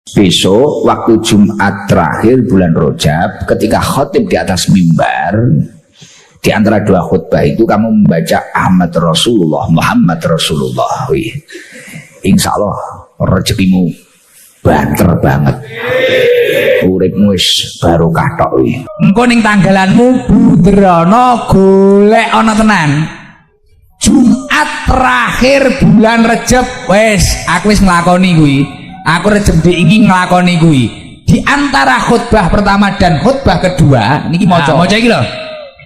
Besok waktu Jumat terakhir bulan Rajab, ketika khotib di atas mimbar, di antara dua khutbah itu kamu membaca Ahmad Rasulullah, Muhammad Rasulullah. Insya Allah rezekimu banter banget, uripmu wis barokah tok. Engko ning tanggalanmu budrono golek ana tenan. Jumat terakhir bulan Rejab wis aku wis nglakoni kuwi. Aku Rejab iki nglakoni kuwi. Di antara khutbah pertama dan khutbah kedua niki maca iki lho.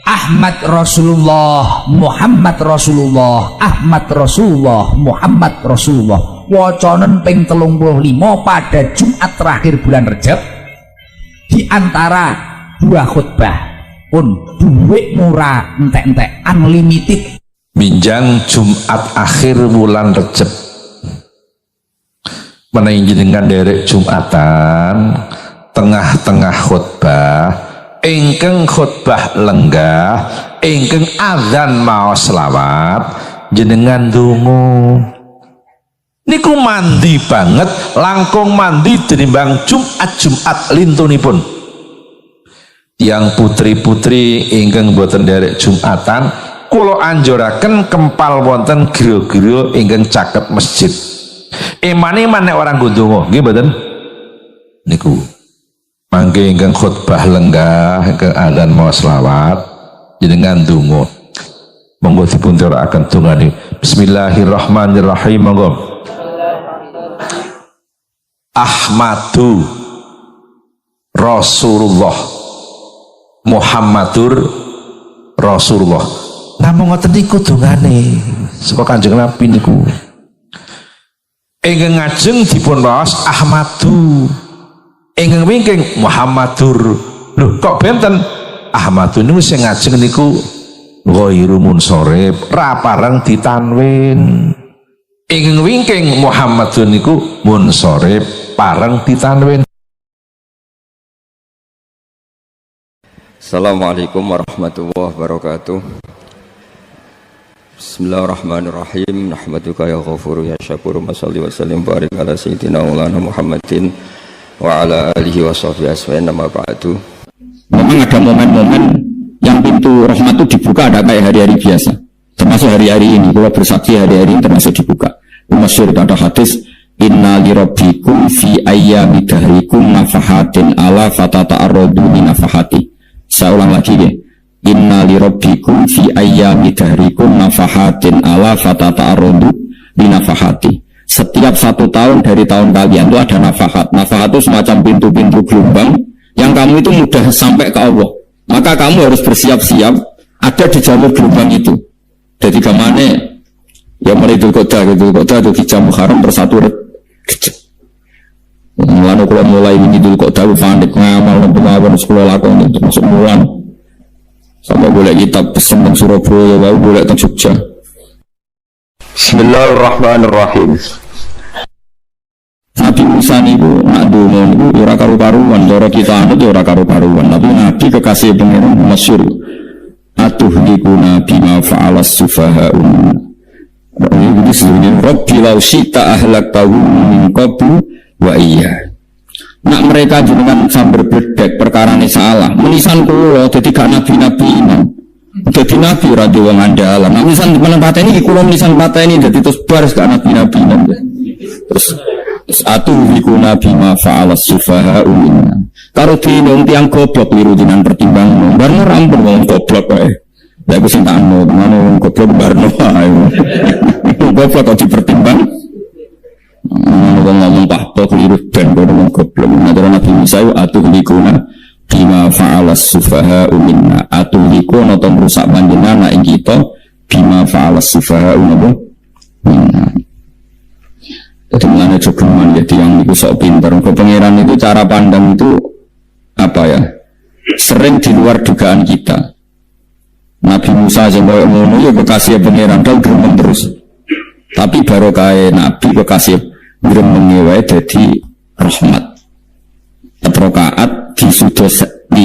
Ahmad Rasulullah, Muhammad Rasulullah, Ahmad Rasulullah, Muhammad Rasulullah. Wacanen ping 35 pada Jumat terakhir bulan Rejab. Di antara dua khutbah pun duit murah entek-entek unlimited. Minjang Jumat akhir bulan Rejab menaiki dengan derek Jumatan tengah-tengah khutbah ingkang khutbah lenggah ingkang azan maos selawat jenengan dungu niku mandi banget langkung mandi tinimbang Jumat lintunipun. Yang putri-putri ingkang boten derek Jumatan kula anjuraken kempal wonten griya-griya ingkang caket masjid. Eman-eman nek orang ndonga nggih mboten niku mangke ingkang khutbah lenggah ingkang adzan maos selawat jenengan ndonga monggo dipun terakaken dongane. Bismillahirrahmanirrahim. Monggo. Ahmadu Rasulullah Muhammadur Rasulullah. Namung ngoten niku dongane saka Kanjeng Nabi niku. Ingkang ngajeng dipun waos Ahmadu, ingkang wingking Muhammadur. Lho kok benten Ahmadu niku sing ngajeng niku ghairu munsharif, ra pareng ditanwin. Ingkang wingking Muhammadun niku munsharif, pareng ditanwin. Assalamualaikum warahmatullahi wabarakatuh. Bismillahirrahmanirrahim. Nahmaduka ya ghafuru ya syakuru. Masalli wa sallim barik ala sayyidina maulana Muhammadin wa ala alihi wa sahbihi asma'in. Nama ba'du. Memang ada momen-momen yang pintu rahmat itu dibuka, ada kayak hari-hari biasa. Termasuk hari-hari ini, kalau bersaksi hari-hari ini termasuk dibuka. Masyhur ada hadis, inna li rabbikum fi ayyami dahrikum nafahatin ala fatata'arradu li nafahati. Saya ulang lagi ya. Inna li rabbikum fi ayyami dahrikum nafahatin ala fatata'arradu li nafahati. Setiap 1 tahun dari tahun kalian itu ada nafahat. Nafahat itu semacam pintu-pintu gelombang yang kamu itu mudah sampai ke Allah. Maka kamu harus bersiap-siap ada di jalur gelombang itu. Jadi kemana ya mulai Dzul Qa'dah itu hijab Muharram bersatu mulai ini Dzul Qa'dah panik ngamal pengawal sekolah lakon itu masuk bulan sampai boleh kitab pesen teng Surabaya baru boleh teng Jogja. Bismillahirrahmanirrahim. Nabi Musa niku nak donga niku ora karu-karuan, cara kita anut ora karu-karuan, tapi Nabi kekasih pengiran masyhur. Atuhlikuna bima fa'alas sufaha'un. Ini sebenarnya Rabbi law syi'ta ahlaktahum min qablu wa iya. Nak mereka jenengan sambar bledek perkara ini salah. Menisan kula dadi gak nabi-nabi ini. Dadi nabi ora dhewe ngandalan. Nak menisan menempateni kula menisan pateni dadi terus baris gak nabi-nabi ini. Terus atuhlikuna bima fa'alas sufaha'un. Karo dino tiang goblok liru jinan pertimbang barno rampun wong goblok wae. Lah iku sing tak anu, mane wong goblok barno ae. Goblok kok dipertimbang. Wong ngomong pahpo keliru ben wong goblok. Nadara Nabi Musa atuhlikuna bima fa'alas sufaha'u minna. Atuhlikuna to rusak panjenengan ing kita bima fa'alas sufaha'u minna. Jadi mulanya jogeman jadi yang itu sok pinter. Kepengeran itu cara pandang itu apa ya? Sering di luar dugaan kita. Nabi Musa sampai ngono ya kekasih pengeran dal gremeng terus. Tapi barokah Nabi kekasih gremeng wae dadi rahmat. Rakaat di sudos 5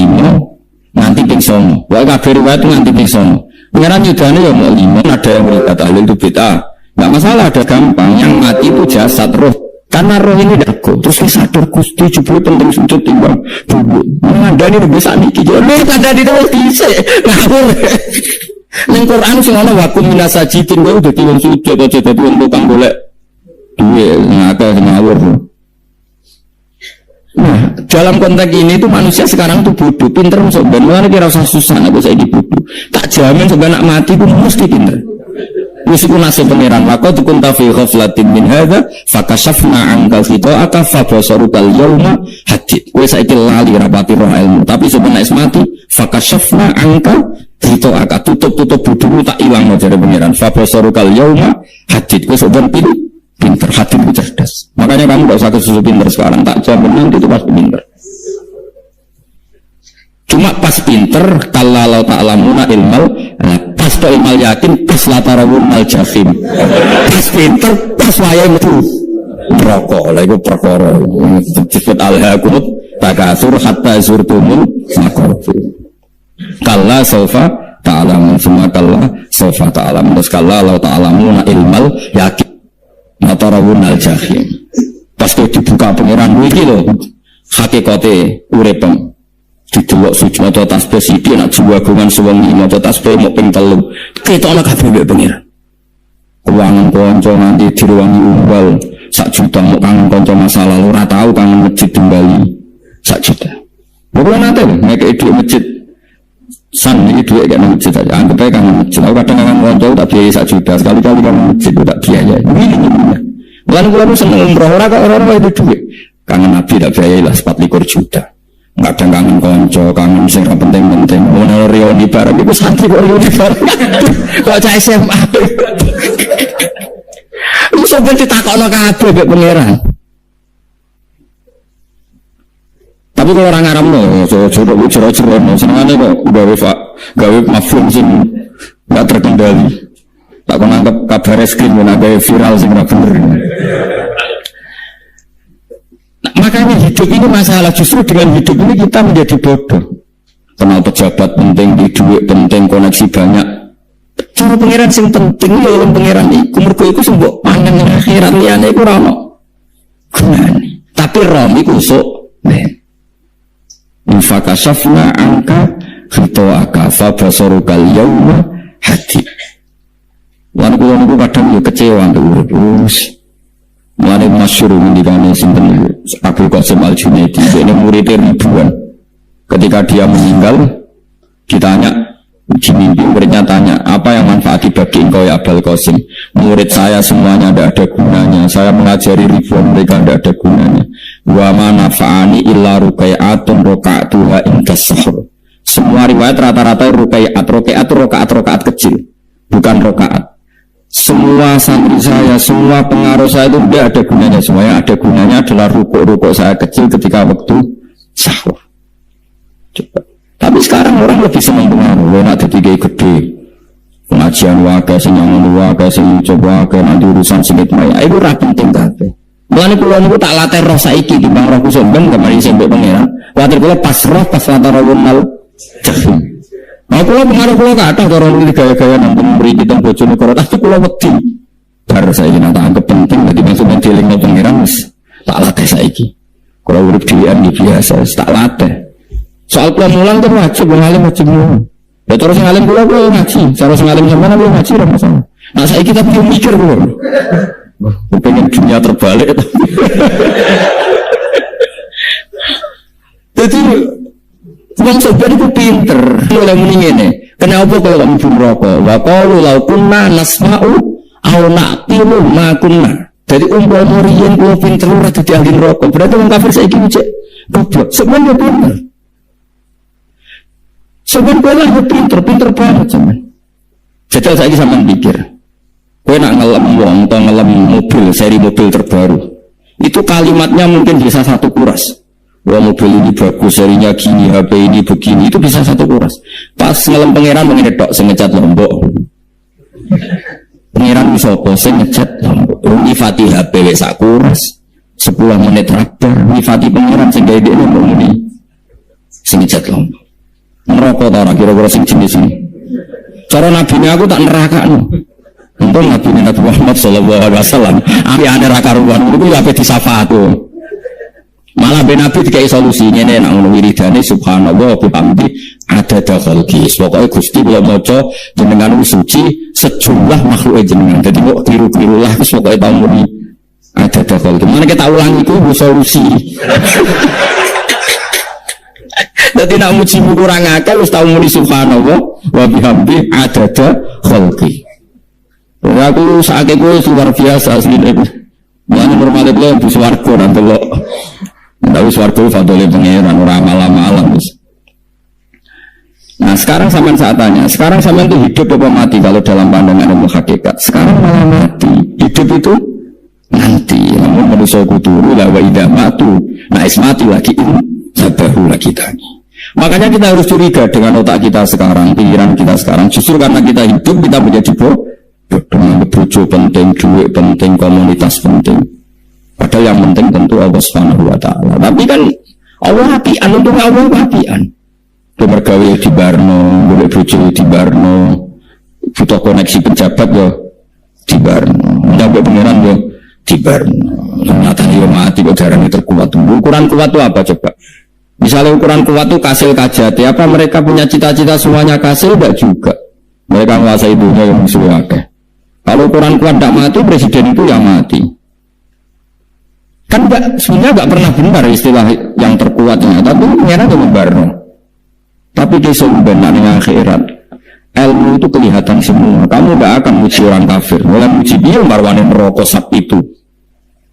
nanti ping 9. Wae kabeh riwayat nanti ping 9. Pengeran yudane ya mau 5, ada yang berkata ahli itu bid'ah. Nggak masalah, ada gampang. Yang mati itu jasad, roh kan Karena roh ini dago, terus kita sadar Gusti jebule penting sujud timbang dulu. Ngandani bisa niki, jadi ngandani terus bisa ngawur. Ning Quran sing ana wakum minasajidin kowe dadi wong sujud aja dadi wong tukang golek duwe ngakeh ngawur. Nah, dalam konteks ini tuh manusia sekarang tuh bodoh, pinter sebenarnya mulane kira usah susah aku saiki bodoh. Tak jamin sebenarnya mati pun mesti pinter. Wis iku nasib pangeran, maka tukun ta fi ghaflatin min hadza fakashafna anka khita'aka fa basarukal yauma hadid. Kowe saiki lali rapati roh ilmu, tapi sebenarnya mati fakashafna anka khita'aka, tutup bodohmu tak ilang jare pangeran. Fa basarukal yauma hadid. Kowe sebenarnya pinter, hatimu cerdas. Makanya kamu gak usah kesusu pinter sekarang, tak jamin nanti itu pasti pinter. Cuma pas pinter, kalau ta'lamuna ilmal, pas to ilmal yakin, pas latarawun al jahim. Pas pinter, pas wayai metu rokok, lah itu perkara. Disebut al-hakumut takasur hatta zurtumul maqabir. Kalla sawfa ta'lamun, semua kalla sawfa ta'lamun. Terus kalau ta'lamuna ilmal yakin, latarawun al jahim. Pas itu dibuka pengiran iki lho, hakikate uripem. Didelok sujud maca tasbih sithik nak juwagungan sewengi maca tasbih mok ping 3 ketokno kabeh mbek pengiran. Kuwangan kanca nanti diruwangi umbal 1 juta mok kangen kanca masa lalu ora tau kangen masjid kembali 1 juta. Ora nate nek dhuwit masjid san iki dhuwit gak nang masjid aja anggap ae kangen masjid. Aku kadang kangen kanca tak biayai 1 juta sekali-kali kangen masjid tak biaya. Lan kula seneng umroh ora kok ora itu dhuwit. Kangen Nabi tak biayai lah 24 juta. Kadang kangen konco, kangen sing ora penting-penting. Ono rioni bareng iku santri kok rioni bareng. Kok cah SMA. Lu sampe ditakokno kabeh mek pangeran. Tapi kalau orang ngaramno, jero-jero senengane kok gawe mafhum sing enggak terkendali. Tak kon anggap kabar reskrim nek viral sing ora bener. Nah, makanya hidup ini masalah, justru dengan hidup ini kita menjadi bodoh. Kenal pejabat penting, di duit penting, koneksi banyak. Cara pengiran sing penting ya orang pengiran iku mergo iku sing mbok panen ning akhirat liyane iku ora ono gunane. Tapi rom iku sok ben. Infakasafna angka khita'aka fa basarukal yauma hadid. Lan kula niku kadang yo kecewa untuk urip. Mulane masyhur ngendikane sinten Abdul Qasim Al-Junaidi, ini muridnya ribuan. Ketika dia meninggal, ditanya di mimpi, muridnya tanya, apa yang manfaat bagi engkau ya Abdul Qasim? Murid saya semuanya tidak ada gunanya. Saya mengajari ribuan mereka tidak ada gunanya. Wa ma nafa'ani illa rukai'atun roka'atuha indas sahur. Semua riwayat rata-rata roka'at kecil, bukan rokaat. Semua santri saya, semua pengaruh saya itu tidak ada gunanya. Semuanya ada gunanya adalah rukuk-rukuk saya kecil ketika waktu sahur. Coba. Tapi sekarang orang lebih senang pengaruh. Nak jadi gede, pengajian wakai, senyangan wakai, coba wakai, nanti urusan sedikit maya. Itu ora penting kabeh. Mulane kula niku tak latih roh saiki timbang roh kusum ben kemarin sampai pengira. Watir kula pas roh pas latarawunal jahim. Nah, kalau pengaruh kata orang ini gaya-gaya nanti memberi kita bojone karo tapi kalau wedi bar saiki nang anggap penting dadi maksud menjelingno pengiran wis tak latih saiki. Kalau urip dhewean iki biasa tak latih. Soal kula mulang kan wajib wong alim wajib mulang. Ya terus sing alim kula ngaji, cara sing alim sampean kula ngaji ora masalah. Nah saiki kita perlu mikir kula. Pengen dunia terbalik. Jadi wong sebenarnya itu pinter. Oleh muni ngene. Kenapa kalau kamu pun rokok? Wa qalu law kunna nasma'u aw naqilu ma kunna. Jadi umpama riyen kula pinter ora dadi ahli rokok. Berarti wong kafir saiki cek goblok. Sebenarnya pinter. Sebenarnya pinter banget sampean. Jajal saiki sampean pikir. Kowe nak ngelem wong atau ngelem mobil, seri mobil terbaru. Itu kalimatnya mungkin bisa 1 kuras. Wah mobil ini bagus, serinya gini, HP ini begini, itu bisa 1 kuras. Pas ngelem pangeran mengenai dok, sengecat Lombok. Pangeran bisa apa? Sengecat Lombok. Nifati HP sak kuras, 10 menit terakhir. Nifati pangeran sehingga dia Lombok ini sengecat Lombok. Merokok tara kira-kira sing jenis ini. Cara nabi aku tak neraka no. Untung Nabi Muhammad sallallahu alaihi wasallam api ada ra karuan iku ya ape disafaat tuh. Malah ben Nabi dikai solusi ngene nek ngono wiridane subhanallah bihamdi adada khalqi. Pokoke Gusti kula maca jenengan suci sejumlah makhluk jenengan. Dadi kok tiru-tiru lah wis pokoke tau muni adada khalqi. Mana kita ulang iku solusi. Dadi nek muji kurang akal wis tau muni subhanallah wa bihamdi adada khalqi. Aku sakit gue luar biasa asli deh. Mana normalnya gue di swargo nanti lo. Tapi swargo fadolnya pengeran orang malam-malam. Nah sekarang sampean saat tanya, sekarang sampean itu hidup apa mati kalau dalam pandangan ilmu hakikat? Sekarang malah mati. Hidup itu nanti. Namun manusia kuturu lah wa idah matu. Nah mati lagi sabahu lagi tani. Makanya kita harus curiga dengan otak kita sekarang, pikiran kita sekarang. Justru karena kita hidup kita menjadi dengan bojo penting, duit penting, komunitas penting. Padahal yang penting tentu Allah Subhanahu wa taala. Tapi kan Allah apian, untuk Allah apian. Kemergawe di Barno, boleh bojo di Barno, butuh koneksi pejabat yo di Barno, mendapat pengiran yo di Barno. Nyatanya yo mati kok darahnya terkuat. Ukuran kuat itu apa coba? Misalnya ukuran kuat itu kasil kajati, apa mereka punya cita-cita semuanya kasil? Enggak juga. Mereka menguasai dunia yang musuh akeh. Kalau ukuran kuat tidak mati, presiden itu yang mati. Kan sebenarnya nggak pernah benar istilah yang terkuatnya, tapi mengira Barno. Tapi kisah benar dengan akhirat, ilmu itu kelihatan semua. Kamu nggak akan muji orang kafir, mulai muji dia marwanin rokok sap itu.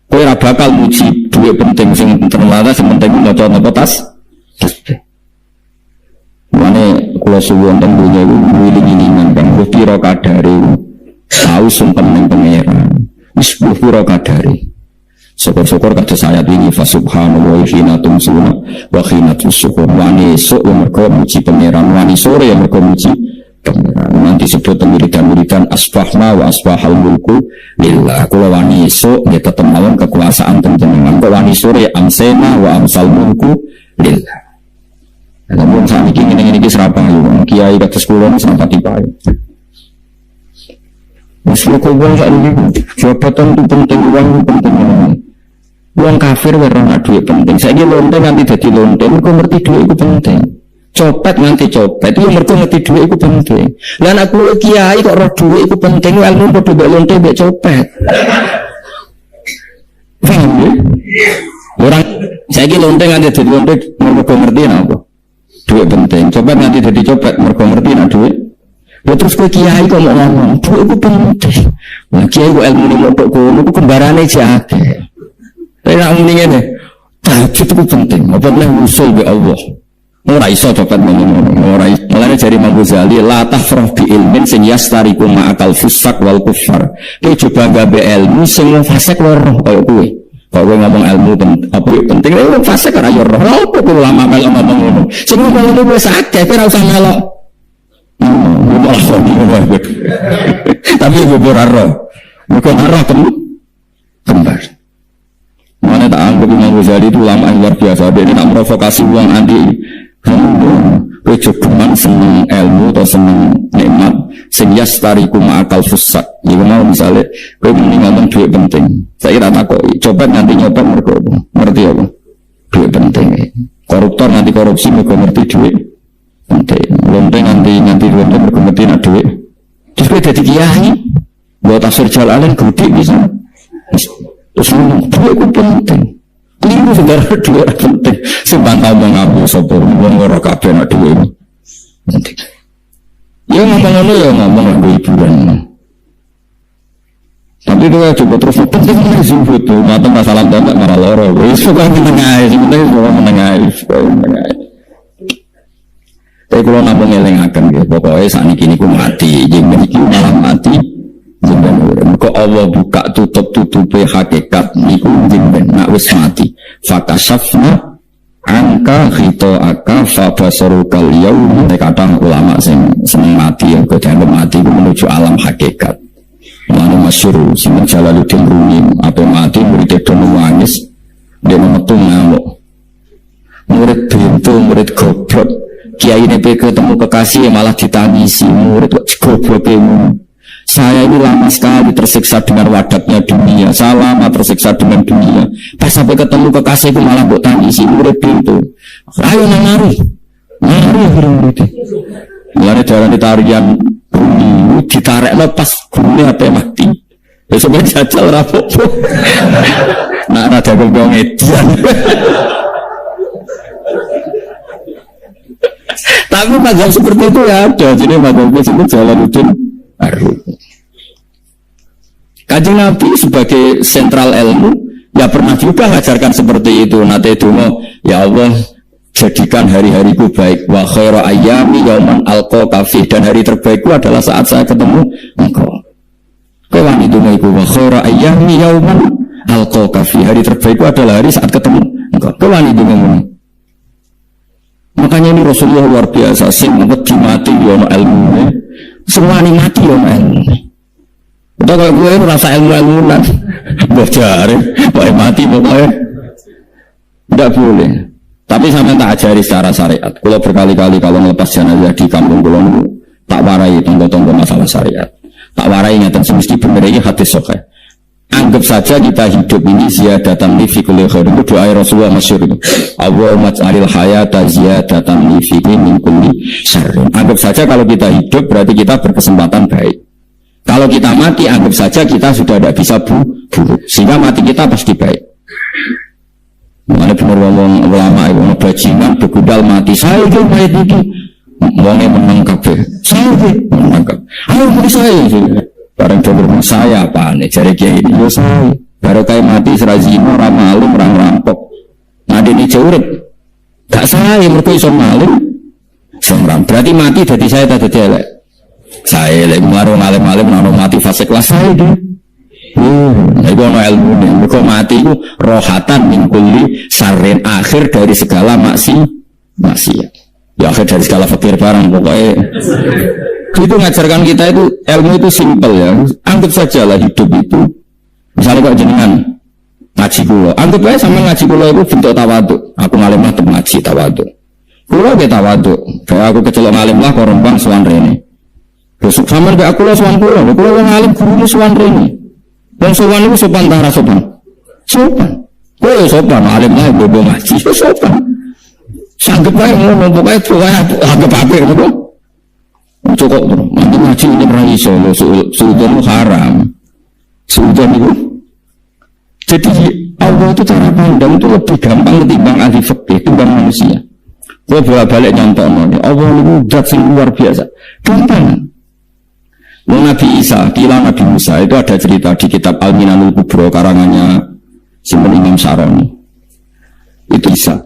Kau nggak bakal muji duit penting, sing ternyata sementing mau coba tas. Mana kalau suwon tentunya itu wiling-wilingan kan, bukiro kadari. Tahu sumpah dengan pengeran wis buhura kadari syukur-syukur kata saya ini fasubhanallah wa hina tumsuna wa hina tusyukur wani esok yang mereka muji pengeran wani sore yang mereka muji pengeran nanti sebut wiridan-wiridan asbahna wa asbahal mulku lillah kula wani esok dia tetap mawon kekuasaan penjenengan kok wani sore amsena wa amsal mulku lillah. Namun saat ini serapang kiai kata sekolah ini serapang tipai. Masalah kau buang saat ini, jabatan itu penting, uang itu penting. Uang kafir karena duit penting. Saya ini lonte nanti jadi lonte, mereka ngerti duit itu penting. Copet nanti copet, itu mereka ngerti duit itu penting. Dan aku kiai kok roh duit itu penting, ilmu bodoh bek lonte bek copet. Paham ya? Orang saya ini lonte nanti jadi lonte, mereka ngerti apa? Duit penting. Copet nanti jadi copet, mereka ngerti nak duit. Ya terus ke kiai kok mau ngomong, duit itu penting. Nah kiai kok ilmu ini mau itu kembarannya jahat. Tapi nak ngomongin deh, tahajud itu penting. Apabila usul be Allah, orang iso cepat ngomong, orang iso. Mulanya dari Imam Ghazali, la tafrah bi ilmin sing yastariku ma'akal fusak wal kufar. Kau coba gak be ilmu sing fasek loroh kayak kue. Kalau ngomong ilmu apa penting, itu fasek karena yoroh. Apa kau lama kalau ngomong ilmu? Semua kalau itu bisa akeh, kira usah melok. Tapi beberapa roh, bukan arah kembar. Mana tak anggap Imam Ghazali itu ulama yang luar biasa. Dia nak provokasi uang anti. Kamu cukuman seneng ilmu atau seneng nikmat. Sehingga stariku ma'akal fusak. Jika mau misalnya, kau ngomong duit penting. Saya kira takut. Coba nanti nyopet mereka ngerti apa? Duit penting. Koruptor nanti korupsi mereka ngerti duit penting. Lonte nanti lonte mereka ngerti nak duit. Terus kau jadi kiai. Buat tafsir Jalalain gede bisa. Terus duit itu penting. Keliru sebenarnya duit penting. Sebab ngomong aku sopor, ngomong orang kabeh nak duit penting. Ya ngomong-ngomong ya ngomong lagu hiburan. Tapi itu ya coba terus penting mana zuhud tuh. Mata masalah tembak marah loro. Suka menengai, sebenarnya suka menengai. Tapi kalau nabung ngelengakan gitu, pokoknya saat ini ku mati, jadi ini malah mati. Kok Allah buka tutup-tutupi hakikat niku jemben nak wis mati. Fakasafna angka khito'aka fabasarukal yaum. Kadang ulama sing seneng mati yang kedangan mati menuju alam hakikat. Mana masyhur sing Jalaluddin Rumi apa mati murid dono nangis dia metu ngamuk. Murid pintu murid goblok. Kiai ini ketemu kekasih malah ditangisi murid kok goblok. Saya ini lama sekali tersiksa dengan wadaknya dunia. Saya lama tersiksa dengan dunia. Pas sampai ketemu kekasihku malah mbok tangisi urip itu. Ayo nang urip itu. Mulane darane tarian bumi ditarekno pas gune ape mati. Besok jajal ora apa-apa. Nak rada gong edian. Tapi mazhab seperti itu ya ada. Jadi mazhab itu Jalaluddin Ar-Rumi. Kanjeng Nabi sebagai sentral ilmu ya pernah juga mengajarkan seperti itu. Nate dungo, ya Allah jadikan hari-hariku baik. Wa khairu ayyami yauman alqaka fi, dan hari terbaikku adalah saat saya ketemu engkau. Kau wani dungo iku wa khairu ayyami yauman alqaka fi, hari terbaikku adalah hari saat ketemu engkau. Kau wani dungo. Makanya ini Rasulullah luar biasa, sing wedi mati yono ilmu, semua ini mati yono ilmu. Udah kalau gue merasa ilmu-ilmunan, bocor, boleh mati pokoknya, tidak boleh. Tapi sampai tak ajari secara syariat. Kalau berkali-kali kalau melepas jenazah di kampung Kulon, tak warai tonggo-tonggo masalah syariat, tak warai ngeten semesti bener ini hadis sahih. Anggap saja kita hidup ini ziyadatan li fi kulli khair. Itu doa Rasulullah masyhur itu. Allahumma ij'alil hayata ziyadatan li fi min kulli syarr. Anggap saja kalau kita hidup berarti kita berkesempatan baik. Kalau kita mati anggap saja kita sudah tidak bisa buruk. Sehingga mati kita pasti baik. Mana benar ngomong ulama itu bajingan begudal mati. Saya itu mayat iki. Wonge menang kabeh. Saya iki menang kabeh. Ayo mati saya. Barang jodoh saya apa nih cari kiai ini yo saya baru kayak mati serazino ramalum orang rampok nadi ini jaurit gak saya mereka iso maling semram berarti mati dari saya tadi elek saya lagi baru ngalim-ngalim nano mati fase kelas saya deh itu ono ilmu nih mereka mati itu rohatan mingkuli sarin akhir dari segala maksiat ya akhir dari segala fakir barang pokoknya itu ngajarkan kita itu ilmu itu simpel ya. Anggap saja lah hidup itu misalnya kok jenengan ngaji kulo anggap aja sama ngaji kulo itu bentuk tawaduk. Aku ngalim lah tem ngaji tawaduk kulo ke tawaduk kayak aku kecelok ngalim lah korembang suan rene besok sama kayak aku lah suan kulo ngalim kulo suan rene dan suan itu sopan tara sopan kulo sopan ngalim lah bobo ngaji sopan sanggep aja ngomong pokoknya pokoknya anggap apa gitu cukup nanti ngaji ini pernah iso suudon itu haram suudon itu jadi Allah itu cara pandang itu lebih gampang ketimbang ahli fikih ketimbang manusia. Kalau bolak-balik nyontok Allah itu zat yang luar biasa gampang. Nabi Isa kila Nabi Musa itu ada cerita di kitab Al-Minanul Kubro karangannya Simpen Imam Saroni. Itu Isa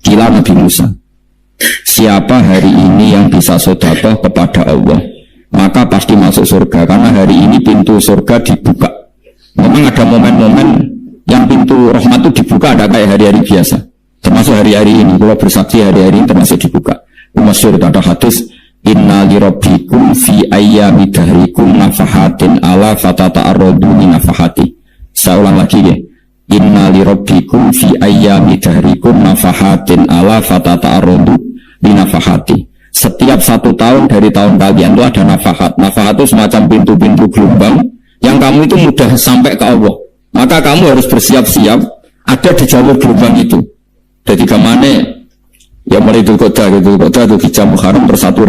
kila Nabi Musa, siapa hari ini yang bisa sedekah kepada Allah maka pasti masuk surga, karena hari ini pintu surga dibuka. Memang ada momen-momen yang pintu rahmat itu dibuka, ada kayak hari-hari biasa, termasuk hari-hari ini. Kalau bersaksi hari-hari ini termasuk dibuka. Masyhur ada hadis, inna li rabbikum fi ayyami dahrikum nafahatin ala fatata'arradu min nafahati. Saya ulang lagi ya, inna li rabbikum fi ayyami dahrikum nafahatin ala fatata'arradu binafahati. Setiap 1 tahun dari tahun kalian itu ada nafahat. Nafahat itu semacam pintu-pintu gelombang yang kamu itu mudah sampai ke Allah. Maka kamu harus bersiap-siap ada di jalur gelombang itu. Jadi kemana ya mulai Dzul Qa'dah itu hijab Muharram bersatu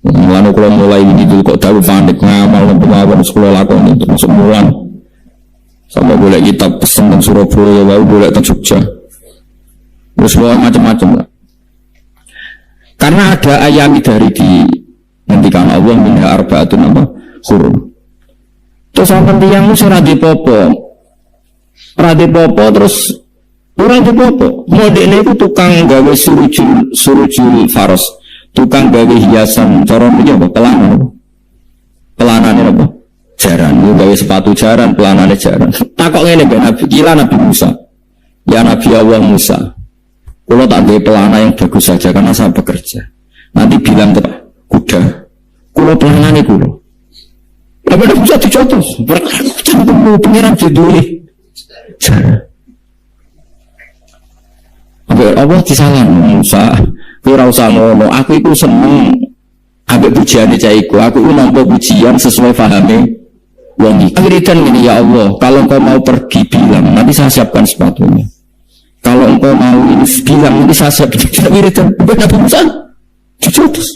mulai ini Dzul Qa'dah panik ngamal pemahaman sekolah lakon itu masuk bulan sampai boleh kita pesen dan Surabaya baru boleh ke Jogja. Terus macam-macam lah. Karena ada ayat dari dihentikan Allah minha arba'atun apa hurum. Terus sampai tiang itu rade popo terus orang di popo. Modelnya itu tukang gawe surujul faros, tukang gawe hiasan. Cara ini apa? Pelanannya apa? Jaran. Itu gawe sepatu jaran, pelanannya jaran. Takok ini Nabi kila Nabi Musa. Ya Nabi Allah Musa. Kalau tak ada pelana yang bagus saja karena saya bekerja. Nanti bilang ke kuda, kalau pelananya kulo. Tapi ada bisa dicontoh. Berkata pengiran juduli. Allah disalah Musa. Kira usah ngono. Aku itu seneng. Aku ambek pujiane cah iku. Aku ku nampa pujian sesuai pahame wong iki. Wiridan ini ya Allah, kalau engkau mau pergi bilang, nanti saya siapkan sepatunya. Kalau engkau mau ini bilang, nanti saya siapkan. Wiridan Nabi Musa dicotos.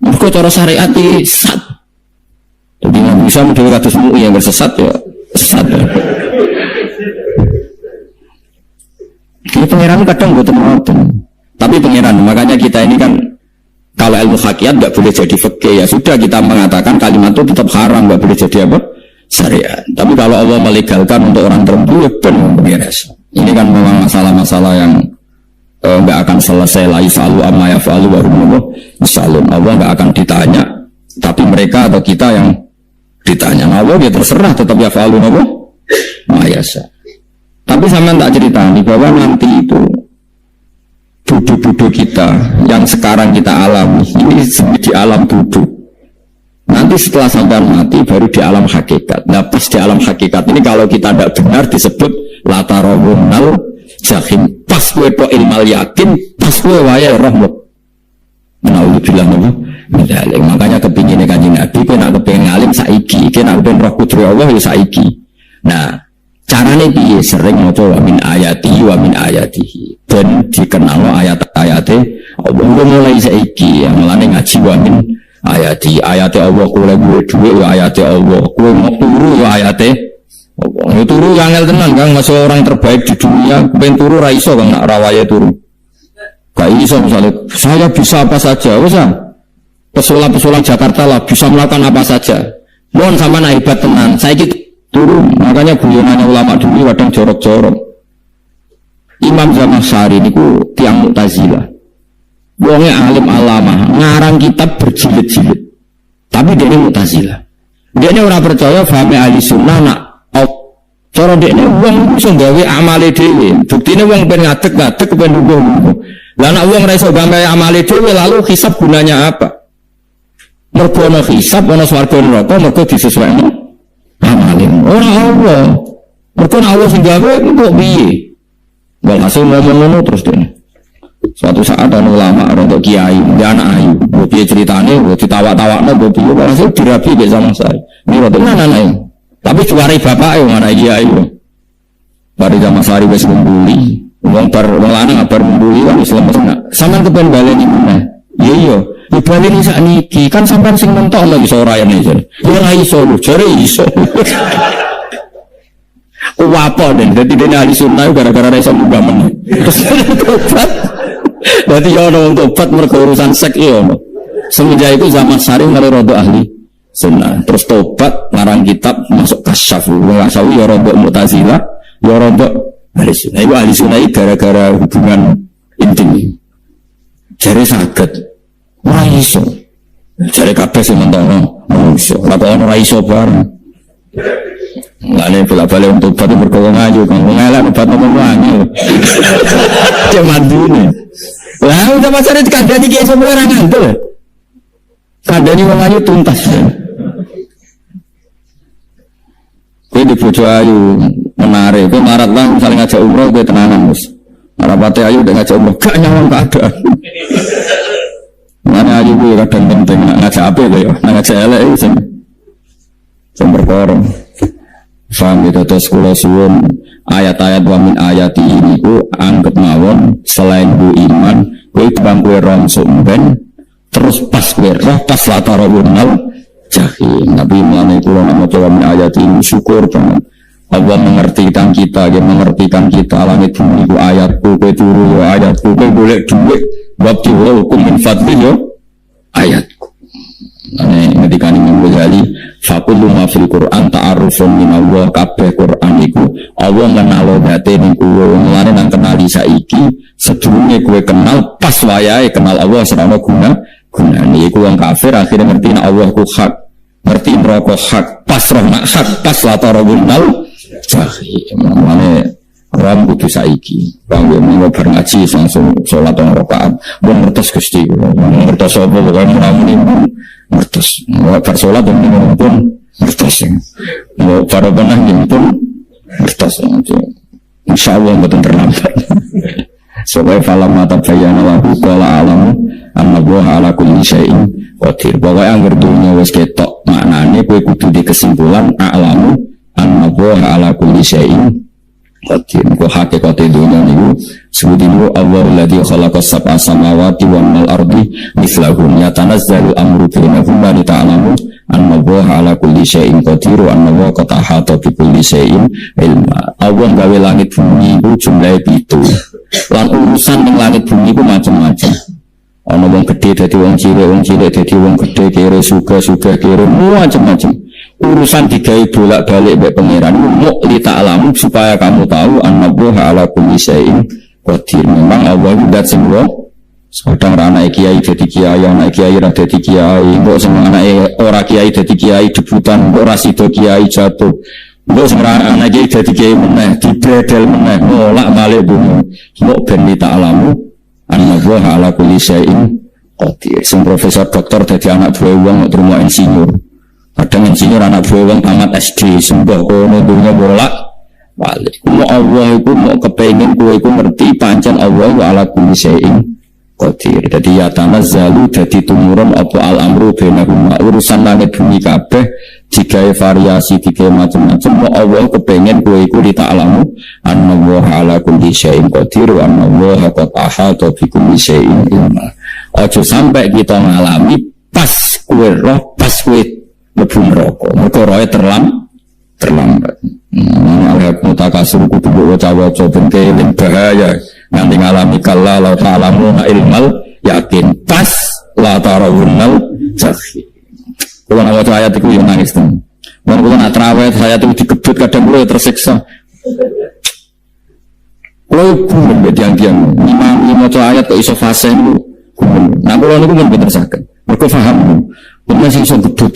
Mergo cara syariat iki sat. Jadi Nabi Musa mung dhewe kados mu yang bersesat ya sesat. Ini pangeran kadang buat ngoten. Tapi pangeran, makanya kita ini kan kalau ilmu hakikat nggak boleh jadi fikih, ya sudah kita mengatakan kalimat itu tetap haram, nggak boleh jadi apa? Syariat. Tapi kalau Allah melegalkan untuk orang tertentu, ya benar beres. Ini kan memang masalah-masalah yang nggak akan selesai. La yafalu amma yafalu wa hum yasalun. Allah nggak akan ditanya, tapi mereka atau kita yang ditanya. Nah, Allah dia terserah tetap yafalu apa? Mayasa. Tapi sama tak ceritani bahwa nanti itu duduk-duduk kita yang sekarang kita alami ini di alam duduk. Nanti setelah sampai mati baru di alam hakikat. Nah pas di alam hakikat ini kalau kita tidak benar disebut latarawunnal jahim. Pas kue to ilmal yakin, pas kue waya rahmat. Naudzubillah min. Makanya kepinginnya kanjeng Nabi, kue nak kepingin alim saiki, kue nak kepingin roh kudri Allah ya saiki. Nah caranya piye sering maca wa min ayatihi dan dikenal ayat-ayate Allah mulai saiki yang melane ngaji wa min ayati Allah kowe duwe ya ayate Allah kowe mau turu ya ayate Allah turu angel tenan Kang masuk orang terbaik di dunia ben turu ra iso Kang nak rawaye turu gak iso misalnya saya bisa apa saja wis pesulap-pesulap Jakarta lah bisa melakukan apa saja mohon sama hebat tenan saya gitu turun, makanya guyonannya ulama dulu kadang jorok-jorok. Imam Zamakhsyari niku tiang Mu'tazilah. Wongnya alim alama, ngarang kitab berjilid-jilid. Tapi dia ini Mu'tazilah. Dia ini orang percaya fahami ahli sunnah nak cara dia ini wong iso gawe amale dhewe. Buktine wong ben ngadeg-ngadeg ben nunggu. Lah nek wong ora iso gawe amale dhewe lalu hisab gunanya apa? Mergo ana hisab ana swarga neraka mergo disesuaikan amalin orang Allah mereka Allah sing gawe kok piye walhasil ngomong terus dene suatu saat ada ulama atau kiai dia anak ayu mbok piye ceritane mbok ditawa-tawakno mbok piye walhasil dirabi ke zaman saya ini rada anak tapi suara bapake wong anak kiai pada zaman sari wis membuli wong lanang bar membuli kan wis lemes sampean kepen baleni meneh iya dibaleni sakniki kan sampean sing mentokno iso ora yen iso. Ya ora iso lho, jare iso. Apa den dadi dene ahli sunnah gara-gara ora iso munggah meneh. Tobat. Dadi yo ono tobat mergo urusan sek yo ono. Semenjak itu zaman sari karo rodo ahli sunnah. Terus tobat ngarang kitab masuk kasyaf. Wong asawi yo rodo Mu'tazilah, yo rodo ahli sunnah. Iku ahli sunnah gara-gara hubungan intim. Jare saged ora iso. Jare kabeh sing mentono iso. Lah kok ora iso bareng. Lane bola-bali untuk tobat mergo wong ayu kan wong elek obat nomor ayu. Cuman dune. Lah udah pasare dikandani ki iso ora ngandel. Kandani wong ayu tuntas. Kowe di bojo ayu menarik, kowe marat lah misalnya ngajak umroh kowe tenanan Mus. Rapate ayu udah ngajak umroh gak nyawang keadaan. Mana aja gue kadang penting ngajak apa ya, ngajak elek itu sing perkara. Faham itu terus kula suwun ayat-ayat wa min ayati ini ku anggap mawon selain bu iman, kowe bang kowe rongsuk ben terus pas kowe roh pas latarabunal jahim. Nabi mulane kula nak maca wa min ayati ini syukur banget. Allah mengertikan kita, dia mengertikan kita langit bumi itu ayatku, kowe turu ayatku, kowe golek dhuwit waktu hukum min fadli yo ayatku. Ane ketika Imam Ghazali fakullu ma fil Qur'an ta'arufun min Allah kabeh Qur'an iku Allah ngenalo date niku mulane nang kenali saiki sedurunge kowe kenal pas wayahe kenal Allah serana gunane iku wong kafir akhirnya ngerti nek Allah ku hak ngerti neraka hak pas rahmat hak pas latarabunal jahim. Mulane ram kudu saiki bang mau bar ngaji langsung salat 2 rakaat mun ngertos Gusti ngertos apa pokoke muni ngertos bar salat pun ngertos mau para penang pun ngertos insyaallah mboten terlambat supaya falam mata bayana wa qala alamu annallaha ala kulli syai'in qadir. Pokoke anggere dunya wis ketok maknane kowe kudu di kesimpulan a'lamu annallaha ala kulli syai'in qadir. Kok hakikate dunya niku sebutinu Allahu alladzi khalaqas sab'a samawati wal ardi mislahun yatanazzalu amru bainahum wa ta'lamu annallaha ala kulli syai'in qadir wa annallaha qad ahata bi kulli syai'in ilma. Allah gawe langit bumi iku jumlahe 7. Lan urusan ning langit bumi iku macam-macam. Ana wong gedhe dadi wong cilik dadi wong gedhe, kere sugih kere macam-macam. Urusan digawe bolak-balik mbek pangeran muk li ta'lamu supaya kamu tahu annallaha ala kulli syai'in qadir. Memang Allah itu zat sing kadang anak kiai dadi kiai, anak kiai ra dadi kiai, kok sing anak ora kiai dadi kiai debutan, kok ora sida kiai jatuh, kok sing anak kiai dadi kiai meneh dibredel meneh nolak balik bumi. Kok ben ta'lamu annallaha ala kulli syai'in qadir. Sing profesor doktor dadi anak buah wong terima insinyur, kadang insinyur anak buah wong tamat SD sembah kono dunya bolak balik. Mau Allah itu mau kepengin kowe iku ngerti pancen Allah ala kulli syai'in qadir. Jadi ya tanazzalu dadi tumurun apa al-amru bainahum, urusan langit bumi kabeh digawe variasi digawe macam-macam. Mau Allah kepengin kowe iku li ta'lamu annallaha ala kulli syai'in qadir wa annallaha qad ahata bi kulli syai'in ilma. Aja sampai kita ngalami pas kowe roh pas kowe mlebu neraka. Mergo roe terlambat. Alhamdulillah takasur kudu waca-waca ben keling bahaya nganti ngalami kalla la ta'lamuna ilmal yakin pas la tarawunnal jahim. Kalau nak baca ayat itu yang nangis tuh. Kalau nak terawih ayat itu dikebut kadang mulai tersiksa. Kalau kumen betiang-tiang lima ayat kok iso fase itu kumen. Nah kalau itu kumen bener sakit. Mereka faham. Kumen sih iso gebut.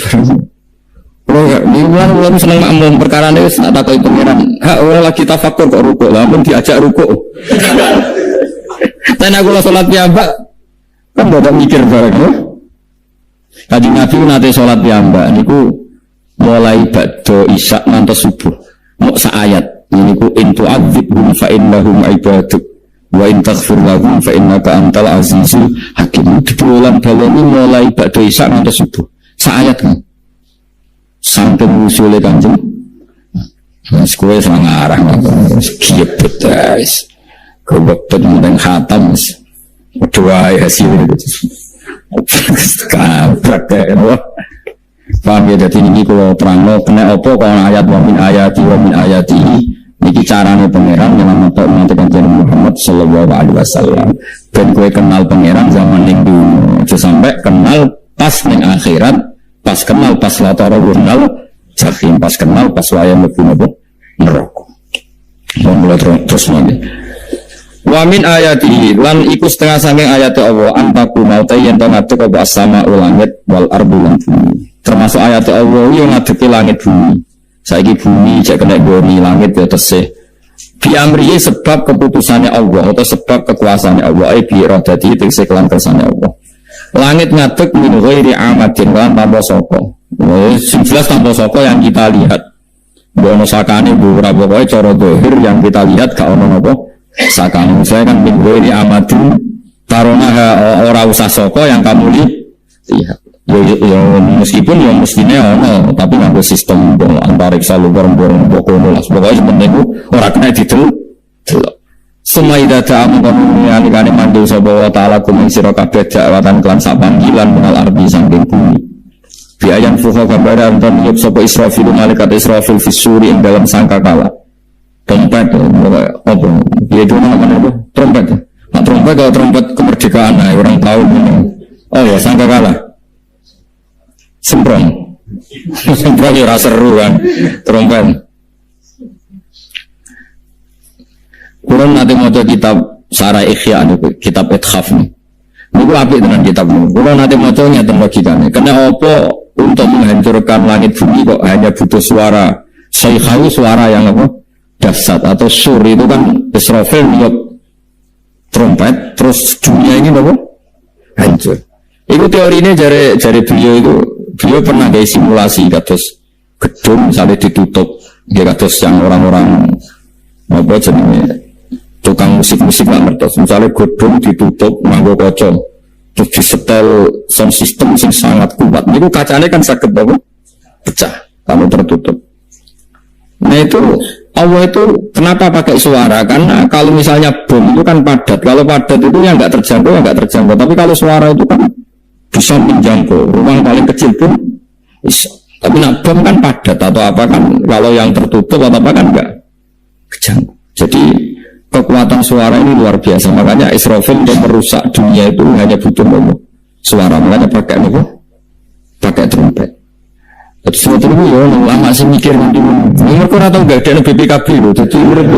Kalau di bulan seneng makmum perkara ini nak takoi pangeran. Hak orang lagi tafakur kok rukuk lah, pun diajak rukuk. Tapi aku lah sholat piyambak kan gak ada mikir bareng. Kaji Nabi nanti sholat piyambak niku mulai ba'da isya ngantos subuh. Mau saayat niku in tu'adzibhum fa innahum ibaduk wa in taghfir lahum fa innaka antal azizul hakim. Dibulan baleni mulai ba'da isya ngantos subuh. Saayat kan. Samping usulnya Kanjeng mas kue sama ngarah kiepet guys kebebet mending khatam doa hasilnya gitu kabrak ya paham ya. Jadi ini kalau terang kena apa kalau ayat wa min ayati ini caranya pangeran yang namanya umat Kanjeng Muhammad sallallahu alaihi wasallam. Dan kue kenal pangeran zaman yang dulu sampai kenal pas ning akhirat, pas kenal pas latara gurnal jahim, pas kenal pas wayang mlebu neraka. Mulai terus lagi. Wa min ayati lan iku setengah saking ayat Allah antaku mauta yen to ngadeg apa as-sama langit wal ardu lan bumi. Termasuk ayat Allah yang ngadegi langit bumi. Saiki bumi cek kena goni langit ya tesih. Bi amrihi sebab keputusannya Allah atau sebab kekuasaannya Allah ai bi iradati tegese kelan kersane Allah. Langit ngadeg min ghairi amadin lan tanpa saka. Sing jelas tanpa saka yang kita lihat. Bono sakane beberapa pokoke cara zahir yang kita lihat gak ono napa sakane. Saya kan min ghairi amadin tarona ora usah saka yang kamu lihat. Ya meskipun ya mestinya ono tapi nganggo sistem antariksa luar pokoknya lah pokoknya sebenarnya itu orang kena didelok semaida ta'am komunia alikane mandul sabawa ta'ala kuming sirokabeh ja'watan kelan sak panggilan menal ardi sangking bumi biayan fuha kabar anton yub sopa Israfil malaikat Israfil fisuri yang dalam sangkakala trompet apa dia itu namanya apa trompet nah trompet kalau trompet kemerdekaan orang tahu oh ya sangkakala semprong ya rasa seru kan trompet. Kurang nanti mau kitab Sarah Ikhya kitab Ithaf nih. Ini apik dengan kitab ini. Kurang nanti mau nyata logikanya. Karena apa untuk menghancurkan langit bumi kok hanya butuh suara sayhawi, suara yang apa dahsyat atau sur itu kan Israfil niup trompet terus dunia ini apa hancur. Itu teorinya jari beliau itu. Beliau pernah ada simulasi kados gedung misalnya ditutup ya kados yang orang-orang apa jenisnya tukang musik-musik nggak ngertos misalnya gedung ditutup nganggo kaca terus disetel sound system yang sangat kuat. Itu kacanya kan sakit apa? Pecah kalau tertutup. Nah itu Allah itu kenapa pakai suara? Karena kalau misalnya bom itu kan padat. Kalau padat itu yang nggak terjangkau, nggak terjangkau. Tapi kalau suara itu kan bisa menjangkau. Ruang paling kecil pun bisa. Tapi nak bom kan padat atau apa kan? Kalau yang tertutup atau apa kan nggak kejangkau. Jadi kekuatan suara ini luar biasa. Makanya Israfil untuk merusak dunia itu hanya butuh suara. Makanya pakai apa? Pakai trompet. Jadi sebetulnya ya lama sih mikir nanti. Mereka atau enggak ada BPKB loh. Jadi mereka.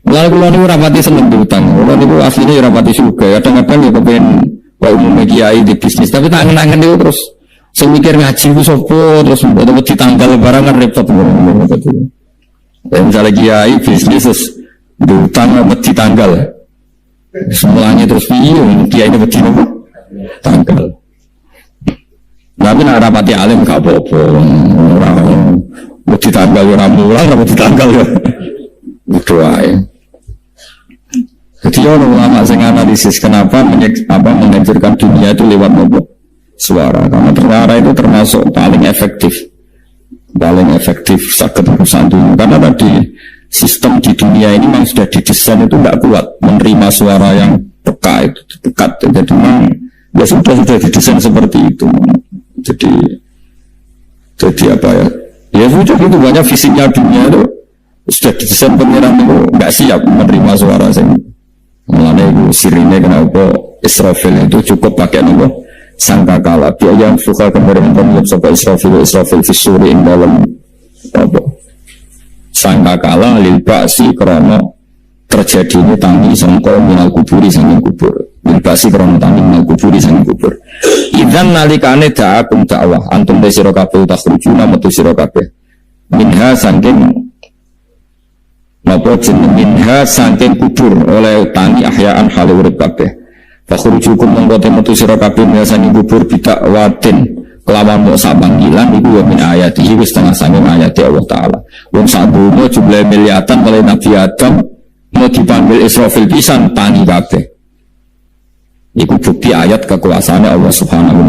Lalu kalau ini rapati seneng diutang. Kalau ini aslinya rapati juga. Kadang-kadang ya kepengen umumnya kiai di bisnis. Tapi tak ngenangan itu terus. Saya mikir ngaji itu sopo terus atau ditanggal barang kan repot. Misalnya kiai bisnis terus diutang apa ditanggal. Semuanya terus kiai ini begini tanggal. Tapi nak rapati alim gak apa-apa. Orang mau ditanggal ya ramulan, mau ditanggal ya doa ya. Jadi orang ulama yang analisis kenapa menghancurkan dunia itu lewat suara. Karena suara itu termasuk paling efektif sakit urusan dunia. Karena tadi sistem di dunia ini memang sudah didesain itu tidak kuat menerima suara yang peka itu dekat. Jadi memang ya sudah didesain seperti itu. Jadi apa ya? Ya sudah itu banyak fisiknya dunia itu sudah didesain pengiran itu nggak siap menerima suara sing. Mulanya itu sirine kenapa Israfil itu cukup pakai nama sangkakala. Dia yang suka kemarin penyebab sampai Israfil fisuri ing dalam apa? Sangkakala lil ba'si karena terjadinya tangi sangka minal kuburi sanging kubur. Bilbasi krono tangi minal kuburi sanging kubur. Idzan nalikane da'akum da'wah antum te sira kabeh takhrujuna metu sira kabeh. Minha sangking napa jeneng minha sangking kubur oleh tangi ahyaan hale urip kabeh. Fakhrujukum mongko te metu sira kabeh minha sanging kubur bidak watin kelawan mok sak panggilan iku wa min ayatihi wis setengah sanging ayat Allah taala. Wong sak donya jumlah miliatan oleh Nabi Adam mau dipanggil Israfil pisan tangi kabeh. Iku bukti ayat kekuasaan Allah Subhanahu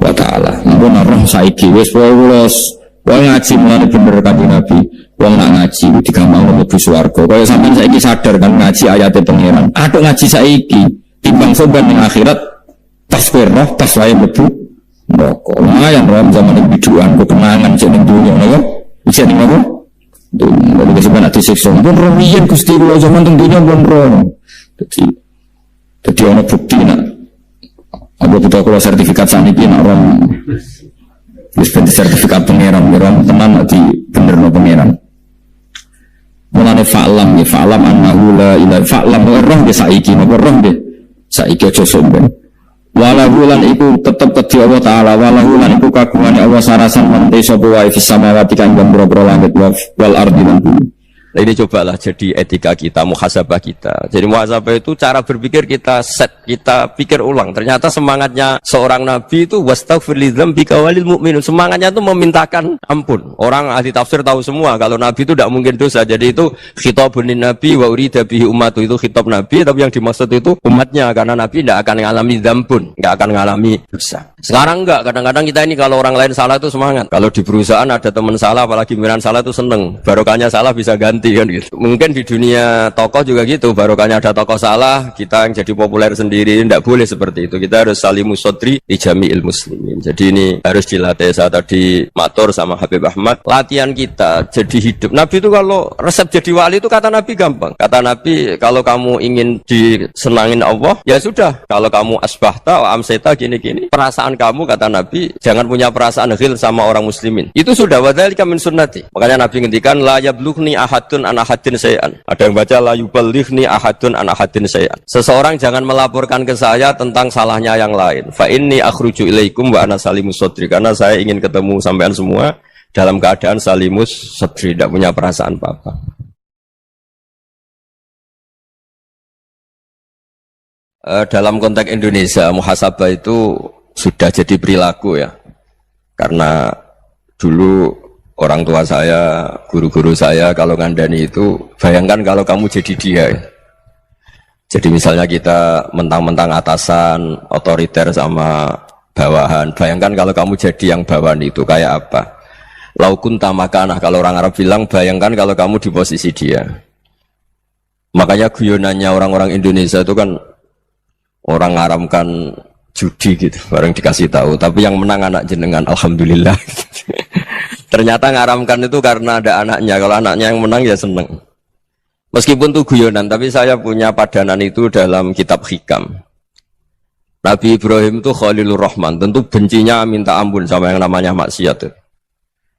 wa taala. Mun roh saiki wis polos, wong ngaji mulane bener kanjeng Nabi. Wong nak ngaji iku digampang mlebu swarga. Kaya sampean saiki sadar kan ngaji ayate pangeran. Atuk ngaji saiki timbang soban ning akhirat pas kowe roh pas wae mlebu neraka. Lumayan roh zaman biduan ketenangan jeneng dunya napa? Bisa ning apa? Lalu kesimpulan hati seksual pun roh riyen Gusti kula zaman teng dunya pun roh. Jadi ada bukti nak apa kita kalau sertifikat saniki nak orang wis sertifikat pangeran tenan di bener no pangeran. Mulane fa'lam ya fa'lam annahu la ilaha fa'lam roh de saiki napa roh de saiki aja sombong. Walahu lan iku tetep kedhi Allah taala walahu lan iku kagungane Allah sarasan mante sapa wae fis samawati kang boro-boro langit wal ardi lan bumi. Nah, ini cobalah jadi etika kita, muhasabah kita. Jadi muhasabah itu cara berpikir kita set, kita pikir ulang. Ternyata semangatnya seorang nabi itu wastaghfir lidzambika walil mu'minun. Semangatnya itu memintakan ampun. Orang ahli tafsir tahu semua kalau nabi itu tidak mungkin dosa. Jadi itu khitabun nabi wa urida bihi ummatu, itu khitab nabi, tapi yang dimaksud itu umatnya karena nabi tidak akan mengalami dzambun, tidak akan mengalami dosa. Sekarang enggak, kadang-kadang kita ini kalau orang lain salah itu semangat. Kalau di perusahaan ada teman salah, apalagi pimpinan salah itu seneng. Barokahnya salah bisa ganti. Kan gitu. Mungkin di dunia tokoh juga gitu, barokahnya ada tokoh salah, kita yang jadi populer sendiri, tidak boleh seperti itu. Kita harus salimus sodri di jami'il muslimin. Jadi ini harus dilatih. Saya tadi matur sama Habib Ahmad, latihan kita jadi hidup. Nabi itu kalau resep jadi wali itu kata Nabi gampang. Kata Nabi, kalau kamu ingin disenangin Allah, ya sudah. Kalau kamu asbahta wa amseta gini-gini, perasaan kamu kata Nabi jangan punya perasaan ghil sama orang muslimin. Itu sudah wadzalika min sunnati. Makanya Nabi ngendikan la yablughni ahadun an ahadin sayan. Ada yang baca la yuballighni ahadun an ahadin sayan. Seseorang jangan melaporkan ke saya tentang salahnya yang lain. Fa inni akhruju ilaikum wa ana salimus sadri. Karena saya ingin ketemu sampean semua dalam keadaan salimus sadri, tidak punya perasaan apa-apa. Dalam konteks Indonesia, muhasabah itu sudah jadi perilaku ya. Karena dulu orang tua saya, guru-guru saya kalau ngandani itu, bayangkan kalau kamu jadi dia ya. Jadi misalnya kita mentang-mentang atasan, otoriter sama bawahan. Bayangkan kalau kamu jadi yang bawahan itu kayak apa? Laukun tamakanah, kalau orang Arab bilang, bayangkan kalau kamu di posisi dia. Makanya guyonannya orang-orang Indonesia itu kan orang ngaramkan judi gitu, bareng dikasih tahu. Tapi yang menang anak jenengan, alhamdulillah. Ternyata ngaramkan itu karena ada anaknya. Kalau anaknya yang menang ya seneng. Meskipun itu guyonan, tapi saya punya padanan itu dalam kitab Hikam. Nabi Ibrahim itu Khalilur Rahman, tentu bencinya minta ampun sama yang namanya maksiat.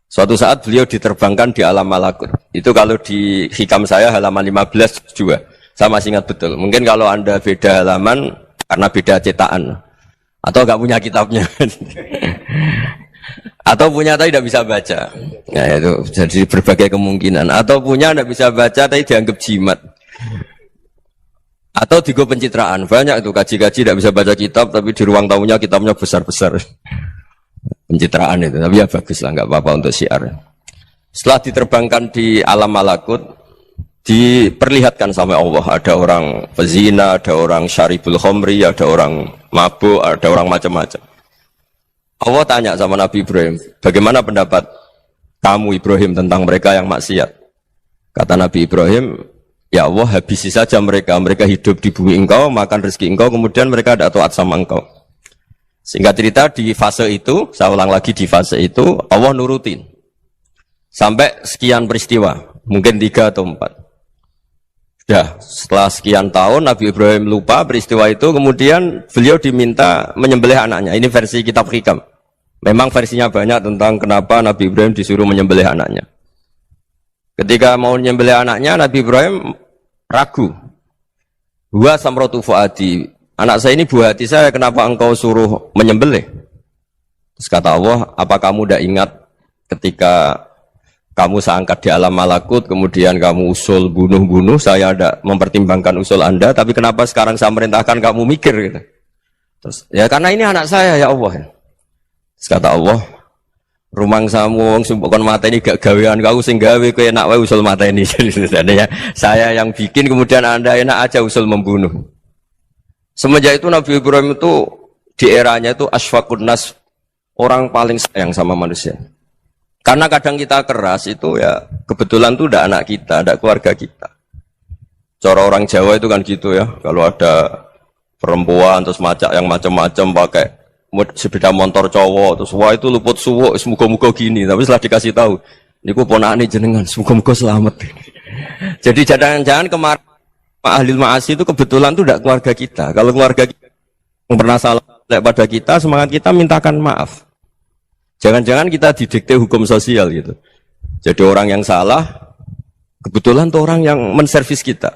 Suatu saat beliau diterbangkan di alam malakut. Itu kalau di Hikam saya halaman 15 juga. Saya masih ingat betul. Mungkin kalau Anda beda halaman karena beda cetakan. Atau nggak punya kitabnya. Atau punya tapi tidak bisa baca. Nah itu jadi berbagai kemungkinan. Atau punya tidak bisa baca tapi dianggap jimat. Atau digo pencitraan. Banyak itu kaji-kaji tidak bisa baca kitab tapi di ruang tamunya kitabnya besar-besar. Pencitraan itu, tapi ya bagus lah, nggak apa-apa untuk syiar. Setelah diterbangkan di alam malakut, diperlihatkan sama Allah, ada orang pezina, ada orang syaribul khomri, ada orang mabuk, ada orang macam-macam. Allah tanya sama Nabi Ibrahim, bagaimana pendapat kamu Ibrahim tentang mereka yang maksiat? Kata Nabi Ibrahim, ya Allah habisi saja mereka hidup di bumi engkau, makan rezeki engkau, kemudian mereka tidak taat sama engkau. Singkat cerita di fase itu, saya ulang lagi di fase itu, Allah nurutin. Sampai sekian peristiwa, mungkin 3 atau 4. Sudah, setelah sekian tahun Nabi Ibrahim lupa peristiwa itu, kemudian beliau diminta menyembelih anaknya. Ini versi kitab Hikam. Memang versinya banyak tentang kenapa Nabi Ibrahim disuruh menyembelih anaknya. Ketika mau menyembelih anaknya, Nabi Ibrahim ragu. Huwa samratu fuadi. Anak saya ini buah hati saya, kenapa engkau suruh menyembelih? Terus kata Allah, apa kamu tidak ingat ketika kamu saya angkat di alam malakut, kemudian kamu usul bunuh-bunuh, saya tidak mempertimbangkan usul Anda, tapi kenapa sekarang saya merintahkan kamu mikir? Gitu. Terus, ya karena ini anak saya ya Allah. Terus kata Allah, rumang samu wong sumpukon mata ini gak gawean kau sing gawe kowe enak wae usul mata ini. Jadi saya yang bikin, kemudian Anda enak aja usul membunuh. Semenjak itu Nabi Ibrahim itu di eranya itu asfaqun nas, orang paling sayang sama manusia. Karena kadang kita keras itu ya kebetulan itu udah anak kita, ada keluarga kita. Cara orang Jawa itu kan gitu ya, kalau ada perempuan terus macak yang macam-macam pakai sepeda motor cowok terus wah itu luput suwuk, semoga-moga gini. Tapi setelah dikasih tahu, niku ponakane jenengan, semoga-moga selamat. Jadi jangan-jangan kemarin Ahlul Ma'asi itu kebetulan itu tidak keluarga kita. Kalau keluarga kita yang pernah salah pada kita, semangat kita mintakan maaf. Jangan-jangan kita didikte hukum sosial gitu. Jadi orang yang salah, kebetulan itu orang yang menservis kita.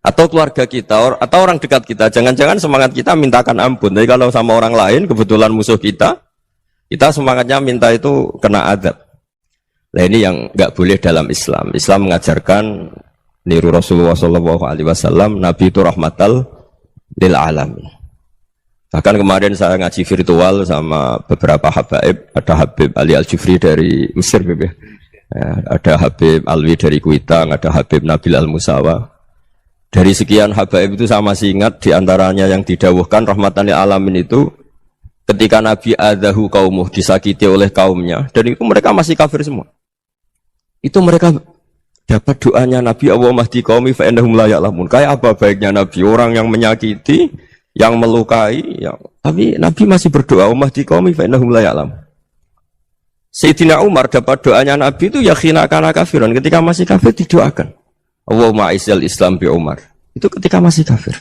Atau keluarga kita, atau orang dekat kita. Jangan-jangan semangat kita mintakan ampun. Tapi kalau sama orang lain, kebetulan musuh kita semangatnya minta itu kena adab. Nah ini yang nggak boleh dalam Islam. Islam mengajarkan niru Rasulullah SAW, Nabi itu rahmatal lil alamin. Bahkan kemarin saya ngaji virtual sama beberapa habaib, ada Habib Ali Al-Jufri dari Mesir, ya, ada Habib Alwi dari Kuitang, ada Habib Nabil Al-Musawa. Dari sekian habaib itu saya masih ingat diantaranya yang didawuhkan rahmatan lil alamin itu ketika Nabi adahu kaumuh, disakiti oleh kaumnya, dan itu mereka masih kafir semua. Itu mereka dapat doanya Nabi, Allahumma hdi qaumi fa innahum la ya'lamun. Kayak apa baiknya Nabi, orang yang menyakiti, yang melukai, tapi Nabi masih berdoa, Allahumma hdi qaumi fa innahum la ya'lamun. Sayyidina Umar dapat doanya Nabi itu ya khina kana kafiran, ketika masih kafir didoakan. Allahumma aizzal Islam bi Umar. Itu ketika masih kafir.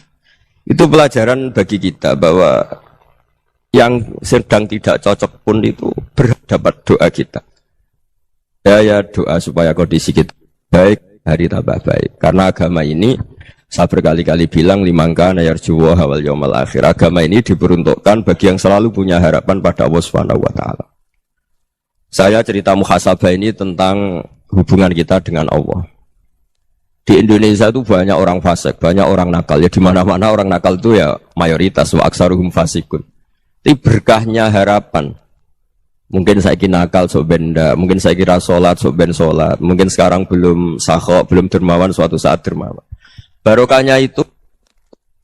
Itu pelajaran bagi kita bahwa yang sedang tidak cocok pun itu berdapat doa kita. Ya doa supaya kondisi kita baik, hari tambah baik. Karena agama ini, saya berkali-kali bilang, limangka nayarjuwa hawal yawmal akhir. Agama ini diperuntukkan bagi yang selalu punya harapan pada Allah Subhanahu wa Ta'ala. Saya cerita muhasabah ini tentang hubungan kita dengan Allah. Di Indonesia itu banyak orang fasik, banyak orang nakal. Ya di mana-mana orang nakal itu ya mayoritas, wa aksaruhum fasikun. Tapi berkahnya harapan. Mungkin saya kira nakal sok benda, mungkin saya kira sholat sok ben sholat, mungkin sekarang belum sakho, belum dermawan, suatu saat dermawan. Barokahnya itu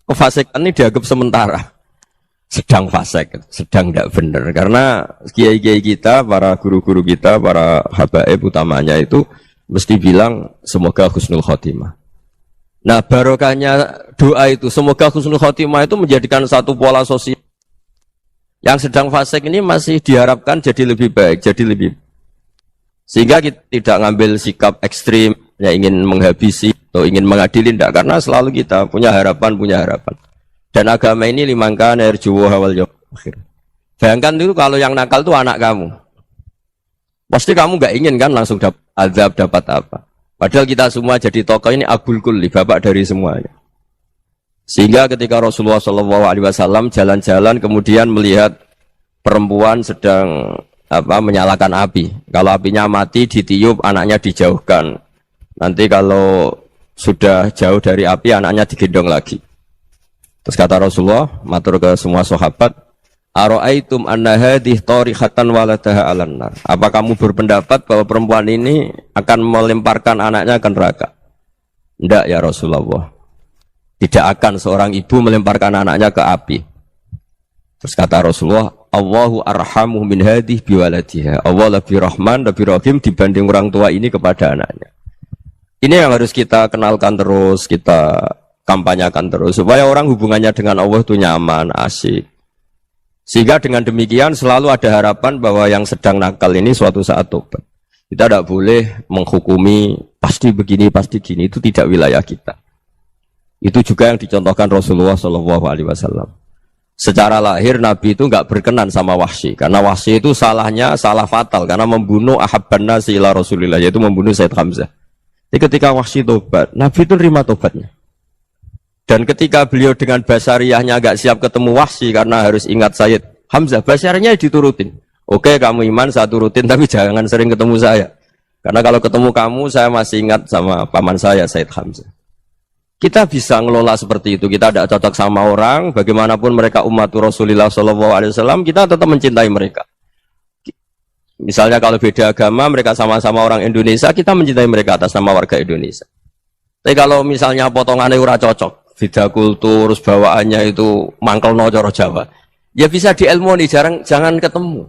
kefasikan ini dianggap sementara, sedang fasik, sedang tidak benar. Karena kiai-kiai kita, para guru-guru kita, para habaib utamanya itu mesti bilang semoga husnul khotimah. Nah barokahnya doa itu semoga husnul khotimah itu menjadikan satu pola sosial. Yang sedang fasik ini masih diharapkan jadi lebih baik, jadi lebih, sehingga kita tidak ngambil sikap ekstrim, ya ingin menghabisi atau ingin mengadili, tidak, karena selalu kita punya harapan. Dan agama ini limangkan erjuwo hawal yawm akhir. Bayangkan itu kalau yang nakal itu anak kamu, pasti kamu nggak ingin kan langsung dapat azab, dapat apa. Padahal kita semua jadi tokoh ini abul kulli, bapak dari semuanya. Sehingga ketika Rasulullah SAW jalan-jalan kemudian melihat perempuan sedang menyalakan api. Kalau apinya mati ditiup, anaknya dijauhkan. Nanti kalau sudah jauh dari api, anaknya digendong lagi. Terus kata Rasulullah, matur ke semua sahabat, Aro'aitum anna hadih tarihatan waladaha alan nar. Apa kamu berpendapat bahwa perempuan ini akan melemparkan anaknya ke neraka? Tidak ya Rasulullah. Tidak akan seorang ibu melemparkan anaknya ke api. Terus kata Rasulullah, Allahu arhamu min hadih biwaladiha. Allah lebih rahman, lebih rahim dibanding orang tua ini kepada anaknya. Ini yang harus kita kenalkan terus, kita kampanyakan terus, supaya orang hubungannya dengan Allah itu nyaman, asik. Sehingga dengan demikian selalu ada harapan bahwa yang sedang nakal ini suatu saat tobat. Kita tidak boleh menghukumi pasti begini, pasti gini, itu tidak wilayah kita. Itu juga yang dicontohkan Rasulullah SAW. Secara lahir Nabi itu nggak berkenan sama Wahsy, karena Wahsy itu salahnya salah fatal karena membunuh ahabban nasi ila Rasulillah, yaitu membunuh Said Hamzah. Jadi ketika Wahsy tobat, Nabi itu terima tobatnya. Dan ketika beliau dengan basariyahnya agak siap ketemu Wahsy karena harus ingat Sayyid Hamzah, basariyahnya diturutin. Oke, kamu iman, saya turutin, tapi jangan sering ketemu saya. Karena kalau ketemu kamu, saya masih ingat sama paman saya, Sayyid Hamzah. Kita bisa ngelola seperti itu. Kita tidak cocok sama orang, bagaimanapun mereka umat Rasulullah SAW, kita tetap mencintai mereka. Misalnya kalau beda agama, mereka sama-sama orang Indonesia, kita mencintai mereka atas nama warga Indonesia. Tapi kalau misalnya potongannya ora cocok, beda kultur, bawaannya itu mangkel no coro Jawa, ya bisa diilmoni, jangan ketemu.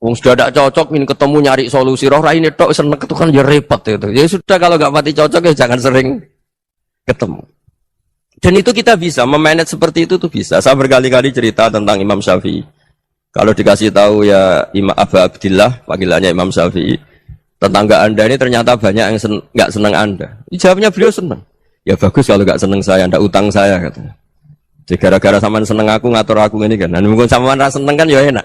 Wong sudah tidak cocok, ini ketemu nyari solusi, roh ini tok seneng itu kan ya repot itu. Ya sudah kalau nggak mati cocok ya jangan sering ketemu. Dan itu kita bisa memanage seperti itu tuh bisa. Saya berkali-kali cerita tentang Imam Syafi'i. Kalau dikasih tahu ya Imam Abu Abdillah, panggilannya Imam Syafi'i, tetangga anda ini ternyata banyak yang nggak senang anda. Jawabnya beliau senang. Ya bagus kalau nggak seneng saya, ndak utang saya katanya. Jadi gara-gara sampean seneng aku ngatur aku ini kan. Dan mungkin sampean ra seneng kan ya enak.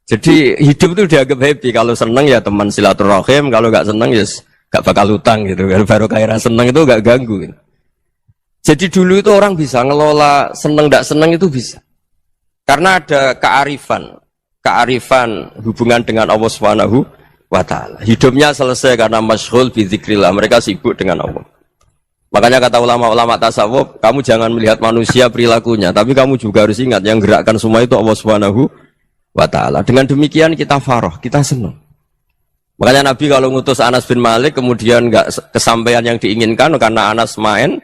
Jadi hidup itu dianggap happy. Kalau seneng ya teman silaturahim, kalau nggak seneng ya nggak bakal utang gitu. Baru kayak seneng itu nggak ganggu. Gitu. Jadi dulu itu orang bisa ngelola seneng ndak seneng itu bisa. Karena ada kearifan hubungan dengan Allah Subhanahu wa taala. Hidupnya selesai karena masyghul bi dzikrillah. Mereka sibuk dengan Allah. Makanya kata ulama-ulama tasawuf, kamu jangan melihat manusia perilakunya, tapi kamu juga harus ingat yang gerakkan semua itu Allah Subhanahu wa taala. Dengan demikian kita farah, kita senang. Makanya Nabi kalau ngutus Anas bin Malik kemudian enggak kesampaian yang diinginkan karena Anas main,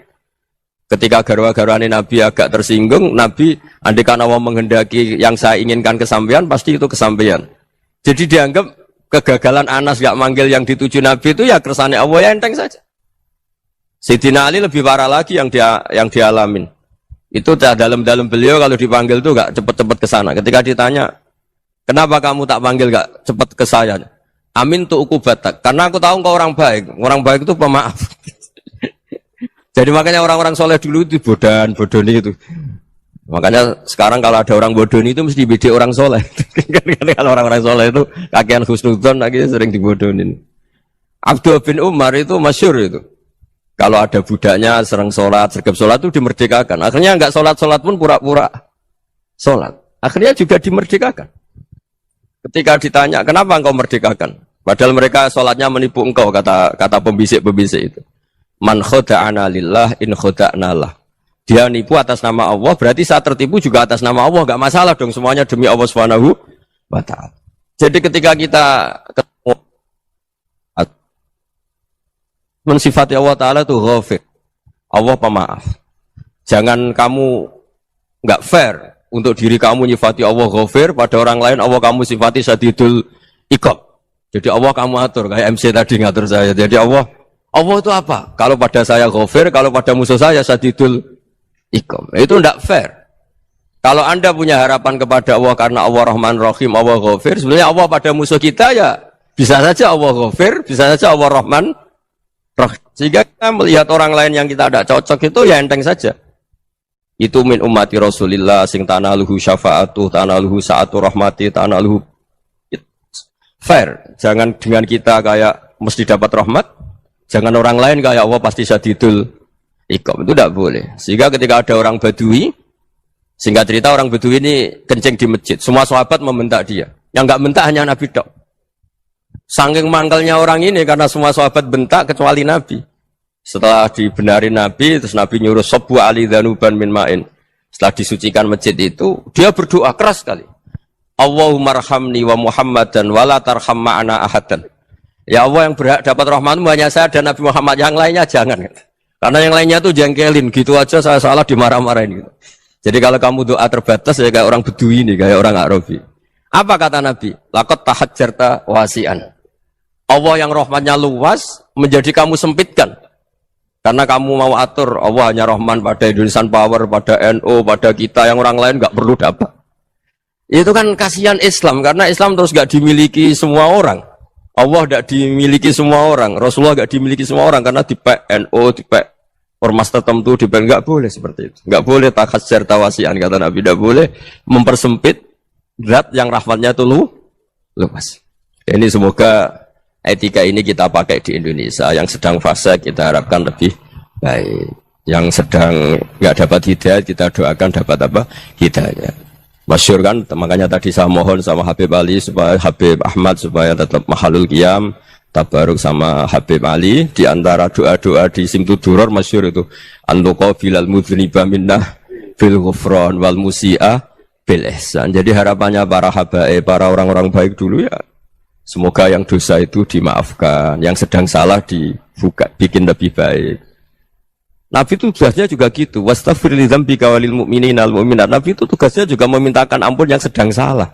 ketika garwa-garwane Nabi agak tersinggung, Nabi andaikan Allah menghendaki yang saya inginkan kesampaian, pasti itu kesampaian. Jadi dianggap kegagalan Anas enggak manggil yang dituju Nabi itu ya kersane Allah, ya enteng saja. Sayyidina Ali lebih parah lagi yang dialamin. Itu dalam-dalam beliau kalau dipanggil tuh gak cepet-cepet ke sana. Ketika ditanya, kenapa kamu tak panggil gak cepet ke saya? Amin tuh ukubatak. Karena aku tahu kau orang baik. Orang baik itu pemaaf. Jadi makanya orang-orang soleh dulu itu bodoni itu. Makanya sekarang kalau ada orang bodoni itu mesti beda orang soleh. Kalau orang-orang soleh itu kakean husnudzon akhirnya sering dibodonin. Abdullah bin Umar itu masyhur itu. Kalau ada budaknya sering sholat, sergap sholat itu dimerdekakan. Akhirnya enggak sholat pun pura-pura sholat. Akhirnya juga dimerdekakan. Ketika ditanya, kenapa engkau merdekakan? Padahal mereka sholatnya menipu engkau, kata pembisik-pembisik itu. Man khoda'ana lillah in khoda'na lah. Dia nipu atas nama Allah, berarti saat tertipu juga atas nama Allah. Enggak masalah dong, semuanya demi Allah Subhanahu wa ta'ala. Jadi ketika kita ketemu mensifati Allah Ta'ala itu ghafir, Allah pemaaf. Jangan kamu nggak fair untuk diri kamu nyifati Allah Ghafir, pada orang lain Allah kamu sifati Syadidul Iqab. Jadi Allah kamu atur, kayak MC tadi ngatur saya. Jadi Allah itu apa? Kalau pada saya Ghafir, kalau pada musuh saya Syadidul Iqab. Itu tidak fair. Kalau Anda punya harapan kepada Allah karena Allah Rahman Rahim, Allah Ghafir, sebenarnya Allah pada musuh kita ya bisa saja Allah Ghafir, bisa saja Allah Rahman Rahim. Sehingga kita melihat orang lain yang kita tidak cocok itu ya enteng saja. Itu min ummati Rasulillah sing tanaluhu syafa'atuh, tanaluhu sa'atu rahmati, tanaluhu fair. Jangan dengan kita kayak mesti dapat rahmat, jangan orang lain kayak Allah pasti Syadidul Iqab. Itu tidak boleh. Sehingga ketika ada orang Badui, singkat cerita orang Badui ini kencing di masjid, semua sahabat membentak dia. Yang enggak bentak hanya Nabi tok. Saking mangkelnya orang ini karena semua sahabat bentak kecuali Nabi. Setelah dibenarin Nabi, terus Nabi nyuruh Sobbu Ali Dhanuban min ma'in. Setelah disucikan masjid itu, dia berdoa keras sekali. Allahumma arhamni wa Muhammadan wa la tarham ma'ana ahadan. Ya Allah, yang berhak dapat rahmatmu hanya saya dan Nabi Muhammad, yang lainnya jangan. Karena yang lainnya tuh jengkelin, gitu aja saya salah dimarah-marahin gitu. Jadi kalau kamu doa terbatas ya kayak orang Bedui ini, kayak orang Arabi. Apa kata Nabi? Laqad tahajjarta wasi'an. Allah yang rahmatnya luas menjadi kamu sempitkan. Karena kamu mau atur Allah hanya Rahman pada Indonesian Power, pada NU, pada kita, yang orang lain nggak perlu dapat. Itu kan kasihan Islam, karena Islam terus nggak dimiliki semua orang. Allah nggak dimiliki semua orang, Rasulullah nggak dimiliki semua orang karena dipek NU, dipek ormas tertentu, dipek nggak boleh seperti itu. Nggak boleh takhasyar tawasian, kata Nabi, nggak boleh mempersempit zat yang rahmatnya itu luas. Ini semoga etika ini kita pakai di Indonesia. Yang sedang fase kita harapkan lebih baik. Yang sedang nggak dapat hidayah kita doakan dapat apa? Hidayah. Masyhur kan, makanya tadi saya mohon sama Habib Ali supaya Habib Ahmad supaya tetap mahalul qiyam, tabaruk sama Habib Ali. Di antara doa-doa di Simtud Duror masyhur itu antuqa bilal mudhniba minnah bil ghufran wal musi'ah bil ihsan. Jadi harapannya para habaib, para orang-orang baik dulu ya, semoga yang dosa itu dimaafkan, yang sedang salah dibuka, bikin lebih baik. Nabi itu tugasnya juga gitu. Wastaghfir li dzambika walil mu'minina wal mu'minat. Nabi itu tugasnya juga memintakan ampun yang sedang salah.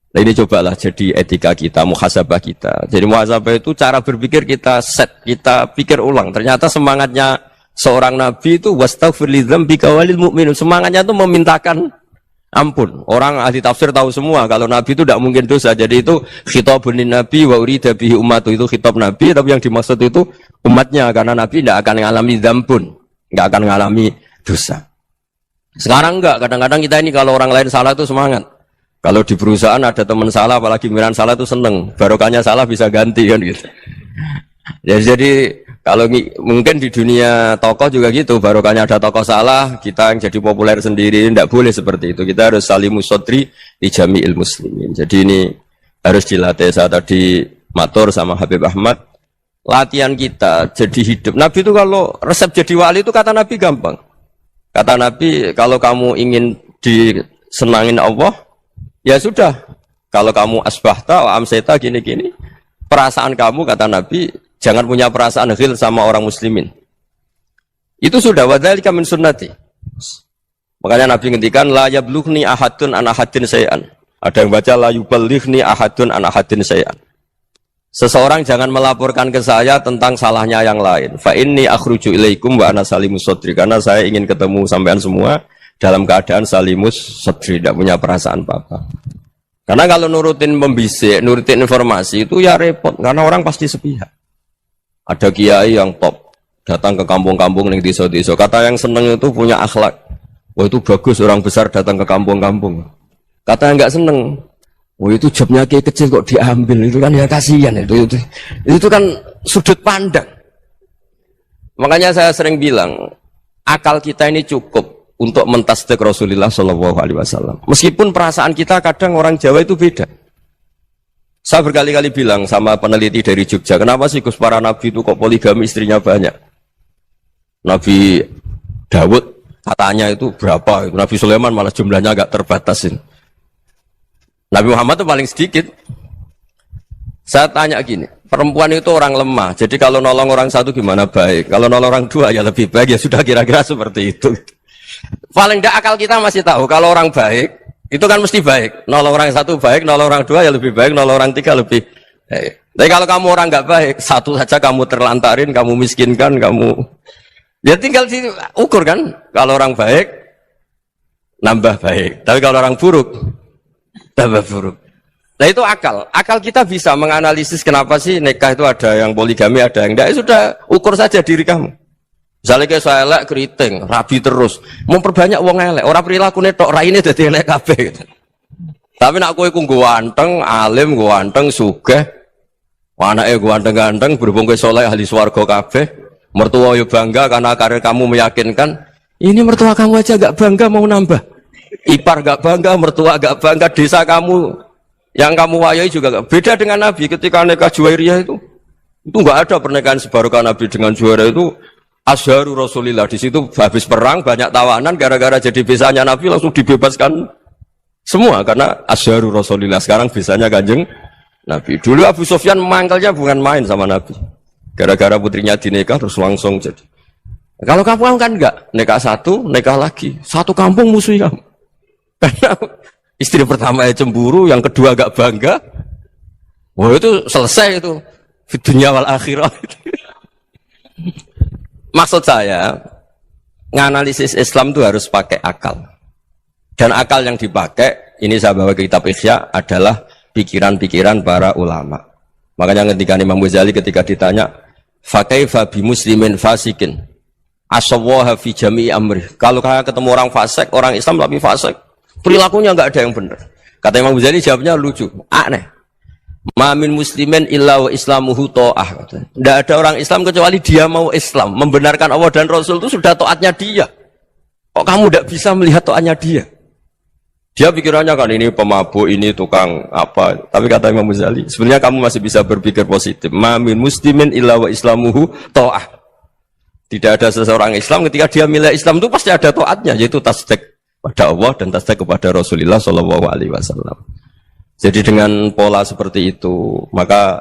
Nah ini cobalah jadi etika kita, muhasabah kita. Jadi muhasabah itu cara berpikir kita set, kita pikir ulang. Ternyata semangatnya seorang nabi itu wastaghfir li dzambika walil mu'minun. Semangatnya itu memintakan ampun. Orang ahli tafsir tahu semua kalau Nabi itu tidak mungkin dosa. Jadi itu khitabun Nabi wa urida bihi ummatu, itu khitab Nabi, tapi yang dimaksud itu umatnya, karena Nabi tidak akan mengalami dzambun, tidak akan mengalami dosa. Sekarang enggak, kadang-kadang kita ini kalau orang lain salah itu semangat. Kalau di perusahaan ada teman salah, apalagi miran salah itu seneng. Barokahnya salah bisa ganti kan gitu. Ya, jadi kalau mungkin di dunia tokoh juga gitu, barokahnya ada tokoh salah, kita yang jadi populer sendiri, tidak boleh seperti itu. Kita harus salimus sodri di jami'il muslimin. Jadi ini harus dilatih. Saya tadi matur sama Habib Ahmad, latihan kita jadi hidup. Nabi itu kalau resep jadi wali itu kata Nabi gampang. Kata Nabi, kalau kamu ingin disenangin Allah, ya sudah. Kalau kamu asbahta, amseta, gini-gini, perasaan kamu, kata Nabi, jangan punya perasaan ghil sama orang muslimin. Itu sudah, wadzalika min sunnati. Makanya Nabi ngendikan la yablughni ahadun an ahadin syai'an. Ada yang baca la yuballighni ahadun an ahadin syai'an. Seseorang jangan melaporkan ke saya tentang salahnya yang lain. Fa inni akhruju ilaikum wa ana salimus sadri. Karena saya ingin ketemu sampean semua dalam keadaan salimus sadri, tidak punya perasaan apa-apa. Karena kalau nurutin pembisik, nurutin informasi itu ya repot, karena orang pasti sepihak. Ada kiai yang top, datang ke kampung-kampung ning desa-desa. Kata yang seneng itu punya akhlak. Wah itu bagus orang besar datang ke kampung-kampung. Kata yang nggak seneng, wah itu jobnya kiai kecil kok diambil, itu kan ya kasihan itu kan sudut pandang. Makanya saya sering bilang, akal kita ini cukup untuk mentasdik Rasulullah Shallallahu Alaihi Wasallam. Meskipun perasaan kita kadang orang Jawa itu beda. Saya berkali-kali bilang sama peneliti dari Jogja, kenapa sih Gus para nabi itu kok poligami istrinya banyak? Nabi Dawud katanya itu berapa? Nabi Sulaiman malah jumlahnya agak terbatasin. Nabi Muhammad itu paling sedikit. Saya tanya gini, perempuan itu orang lemah. Jadi kalau nolong orang satu gimana baik. Kalau nolong orang dua ya lebih baik. Ya sudah kira-kira seperti itu. Paling tidak akal kita masih tahu kalau orang baik itu kan mesti baik. Nolong orang satu baik, nolong orang dua ya lebih baik, nolong orang tiga lebih baik. Tapi kalau kamu orang nggak baik, satu saja kamu terlantarin, kamu miskinkan, kamu ya tinggal diukur kan. Kalau orang baik nambah baik. Tapi kalau orang buruk tambah buruk. Nah itu akal. Akal kita bisa menganalisis kenapa sih nikah itu ada yang poligami, ada yang enggak. Sudah ukur saja diri kamu. Misalnya kayak saya elek keriting, rabi terus, memperbanyak wong elek. Orang perilaku netok raine dadi elek kabeh. Gitu. Tapi nak kowe ku ganteng, alim, ganteng, sugih, anake ganteng-ganteng, berhubung kowe saleh ahli swarga kabeh, mertua yo bangga karena karir kamu meyakinkan. Ini mertua kamu aja enggak bangga mau nambah. Ipar enggak bangga, mertua enggak bangga, desa kamu yang kamu wayai juga gak. Beda dengan Nabi ketika nikah Juwairiyah itu nggak ada pernikahan sebarokah Nabi dengan Juwairiyah itu asharu Rasulillah. Di situ habis perang banyak tawanan gara-gara jadi besanya Nabi langsung dibebaskan semua karena asharu Rasulillah. Sekarang besanya Kanjeng Nabi. Dulu Abu Sufyan mangkalnya bukan main sama Nabi. Gara-gara putrinya dinikah terus langsung jadi. Kalau kamu kan enggak, nikah satu, nikah lagi. Satu kampung musuh kamu. Karena istri pertama ya cemburu, yang kedua agak bangga. Wah itu selesai itu. Dunia wal akhirah. Maksud saya, nganalisis Islam itu harus pakai akal. Dan akal yang dipakai, ini saya bawa ke kitab Ihya, adalah pikiran-pikiran para ulama. Makanya ketika Imam Ghazali ketika ditanya, fakaifa bi muslimin fasikin asawwaha fi jami'i amri. Kalau kalian ketemu orang fasik, orang Islam tapi fasik, perilakunya enggak ada yang benar. Kata Imam Ghazali jawabnya lucu, aneh. Ma min muslimin illa wa islamuhu ta'ah. Tidak ada orang Islam kecuali dia mau Islam, membenarkan Allah dan Rasul itu sudah taatnya dia. Kok kamu tidak bisa melihat taatnya dia? Dia pikirannya kan ini pemabuk, ini tukang apa. Tapi kata Imam Ghazali, sebenarnya kamu masih bisa berpikir positif. Ma min muslimin illa wa islamuhu ta'ah. Tidak ada seseorang Islam ketika dia milih Islam itu pasti ada taatnya, yaitu tasdik pada Allah dan tasdik kepada Rasulullah SAW. Jadi dengan pola seperti itu, maka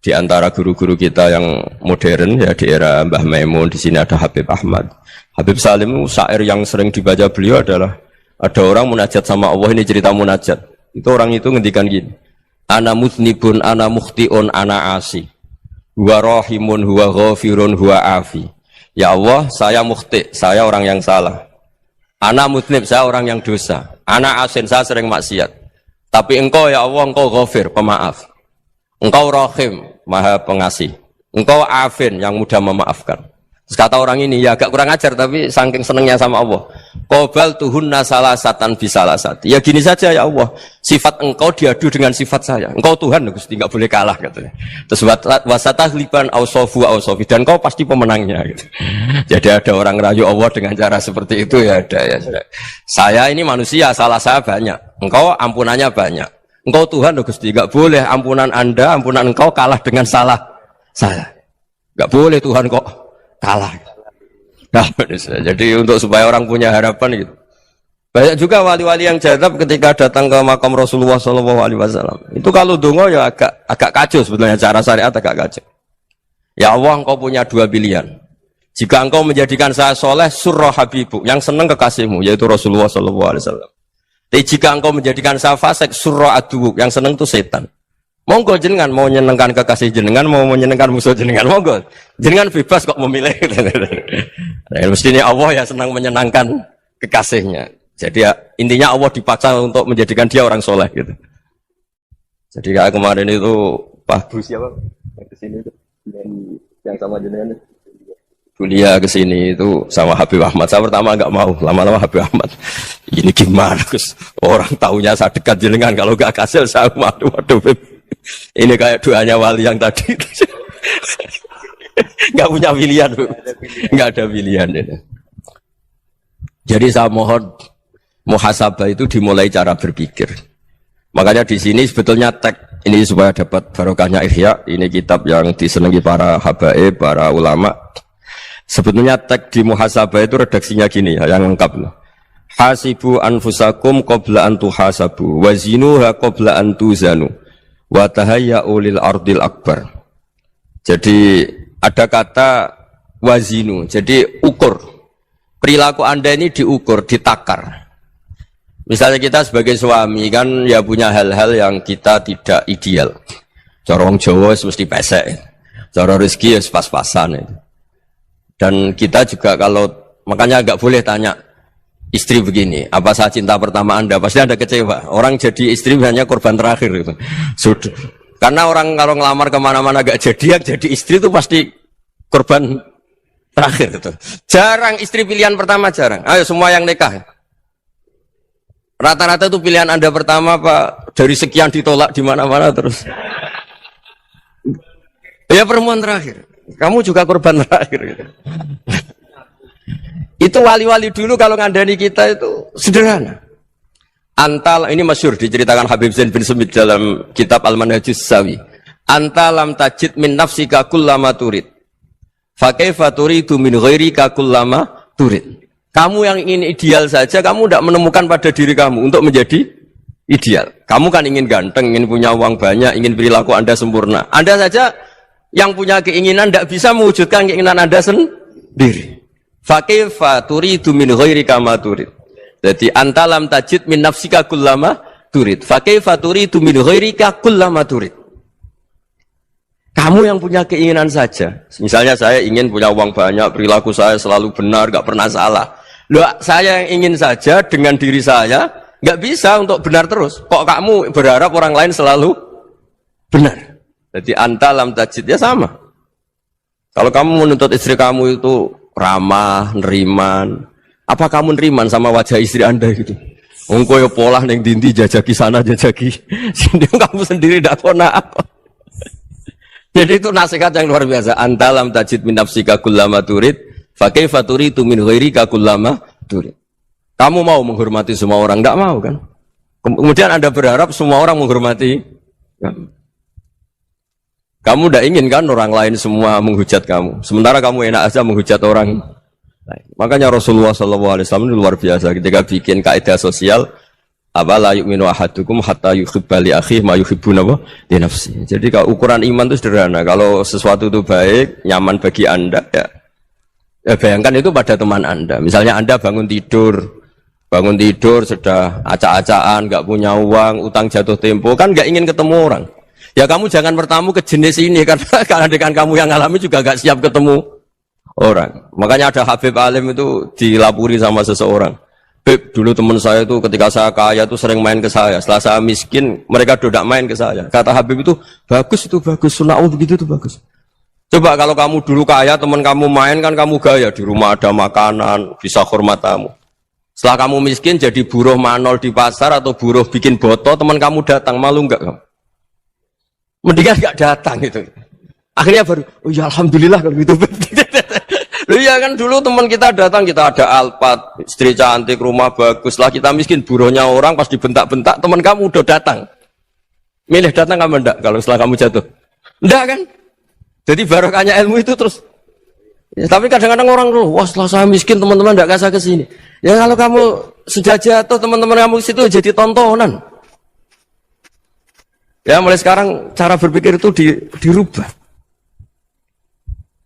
di antara guru-guru kita yang modern ya di era Mbah Maimun, di sini ada Habib Ahmad, Habib Salim, syair yang sering dibaca beliau adalah ada orang munajat sama Allah. Ini cerita munajat. Itu orang itu ngendikan gini, ana mutnibun, ana mukhtiun, ana asi, huwa rahimun, huwa ghafirun, huwa afi. Ya Allah, saya mukhti, saya orang yang salah. Ana mutnib, saya orang yang dosa. Ana asin, saya sering maksiat. Tapi engkau ya Allah, engkau ghafir, pemaaf. Engkau rahim, maha pengasih. Engkau afin, yang mudah memaafkan. Terus kata orang ini, ya agak kurang ajar, tapi saking senengnya sama Allah. Qobal tuhunna salasatan bisalasati. Ya gini saja ya Allah, sifat engkau diadu dengan sifat saya. Engkau Tuhan, Gusti, enggak boleh kalah katanya. Terus wasatahliban ausofu ausofi, dan engkau pasti pemenangnya gitu. Jadi ada orang rayu Allah dengan cara seperti itu ya ada ya. Saya ini manusia, salah saya banyak. Engkau ampunannya banyak. Engkau Tuhan, Gusti, enggak boleh ampunan Anda, ampunan engkau kalah dengan salah saya. Enggak boleh Tuhan kok kalah. Nah, jadi untuk supaya orang punya harapan gitu. Banyak juga wali-wali yang jadab ketika datang ke makam Rasulullah SAW. Itu kalau dongo ya agak kacau sebetulnya, cara syariat agak kacau. Ya Allah, engkau punya dua pilihan. Jika engkau menjadikan saya soleh, surah habibu, yang senang kekasihmu, yaitu Rasulullah SAW. Tapi jika engkau menjadikan saya fasik, surah aduuk, yang senang itu setan. Monggo jenengan mau menyenangkan kekasih jenengan, mau menyenangkan musuh jenengan, monggo. Jenengan bebas kok memilih. Nah, mestinya Allah ya senang menyenangkan kekasihnya. Jadi ya, intinya Allah dipaksa untuk menjadikan dia orang soleh gitu. Jadi kayak kemarin itu Pak Bu siapa? Yang kesini itu yang sama jenengan. Kuliah kesini itu sama Habib Ahmad. Saya pertama nggak mau, lama-lama Habib Ahmad. Ini gimana Gus? Orang taunya saya dekat jenengan, kalau nggak kasih saya waduh. Ini kayak doanya wali yang tadi. Nggak punya pilihan, nggak ada pilihan. Jadi saya mohon muhasabah itu dimulai cara berpikir. Makanya di sini sebetulnya tag ini supaya dapat barokahnya Ihya. Ini kitab yang disenangi para habaib, para ulama. Sebetulnya tag di muhasabah itu redaksinya gini ya, yang lengkap. Hasibu anfusakum qabla an tuhasabu, wazinuha qabla an tuzanu. Wa tahayya'u lil ardil akbar. Jadi ada kata wazinu, jadi ukur. Perilaku Anda ini diukur, ditakar. Misalnya kita sebagai suami kan ya punya hal-hal yang kita tidak ideal. Corong Jawa mesti pesek, cara rezeki ya pas-pasan. Dan kita juga kalau makanya nggak boleh tanya istri begini, apa saat cinta pertama Anda? Pasti Anda kecewa. Orang jadi istri hanya korban terakhir gitu. Sudah. Karena orang kalau ngelamar kemana-mana gak jadi, yang jadi istri itu pasti korban terakhir gitu. Jarang istri pilihan pertama, jarang. Ayo semua yang nikah. Rata-rata itu pilihan Anda pertama Pak, dari sekian ditolak di mana-mana terus. Ya perempuan terakhir. Kamu juga korban terakhir gitu. Itu wali-wali dulu kalau ngandani kita itu sederhana. Antal ini masyhur diceritakan Habib Zain bin Sumit dalam kitab Al-Manhajus Sawi. Anta lam tajid min nafsika kullama turid. Fa kaifa turidu min ghairika kullama turid. Kamu yang ingin ideal saja kamu tidak menemukan pada diri kamu untuk menjadi ideal. Kamu kan ingin ganteng, ingin punya uang banyak, ingin perilaku Anda sempurna. Anda saja yang punya keinginan tidak bisa mewujudkan keinginan Anda sendiri. Fa kaifa turidu min ghairika ma turid. Jadi antalam tajid min nafsika kullama turid. Fa kaifa turidu min ghairika kullama turid. Kamu yang punya keinginan saja. Misalnya saya ingin punya uang banyak, perilaku saya selalu benar, gak pernah salah. Loh, saya yang ingin saja dengan diri saya gak bisa untuk benar terus. Kok kamu berharap orang lain selalu benar? Jadi antalam tajid ya sama. Kalau kamu menuntut istri kamu itu ramah, neriman, apa kamu neriman sama wajah istri Anda gitu? Engko yo pola ning dindi jajaki sana jajaki sini kamu sendiri ndak kona apa. Jadi itu nasihat yang luar biasa. Antalam tajid min nafsika kullama turid, fa kaifa turidu min ghairika kullama turid. Kamu mau menghormati semua orang, enggak mau kan? Kemudian Anda berharap semua orang menghormati kamu. Kamu enggak ingin kan orang lain semua menghujat kamu. Sementara kamu enak aja menghujat orang. Makanya Rasulullah SAW itu luar biasa ketika bikin kaidah sosial apa la yu'minu ahadukum hatta yuhibba li akhihi ma yuhibbu li nafsihi. Jadi kalau ukuran iman itu sederhana. Kalau sesuatu itu baik, nyaman bagi Anda ya bayangkan itu pada teman Anda. Misalnya Anda bangun tidur sudah acak-acakan, enggak punya uang, utang jatuh tempo, kan enggak ingin ketemu orang. Ya kamu jangan bertamu ke jenis ini karena dengan kamu yang alami juga enggak siap ketemu orang. Makanya ada Habib Alim itu dilapuri sama seseorang. Beb, dulu teman saya itu ketika saya kaya itu sering main ke saya. Setelah saya miskin, mereka tidak main ke saya. Kata Habib itu bagus, sunnah begitu itu bagus. Coba kalau kamu dulu kaya, teman kamu main kan kamu gaya. Di rumah ada makanan, bisa hormat kamu. Setelah kamu miskin jadi buruh manol di pasar atau buruh bikin botol, teman kamu datang, malu enggak kamu? Mendingan enggak datang gitu. Akhirnya baru, oh ya alhamdulillah kalau gitu. Loh iya kan dulu teman kita datang, kita ada Alphard, istri cantik, rumah bagus. Lah kita miskin, buruhnya orang pas dibentak-bentak, teman kamu udah datang. Milih datang kamu enggak kalau setelah kamu jatuh? Enggak kan? Jadi barokahnya ilmu itu terus. Ya, tapi kadang-kadang orang tuh, wah setelah saya miskin teman-teman enggak kasih ke sini. Ya kalau kamu sudah jatuh, teman-teman kamu situ jadi tontonan. Ya mulai sekarang cara berpikir itu dirubah.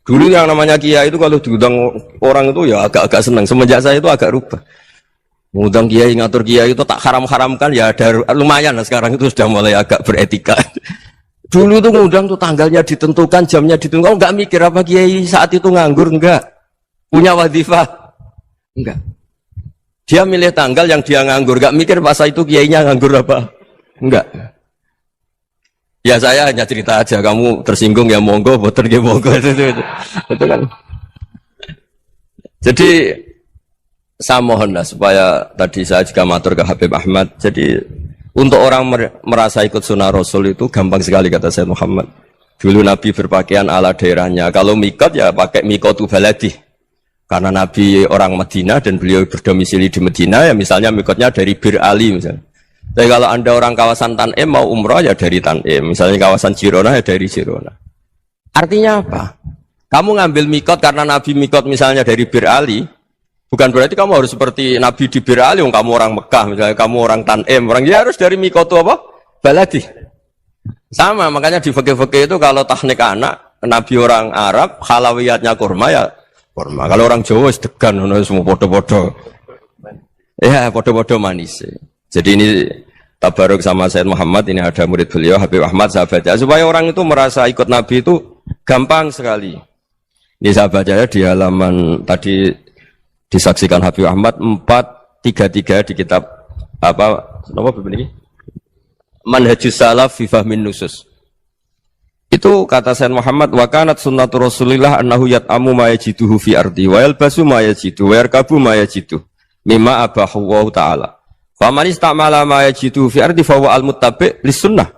Dulu yang namanya kiai itu kalau diundang orang itu ya agak-agak senang. Semenjak saya itu agak rubah. Mengundang kiai, ngatur kiai itu tak haram-haramkan ya ada lumayan lah sekarang itu sudah mulai agak beretika. Dulu itu ngundang tuh tanggalnya ditentukan, jamnya ditentukan. Oh, enggak mikir apa kiai saat itu nganggur, enggak. Punya wadifah, enggak. Dia milih tanggal yang dia nganggur, enggak mikir masa itu kiainya nganggur apa. Enggak. Ya saya hanya cerita aja, kamu tersinggung ya monggo, boten ya monggo itu kan. Jadi saya mohonlah supaya tadi saya juga matur ke Habib Ahmad. Jadi untuk orang merasa ikut sunnah Rasul itu gampang sekali kata Sayyid Muhammad. Dulu Nabi berpakaian ala daerahnya. Kalau mikot ya pakai mikotu baladi. Karena Nabi orang Madinah dan beliau berdomisili di Madinah ya misalnya mikotnya dari Bir Ali misalnya. Tapi kalau Anda orang kawasan Tanim mau umrah ya dari Tanim, misalnya kawasan Jirona ya dari Jirona. Artinya apa? Kamu ngambil mikot karena Nabi mikot misalnya dari Bir Ali, bukan berarti kamu harus seperti Nabi di Bir Ali, kamu orang Mekah, misalnya kamu orang Tanim, orang ya harus dari mikot itu apa? Baladi. Sama, makanya di fikih-fikih itu kalau tahnik anak, Nabi orang Arab, halawiyatnya kurma ya kurma. Kalau orang Jawa degan, semua podo-podo. Ya, podo-podo manis. Jadi ini tabaruk sama Sayyid Muhammad, ini ada murid beliau, Habib Ahmad, sahabatnya. Supaya orang itu merasa ikut Nabi itu gampang sekali. Ini sahabatnya di halaman tadi disaksikan Habib Ahmad 433 di kitab apa begini? Manhajus Salaf fi Fahmin Nusus. Itu kata Sayyid Muhammad, wa kanat sunnatu Rasulillah annahu yat'amu ma yajiduhu fi ardi wa yalbasu ma yajidu wa yarkabu ma yajidu mimma abahu wa ta'ala. Fa man istamala ma yajiduhu fi ardi fa huwa al-muttabi' lis-sunnah.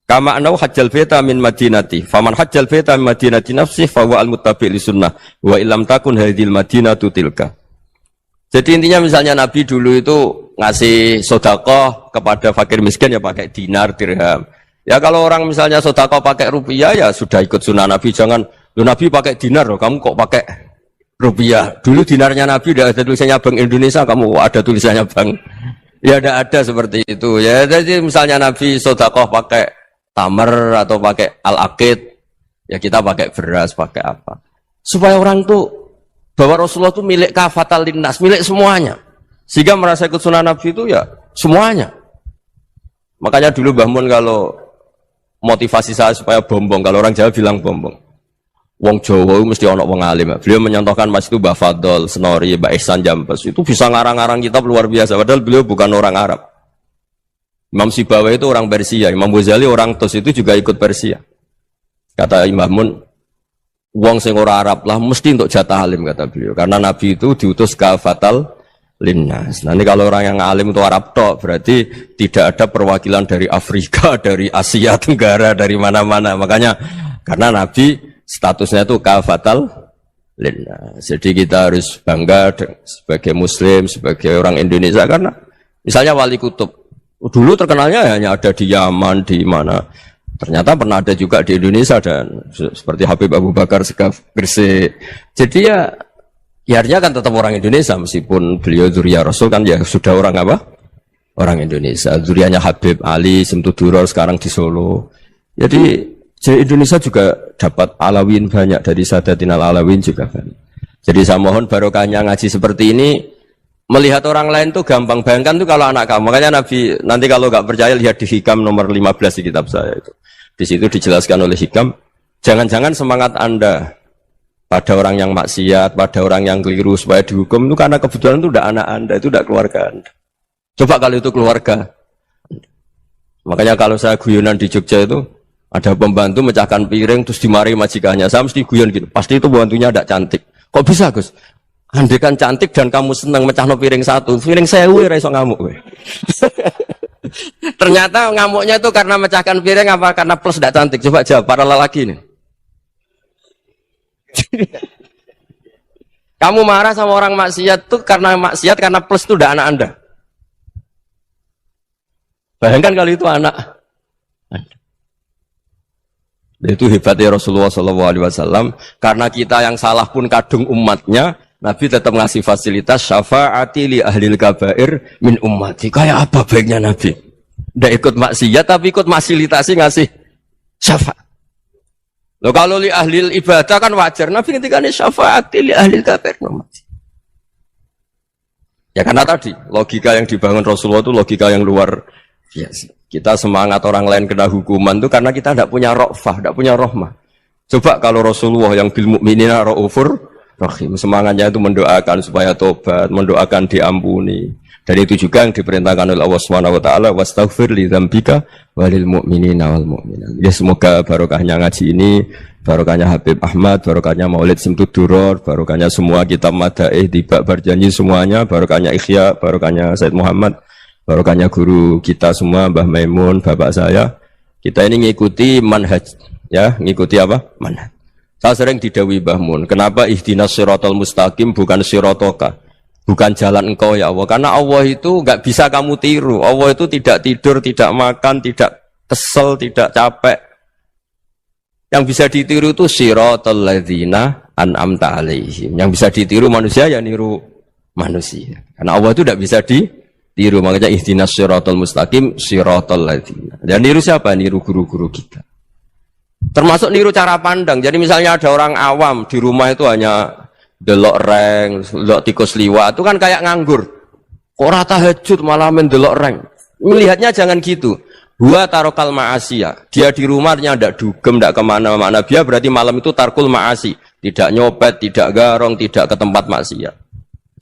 Kama annahu hajjal baita min madinati. Fa man hajjal baita min madinati nafsihi fa huwa al-muttabi' lis-sunnah. Wa illam takun hadhil madinatu tilka. Jadi intinya misalnya Nabi dulu itu ngasih sedekah kepada fakir miskin ya pakai dinar, dirham. Ya kalau orang misalnya sedekah pakai rupiah ya sudah ikut sunnah Nabi. Jangan, Nabi pakai dinar loh, kamu kok pakai rupiah. Dulu dinarnya Nabi udah ada tulisannya Bank Indonesia, kamu ada tulisannya Bank. Ya tidak ada seperti itu. Ya jadi misalnya Nabi sedekah pakai tamar atau pakai al-aqid, ya kita pakai beras, pakai apa. Supaya orang tuh bahwa Rasulullah itu milik kafatal linnas, milik semuanya. Sehingga merasa ikut sunnah Nabi itu ya semuanya. Makanya dulu Mbah Mun kalau motivasi saya supaya bombong, kalau orang Jawa bilang bombong. Wong Jawa itu mesti ono wong alim. Beliau menyontohkan Mas itu Mbah Fadol, Senori, Mbah Ihsan Jambes. Itu bisa ngarang-ngarang kitab luar biasa. Padahal beliau bukan orang Arab. Imam Sibawa itu orang Persia. Imam Ghazali orang Tus itu juga ikut Persia. Kata Imam Mun, wong sing ora Arab lah mesti untuk jatah alim, kata beliau. Karena Nabi itu diutus kafatal linnas. Nanti kalau orang yang alim itu Arab tok, berarti tidak ada perwakilan dari Afrika, dari Asia Tenggara, dari mana-mana. Makanya karena Nabi statusnya itu kafatal linnas. Jadi kita harus bangga sebagai Muslim, sebagai orang Indonesia. Karena misalnya Wali Kutub dulu terkenalnya hanya ada di Yaman, di mana. Ternyata pernah ada juga di Indonesia dan seperti Habib Abu Bakar Segaf Gresik. Jadi ya artinya kan tetap orang Indonesia meskipun beliau dzurriyyah Rasul kan ya sudah orang apa? Orang Indonesia. Dzurriyyahnya Habib Ali Simtuduror sekarang di Solo. Jadi Indonesia juga dapat alawin banyak dari Sadatinal Alawin juga banyak. Jadi saya mohon barokahnya ngaji seperti ini, melihat orang lain tuh gampang. Bayangkan tuh kalau anak kamu. Makanya Nabi nanti kalau nggak percaya lihat di Hikam nomor 15 di kitab saya itu. Di situ dijelaskan oleh Hikam, jangan-jangan semangat Anda pada orang yang maksiat, pada orang yang keliru supaya dihukum itu karena kebetulan itu udah anak Anda, itu udah keluarga Anda. Coba kalau itu keluarga. Makanya kalau saya guyonan di Jogja itu ada pembantu mecahkan piring terus dimarahi majikannya, saya mesti guyon gitu. Pasti itu pembantunya tidak cantik. Kok bisa Gus? Andai kan cantik dan kamu senang mecahno piring satu, piring 1000 ora iso ngamuk kowe. Ternyata ngamuknya itu karena mecahkan piring apa karena plus tidak cantik? Coba jawab para lelaki ini. Kamu marah sama orang maksiat tuh karena maksiat karena plus itu udah anak Anda. Bayangkan kalau itu anak Anda. Itu hebatnya Rasulullah SAW. Karena kita yang salah pun kadung umatnya, Nabi tetap ngasih fasilitas syafaati li ahlil kabair min ummati. Kayak apa baiknya Nabi? Tidak ikut maksiat tapi ikut fasilitasi ngasih syafaat. Loh kalau li ahlil ibadah kan wajar. Nabi ketika ini syafaati li ahlil kabair min ummati. Ya karena tadi logika yang dibangun Rasulullah itu logika yang luar biasa. Kita semangat orang lain kena hukuman itu karena kita tidak punya ra'fah, tidak punya rahmah. Coba kalau Rasulullah yang bil mu'minina ra'ufur rahim, semangatnya itu mendoakan supaya tobat, mendoakan diampuni. Dan itu juga yang diperintahkan oleh Allah Subhanahu wa taala, wastaghfir li dzambika walil mu'minina wal mu'minat. Ya semoga barokahnya ngaji ini, barokahnya Habib Ahmad, barokahnya Maulid Simtuduror, barokahnya semua kitab madaih Tibak Berjanji semuanya, barokahnya Ikhya, barokahnya Said Muhammad, barokahnya guru kita semua, Mbah Maimun, bapak saya. Kita ini ngikuti manhaj, ya, ngikuti apa? Manhaj. Saya sering didhawuhi Mbah Mun, kenapa ihdinas siratal mustaqim bukan siratoka? Bukan jalan engkau ya Allah. Karena Allah itu enggak bisa kamu tiru. Allah itu tidak tidur, tidak makan, tidak kesel, tidak capek. Yang bisa ditiru itu siratal ladzina an'amta alaihim. Yang bisa ditiru manusia ya niru manusia. Karena Allah itu tidak bisa ditiru. Makanya ihdinas siratal mustaqim siratal ladzina. Dan niru siapa? Niru guru-guru kita. Termasuk niru cara pandang. Jadi misalnya ada orang awam di rumah itu hanya delok reng, delok tikus liwat, itu kan kayak nganggur. Ora tahajud malah mendelok reng. Melihatnya jangan gitu. Huwa tarokal ma'asiyah. Dia di rumahnya tidak dugem, tidak kemana-mana. Dia berarti malam itu tarkul ma'asi. Tidak nyopet, tidak garong, tidak ke tempat maksiat.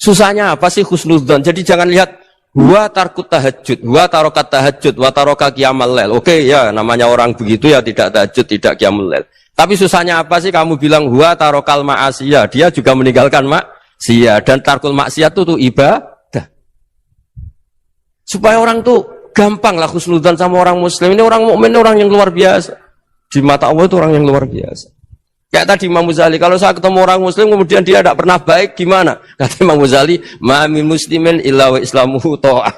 Susahnya apa sih husnudzon? Jadi jangan lihat huwa tarkut tahajud, huwa tarokat tahajud, wa taroka qiyamul lail. Oke ya, namanya orang begitu ya tidak tahajud, tidak qiyamul lail. Tapi susahnya apa sih kamu bilang huwa tarokal ma'asiyah? Dia juga meninggalkan maksiat, dan tarkul maksiat itu tuh ibadah. Supaya orang tuh gampang lah husnudzon sama orang muslim. Ini orang mukmin, orang yang luar biasa. Di mata Allah itu orang yang luar biasa. Kayak tadi Imam Ghazali, kalau saya ketemu orang muslim kemudian dia tidak pernah baik, gimana? Kata Imam Ghazali, ma min muslimin illa wa islamuhu ta'ah.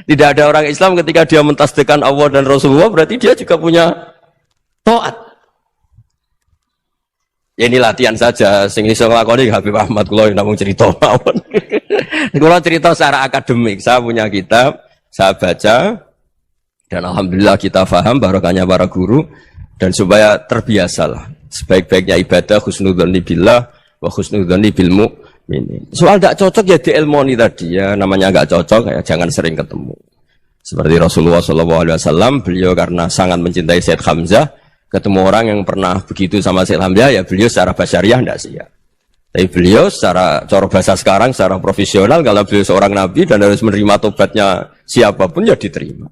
Tidak ada orang Islam ketika dia mentasdihkan Allah dan Rasulullah, berarti dia juga punya taat. Ya ini latihan saja, sing iso nglakoni Habib Ahmad kula namung cerita mawon. Kula cerita secara akademik, saya punya kitab, saya baca, dan alhamdulillah kita paham barokahnya para guru, dan supaya terbiasalah. Sebaik-baiknya ibadah husnudzon billah wa husnudzon bil mu'minin. Soal tidak cocok ya diilmoni tadi ya, namanya enggak cocok ya jangan sering ketemu. Seperti Rasulullah SAW, beliau karena sangat mencintai Sayyid Hamzah, ketemu orang yang pernah begitu sama Sayyid Hamzah ya beliau secara basyariah tidak siap. Tapi beliau secara cara bahasa sekarang, secara profesional, kalau beliau seorang nabi dan harus menerima tobatnya siapapun ya diterima.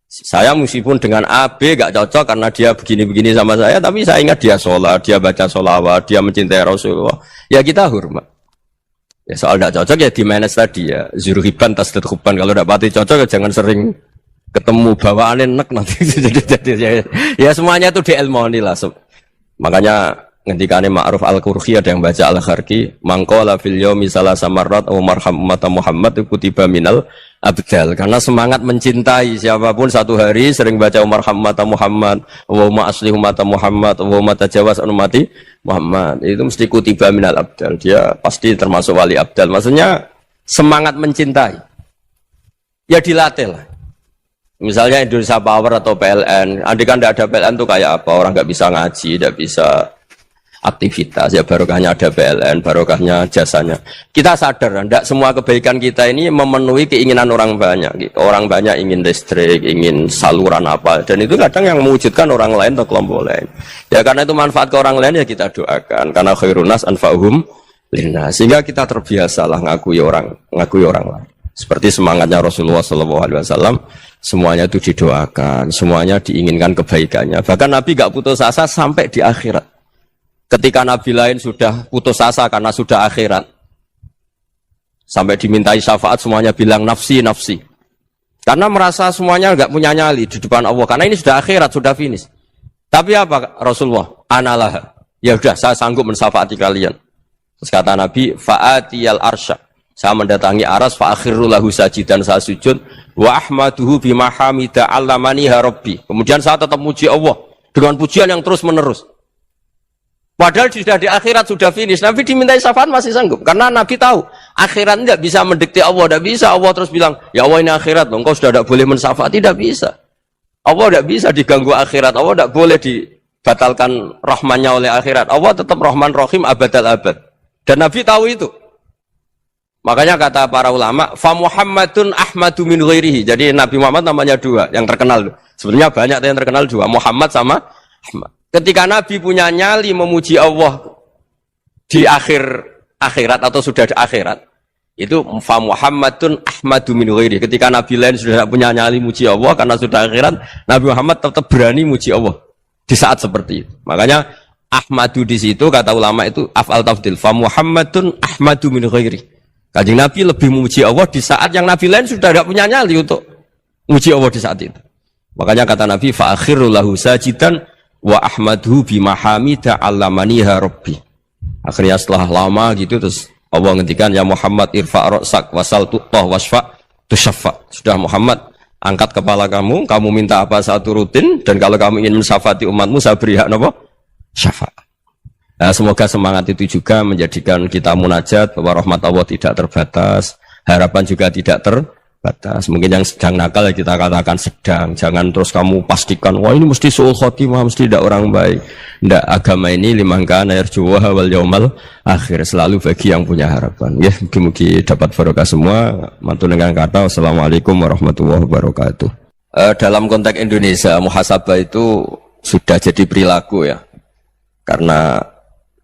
Saya meskipun dengan A, B gak cocok karena dia begini-begini sama saya, tapi saya ingat dia sholat, dia baca sholawat, dia mencintai Rasulullah. Ya kita hormat. Ya soal gak cocok ya di manage tadi ya. Zurhiban tasdid huban. Kalau gak pati cocok ya jangan sering ketemu bawaannya enak nanti. Ya semuanya itu diilmoni lah. Makanya ngendikane Ma'ruf Al-Qurhi ada yang baca Al-Kharki, mangqala fil yaumi salasa marrat aw marham umat Muhammad kutiba minal abdal. Karena semangat mencintai siapapun satu hari sering baca Umar Hamata Muhammad, wa asli umata Muhammad, wa tajawaz an umati Muhammad. Itu mesti kutiba minal abdal. Dia pasti termasuk wali abdal. Maksudnya semangat mencintai. Ya dilatih lah. Misalnya Indonesia Power atau PLN, andai kan tidak ada PLN tuh kayak apa? Orang nggak bisa ngaji, tidak bisa aktivitas, ya barokahnya ada PLN, barokahnya jasanya. Kita sadar, tidak semua kebaikan kita ini memenuhi keinginan orang banyak. Gitu. Orang banyak ingin listrik, ingin saluran apa, dan itu kadang yang mewujudkan orang lain atau kelompok lain. Ya karena itu manfaat ke orang lain ya kita doakan. Karena khairunas anfa'uhum linnas. Sehingga kita terbiasalah ngakui orang lain. Seperti semangatnya Rasulullah SAW, semuanya itu didoakan, semuanya diinginkan kebaikannya. Bahkan Nabi gak putus asa sampai di akhirat. Ketika Nabi lain sudah putus asa karena sudah akhirat, sampai dimintai syafaat semuanya bilang nafsi, nafsi. Karena merasa semuanya enggak punya nyali di depan Allah. Karena ini sudah akhirat, sudah finish. Tapi apa Rasulullah? Analah. Ya sudah, saya sanggup mensyafaati kalian. Terus kata Nabi, fa'atiyal arsya. Saya mendatangi aras, fa'akhiru lahu sajidan, saya sujud. Wa ahmaduhu bimahamida allamaniha rabbi. Kemudian saya tetap muji Allah dengan pujian yang terus menerus. Padahal sudah di akhirat, sudah finish. Nabi dimintai syafaat masih sanggup. Karena Nabi tahu, akhirat tidak bisa mendikte Allah. Tidak bisa. Allah terus bilang, ya Allah ini akhirat. Engkau sudah tidak boleh mensyafaat. Tidak bisa. Allah tidak bisa diganggu akhirat. Allah tidak boleh dibatalkan rahmannya oleh akhirat. Allah tetap rahman rahim abadal abad. Dan Nabi tahu itu. Makanya kata para ulama, fa Muhammadun ahmadu min ghairihi. Jadi Nabi Muhammad namanya dua. Yang terkenal. Sebenarnya banyak yang terkenal dua. Muhammad sama Ahmad. Ketika Nabi punya nyali memuji Allah di akhirat atau sudah di akhirat, itu fa Muhammadun ahmadu min ghairi. Ketika Nabi lain sudah tidak punya nyali muji Allah karena sudah akhirat, Nabi Muhammad tetap berani muji Allah di saat seperti itu. Makanya ahmadu di situ kata ulama itu af'al tafdil, fa Muhammadun ahmadu min ghairi. Kanjeng Nabi lebih memuji Allah di saat yang Nabi lain sudah tidak punya nyali untuk muji Allah di saat itu. Makanya kata Nabi fa akhiru lahu sajidan wa ahmadhu bimahamida allamaniha rabbi. Akhirnya setelah lama gitu terus Allah ngendikan ya Muhammad irfa' ra'sak wasal tu'tah wasfa' tusyaffa. Sudah Muhammad, angkat kepala kamu minta apa saya turutin, dan kalau kamu ingin mensyafaati umatmu saya beri hak apa? Syafaat. Nah, semoga semangat itu juga menjadikan kita munajat bahwa rahmat Allah tidak terbatas, harapan juga tidak batas. Mungkin yang sedang nakal ya kita katakan sedang. Jangan terus kamu pastikan wah ini mesti suul khotimah, mesti tidak orang baik. Tidak, agama ini liman kana yarju wal yaumal akhir, selalu bagi yang punya harapan. Ya, mugi-mugi dapat barokah semua. Mantu dengan kata wassalamualaikum warahmatullahi wabarakatuh. Dalam konteks Indonesia, muhasabah itu sudah jadi perilaku ya. Karena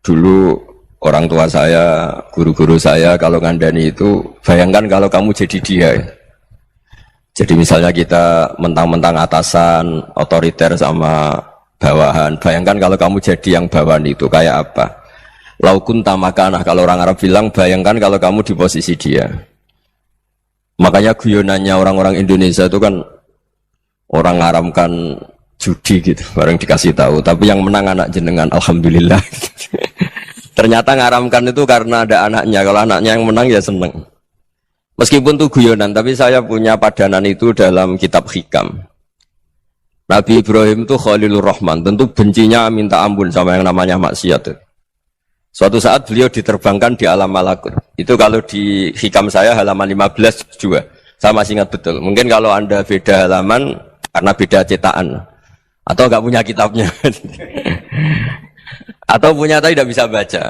dulu orang tua saya, guru-guru saya kalau ngandani itu, bayangkan kalau kamu jadi dia ya. Jadi misalnya kita mentang-mentang atasan, otoriter sama bawahan. Bayangkan kalau kamu jadi yang bawahan itu kayak apa? Laukun tamakanah, kalau orang Arab bilang, bayangkan kalau kamu di posisi dia. Makanya guyonannya orang-orang Indonesia itu kan orang ngaramkan judi gitu, bareng dikasih tahu. Tapi yang menang anak jenengan, alhamdulillah. Ternyata ngaramkan itu karena ada anaknya. Kalau anaknya yang menang ya seneng. Meskipun itu guyonan, tapi saya punya padanan itu dalam kitab Hikam. Nabi Ibrahim itu Khalilur Rahman, tentu bencinya minta ampun sama yang namanya maksiat. Suatu saat beliau diterbangkan di alam malakut. Itu kalau di Hikam saya halaman 15 juga. Saya masih ingat betul. Mungkin kalau Anda beda halaman karena beda cetakan. Atau enggak punya kitabnya. Atau punya tapi tidak bisa baca.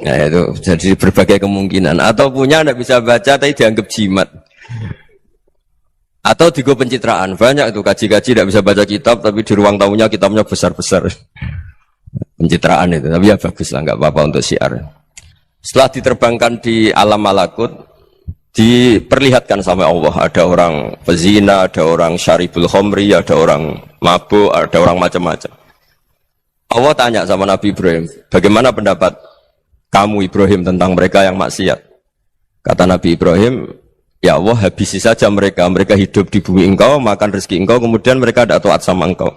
Nah itu jadi berbagai kemungkinan. Atau punya tidak bisa baca tapi dianggap jimat. Atau digo pencitraan. Banyak itu kaji-kaji tidak bisa baca kitab tapi di ruang tamunya kitabnya besar-besar. Pencitraan itu. Tapi ya bagus lah, nggak apa-apa untuk syiar. Setelah diterbangkan di alam malakut, diperlihatkan sama Allah. Ada orang pezina, ada orang syaribul khomri, ada orang mabuk, ada orang macam-macam. Allah tanya sama Nabi Ibrahim, bagaimana pendapat kamu Ibrahim tentang mereka yang maksiat? Kata Nabi Ibrahim, ya Allah habisi saja mereka. Mereka hidup di bumi engkau, makan rezeki engkau, kemudian mereka tidak taat sama engkau.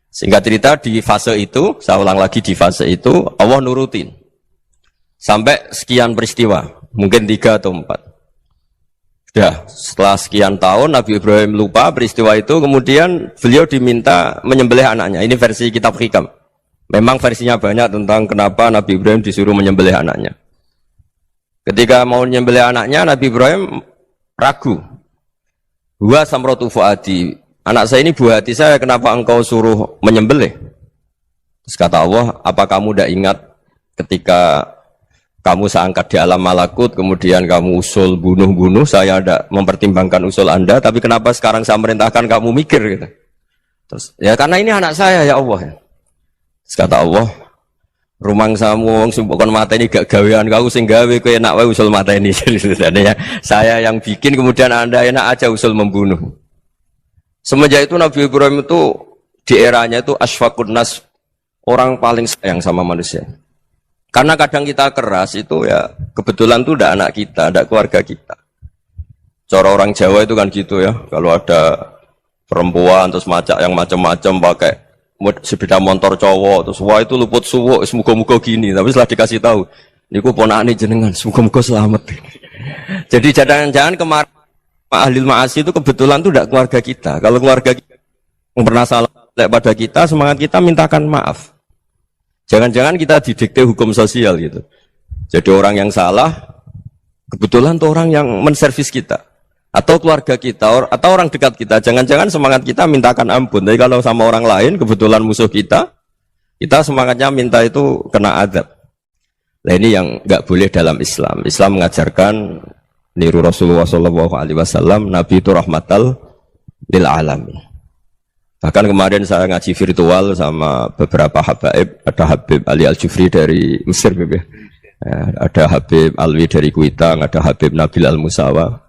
Singkat cerita di fase itu, saya ulang lagi di fase itu, Allah nurutin. Sampai sekian peristiwa, mungkin 3 atau 4. Sudah, setelah sekian tahun Nabi Ibrahim lupa peristiwa itu, kemudian beliau diminta menyembelih anaknya. Ini versi kitab Hikam. Memang versinya banyak tentang kenapa Nabi Ibrahim disuruh menyembelih anaknya. Ketika mau menyembelih anaknya, Nabi Ibrahim ragu. Huwa samratu fuadi. Anak saya ini buah hati saya, kenapa engkau suruh menyembelih? Terus kata Allah, apa kamu tidak ingat ketika kamu saya angkat di alam malakut, kemudian kamu usul bunuh-bunuh, saya tidak mempertimbangkan usul Anda, tapi kenapa sekarang saya merintahkan kamu mikir gitu. Terus, ya karena ini anak saya ya Allah. Terus kata Allah, rumang samu wong sumpukon mata ini gak gawean kau sing gawe kowe enak wae usul mata ini. Jadi saya yang bikin kemudian Anda enak aja usul membunuh. Semenjak itu Nabi Ibrahim itu di eranya itu asfaqun nas, orang paling sayang sama manusia. Karena kadang kita keras itu ya kebetulan tuh udah anak kita, ada keluarga kita. Cara orang Jawa itu kan gitu ya. Kalau ada perempuan terus macak yang macam-macam pakai sepeda motor cowok terus wah itu luput suwuk, semoga-moga gini. Tapi setelah dikasih tahu, niku ponakane jenengan, semoga-moga selamat. Jadi jangan-jangan kemarin ahli ma'asi itu kebetulan tuh tidak keluarga kita. Kalau keluarga kita yang pernah salah pada kita, semangat kita mintakan maaf. Jangan-jangan kita didikte hukum sosial gitu. Jadi orang yang salah, kebetulan tuh orang yang menservis kita. Atau keluarga kita, atau orang dekat kita. Jangan-jangan semangat kita mintakan ampun. Tapi kalau sama orang lain, kebetulan musuh kita semangatnya minta itu kena adab. Nah ini yang nggak boleh dalam Islam. Islam mengajarkan niru Rasulullah SAW, Nabi itu rahmatal lil alamin. Bahkan kemarin saya ngaji virtual sama beberapa habaib, ada Habib Ali Al-Jufri dari Mesir, ya, ada Habib Alwi dari Kuitang, ada Habib Nabil Al-Musawa.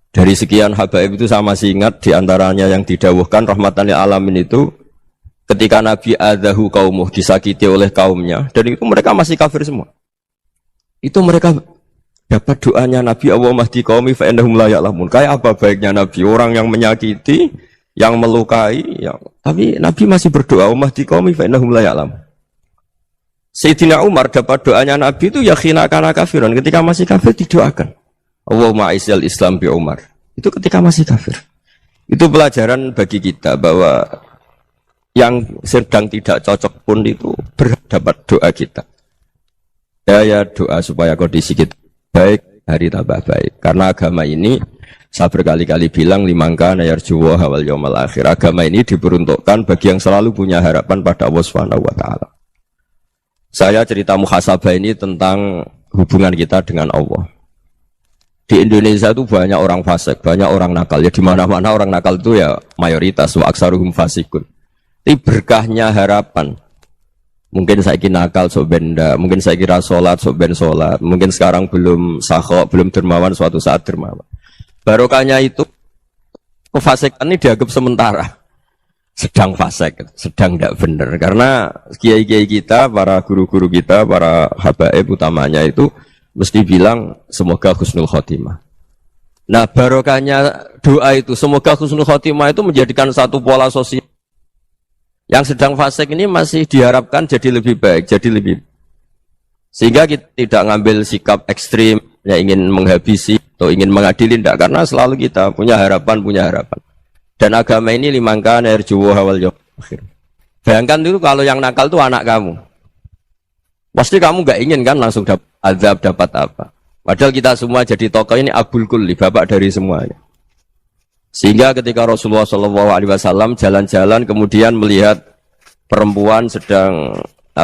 Dari sekian habaib itu saya masih ingat diantaranya yang didawuhkan rahmatan lil alamin itu ketika Nabi adahu kaumuh, disakiti oleh kaumnya, dan itu mereka masih kafir semua. Itu mereka dapat doanya Nabi, Allah mahdi qaumi fa innahum la ya'lamun. Kayak apa baiknya Nabi, orang yang menyakiti, yang melukai, tapi Nabi masih berdoa, Allah mahdi qaumi fa innahum la ya'lamun. Sayyidina Umar dapat doanya Nabi itu yakhina kana kafirun, ketika masih kafir didoakan. Allahumma aisyal Islam bi Umar. Itu ketika masih kafir. Itu pelajaran bagi kita bahwa yang sedang tidak cocok pun itu berdapat doa kita. Ya doa supaya kondisi kita baik, hari tambah baik. Karena agama ini Saya berkali-kali bilang limangka nayarjuwa hawal yaumal akhir. Agama ini diperuntukkan bagi yang selalu punya harapan pada Allah Subhanahu wa taala. Saya cerita muhasabah ini tentang hubungan kita dengan Allah. Di Indonesia itu banyak orang fasik, banyak orang nakal. Ya di mana-mana orang nakal itu ya mayoritas wa aksaruhum fasikun. Ini berkahnya harapan. Mungkin saya kira nakal sok benda, mungkin saya kira sholat sok ben sholat, mungkin sekarang belum sakhok, belum dermawan, suatu saat dermawan. Barokahnya itu kefasikan ini dianggap sementara, sedang fasik, sedang tidak benar. Karena kiai-kiai kita, para guru-guru kita, para habaib utamanya itu mesti bilang semoga husnul khotimah. Nah barokahnya doa itu semoga husnul khotimah itu menjadikan satu pola sosial. Yang sedang fasik ini masih diharapkan jadi lebih baik, jadi lebih. Sehingga kita tidak ngambil sikap ekstrim, ya ingin menghabisi atau ingin mengadili, tidak. Karena selalu kita punya harapan. Dan agama ini limangka nerjuwa hawal yaumil akhir. Bayangkan itu kalau yang nakal itu anak kamu. Pasti kamu nggak ingin kan langsung dapat azab, dapat apa. Padahal kita semua jadi tokoh ini abul kulli, bapak dari semuanya. Sehingga ketika Rasulullah SAW jalan-jalan kemudian melihat perempuan sedang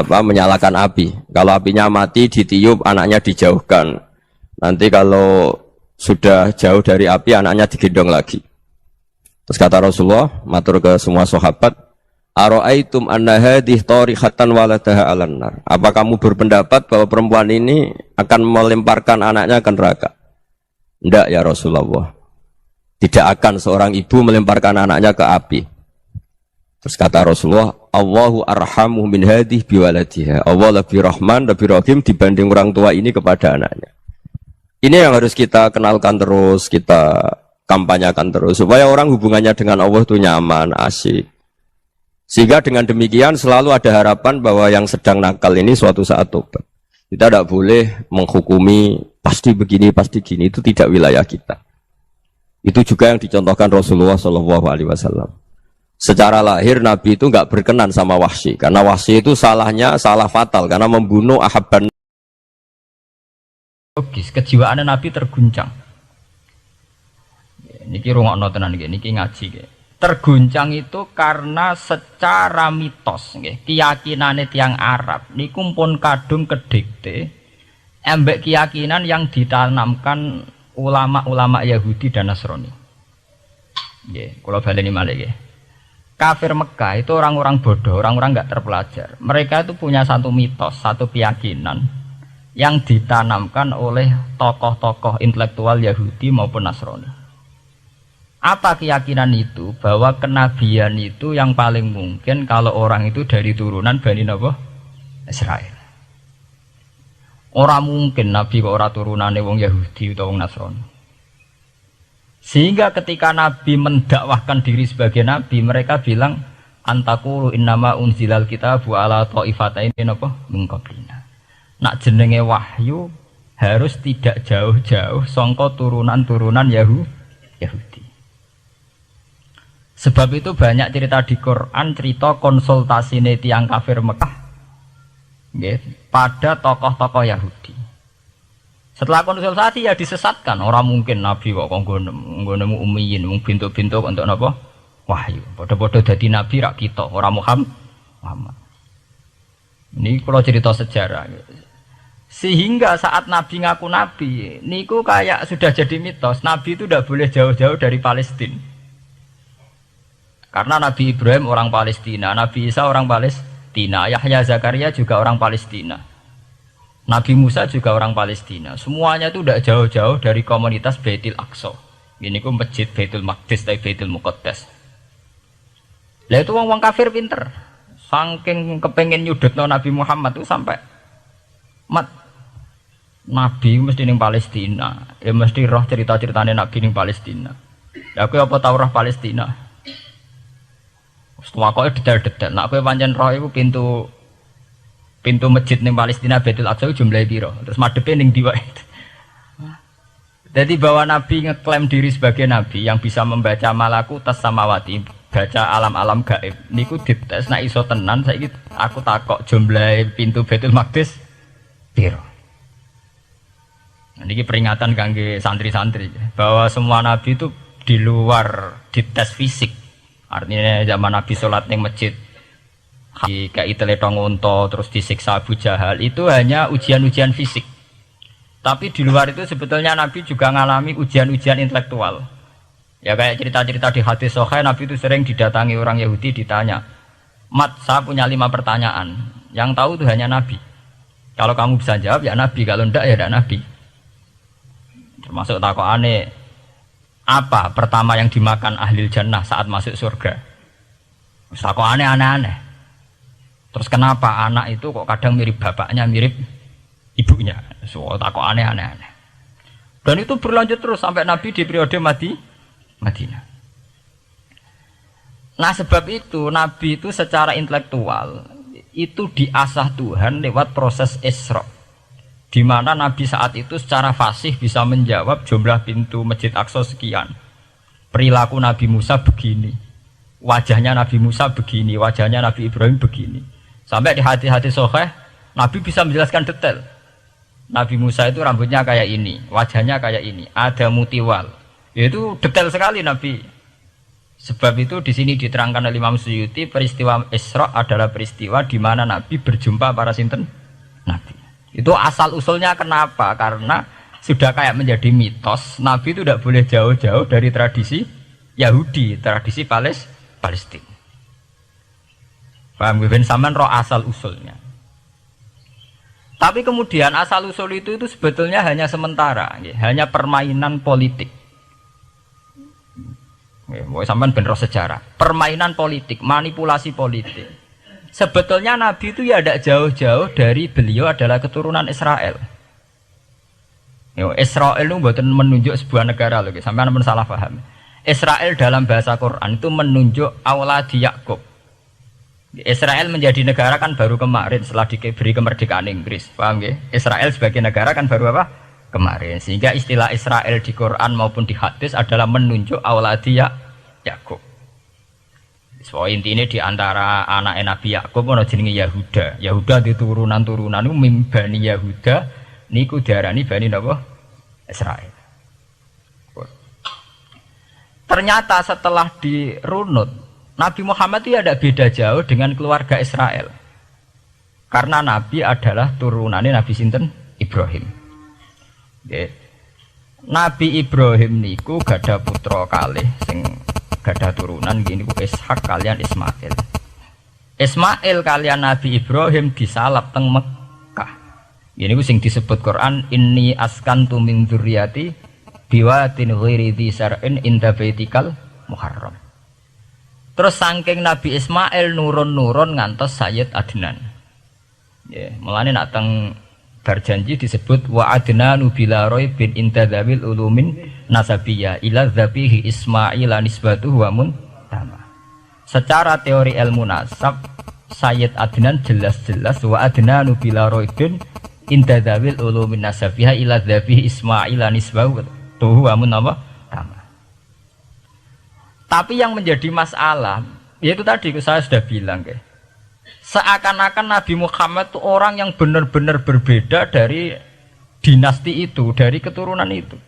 menyalakan api. Kalau apinya mati ditiup, anaknya dijauhkan. Nanti kalau sudah jauh dari api, anaknya digendong lagi. Terus kata Rasulullah, matur ke semua sahabat, Aro'aitum anna hadih tarihatan waladaha alan nar. Apa kamu berpendapat bahwa perempuan ini akan melemparkan anaknya ke neraka? Tidak ya Rasulullah. Tidak akan seorang ibu melemparkan anaknya ke api. Terus kata Rasulullah, Allahu arhamu min hadih biwaladiha. Allah lebih rahman, lebih rahim dibanding orang tua ini kepada anaknya. Ini yang harus kita kenalkan terus, kita kampanyakan terus. Supaya orang hubungannya dengan Allah itu nyaman, asik. Sehingga dengan demikian selalu ada harapan bahwa yang sedang nakal ini suatu saat tobat. Kita tidak boleh menghukumi pasti begini, pasti gini. Itu tidak wilayah kita. Itu juga yang dicontohkan Rasulullah SAW. Secara lahir Nabi itu nggak berkenan sama Wahsy, karena Wahsy itu salahnya salah fatal karena membunuh Ahabban. Logis, kejiwaan Nabi terguncang. Niki rungokno tenan nggih, niki ngaji nggih. Terguncang itu karena secara mitos nggih, keyakinane tiyang Arab niku pun kadung kedikte embek keyakinan yang ditanamkan ulama-ulama Yahudi dan Nasrani. Nggih, kula baleni malih nggih. Kafir Mekah itu orang-orang bodoh, orang-orang enggak terpelajar. Mereka itu punya satu mitos, satu keyakinan yang ditanamkan oleh tokoh-tokoh intelektual Yahudi maupun Nasrani. Apa keyakinan itu? Bahwa kenabian itu yang paling mungkin kalau orang itu dari turunan Bani Israel. Orang mungkin Nabi kok ora turunane wong Yahudi atau wong Nasrani. Sehingga ketika Nabi mendakwahkan diri sebagai Nabi, mereka bilang antakulu innama unzilal kitabu ala ta'ifataini min qablina. Nak jenenge wahyu harus tidak jauh-jauh sangka turunan-turunan Yahudi. Sebab itu banyak cerita di Quran, cerita konsultasine tiyang kafir Mekah pada tokoh-tokoh Yahudi. Setelah konsultasi ya disesatkan. Orang mungkin Nabi kok nemu ummiyin, mung bintu-bintu untuk napa? Wahyu. Padha-padha dadi nabi rak kita, ora Muhammad. Ini kalau cerita sejarah. Sehingga saat Nabi ngaku Nabi, niku kayak sudah jadi mitos. Nabi itu tidak boleh jauh-jauh dari Palestina. Karena Nabi Ibrahim orang Palestina, Nabi Isa orang Palestina, Yahya Zakaria juga orang Palestina, Nabi Musa juga orang Palestina. Semuanya itu tidak jauh-jauh dari komunitas Baitul Aqsa. Ini ku masjid Baitul Maqdis atau Baitul Muqaddas. Lah itu wong kafir pinter, saking kepengen nyudutno Nabi Muhammad itu sampai Nabi mesti ning Palestina, ya mesti roh cerita-ceritane Nabi ning Palestina. Ya aku apa tau roh Palestina? Semua kok detail-detail. Nak kowe pancen roh iku pintu masjid ning Palestina Baitul Aqsa jumlahe piro? Terus madhepe ning ndi wae. Jadi bahwa Nabi ngeklaim diri sebagai Nabi yang bisa membaca malakutas samawati, baca alam-alam gaib. Niku dites nak iso tenan saiki aku takok jumlahe pintu Baitul Maqdis piro? Ini peringatan kangge santri-santri bahwa semua nabi itu di luar dites fisik. Artinya zaman nabi sholat ning masjid kayak teletong unta terus disiksa Abu Jahal itu hanya ujian-ujian fisik. Tapi di luar itu sebetulnya nabi juga ngalami ujian-ujian intelektual. Ya kayak cerita-cerita di hadis sahih nabi itu sering didatangi orang Yahudi ditanya, "Mat, saya punya 5 pertanyaan. Yang tahu itu hanya nabi. Kalau kamu bisa jawab ya nabi, kalau enggak ya enggak nabi." Termasuk takokane, apa pertama yang dimakan ahli jannah saat masuk surga? Takokane aneh-aneh. Terus kenapa anak itu kok kadang mirip bapaknya, mirip ibunya? So takokane aneh-aneh. Dan itu berlanjut terus sampai Nabi di periode Madinah. Nah sebab itu Nabi itu secara intelektual itu diasah Tuhan lewat proses Isra. Di mana Nabi saat itu secara fasih bisa menjawab jumlah pintu Masjid Aqsa sekian. Perilaku Nabi Musa begini. Wajahnya Nabi Musa begini, wajahnya Nabi Ibrahim begini. Sampai di hati-hati sahih Nabi bisa menjelaskan detail. Nabi Musa itu rambutnya kayak ini, wajahnya kayak ini, ada mutiwal. Itu detail sekali Nabi. Sebab itu di sini diterangkan oleh Imam Suyuti, peristiwa Isra adalah peristiwa di mana Nabi berjumpa para sinten Nabi. Itu asal usulnya kenapa? Karena sudah kayak menjadi mitos, Nabi itu tidak boleh jauh-jauh dari tradisi Yahudi, tradisi Palestina. Paham ben sampean roh asal usulnya. Tapi kemudian asal usul itu sebetulnya hanya sementara, hanya permainan politik. Mau sampean ben roh sejarah, permainan politik, manipulasi politik. Sebetulnya Nabi itu ya tidak jauh-jauh dari beliau adalah keturunan Israel. Israel itu bukan menunjuk sebuah negara loh, sampai anda salah paham. Israel dalam bahasa Quran itu menunjuk auladi Yakub. Israel menjadi negara kan baru kemarin setelah diberi kemerdekaan Inggris, paham ya? Israel sebagai negara kan baru apa? Kemarin. Sehingga istilah Israel di Quran maupun di hadis adalah menunjuk auladi Yakub. So intinya di antara anak Nabi Yakub ana jenenge Yahuda. Yahuda di turunan-turunan niku mimbani Yahuda niku diarani bani napa? Israel. Ternyata setelah dirunut Nabi Muhammad itu ada beda jauh dengan keluarga Israel. Karena Nabi adalah turunannya Nabi sinten? Ibrahim. Okay. Nabi Ibrahim niku gada putra kalih sing gada turunan gini ku Ishak kalian Ismail. Ismail kalian Nabi Ibrahim disalap teng Mekah. Gini ku sing disebut Quran inni askantu min dzurriyyati biwatin ghairi dzi sar'in inda baitikal muharram. Terus saking Nabi Ismail nurun-nurun ngantos Sayyid Adnan. Ya, mulane nak teng berjanji disebut wa adnanu bila raibin intadzawil ulumin nasabiyya ila dzabihi Ismail nisbatuhu wa muntama. Secara teori ilmu nasab Sayyid Adnan jelas-jelas wa adnanu bila raibin intadzawil ulumin nasabiyya ila dzabihi Ismail nisbatuhu wa muntama. Tapi yang menjadi masalah yaitu tadi saya sudah bilang seakan-akan Nabi Muhammad itu orang yang benar-benar berbeda dari dinasti itu, dari keturunan itu.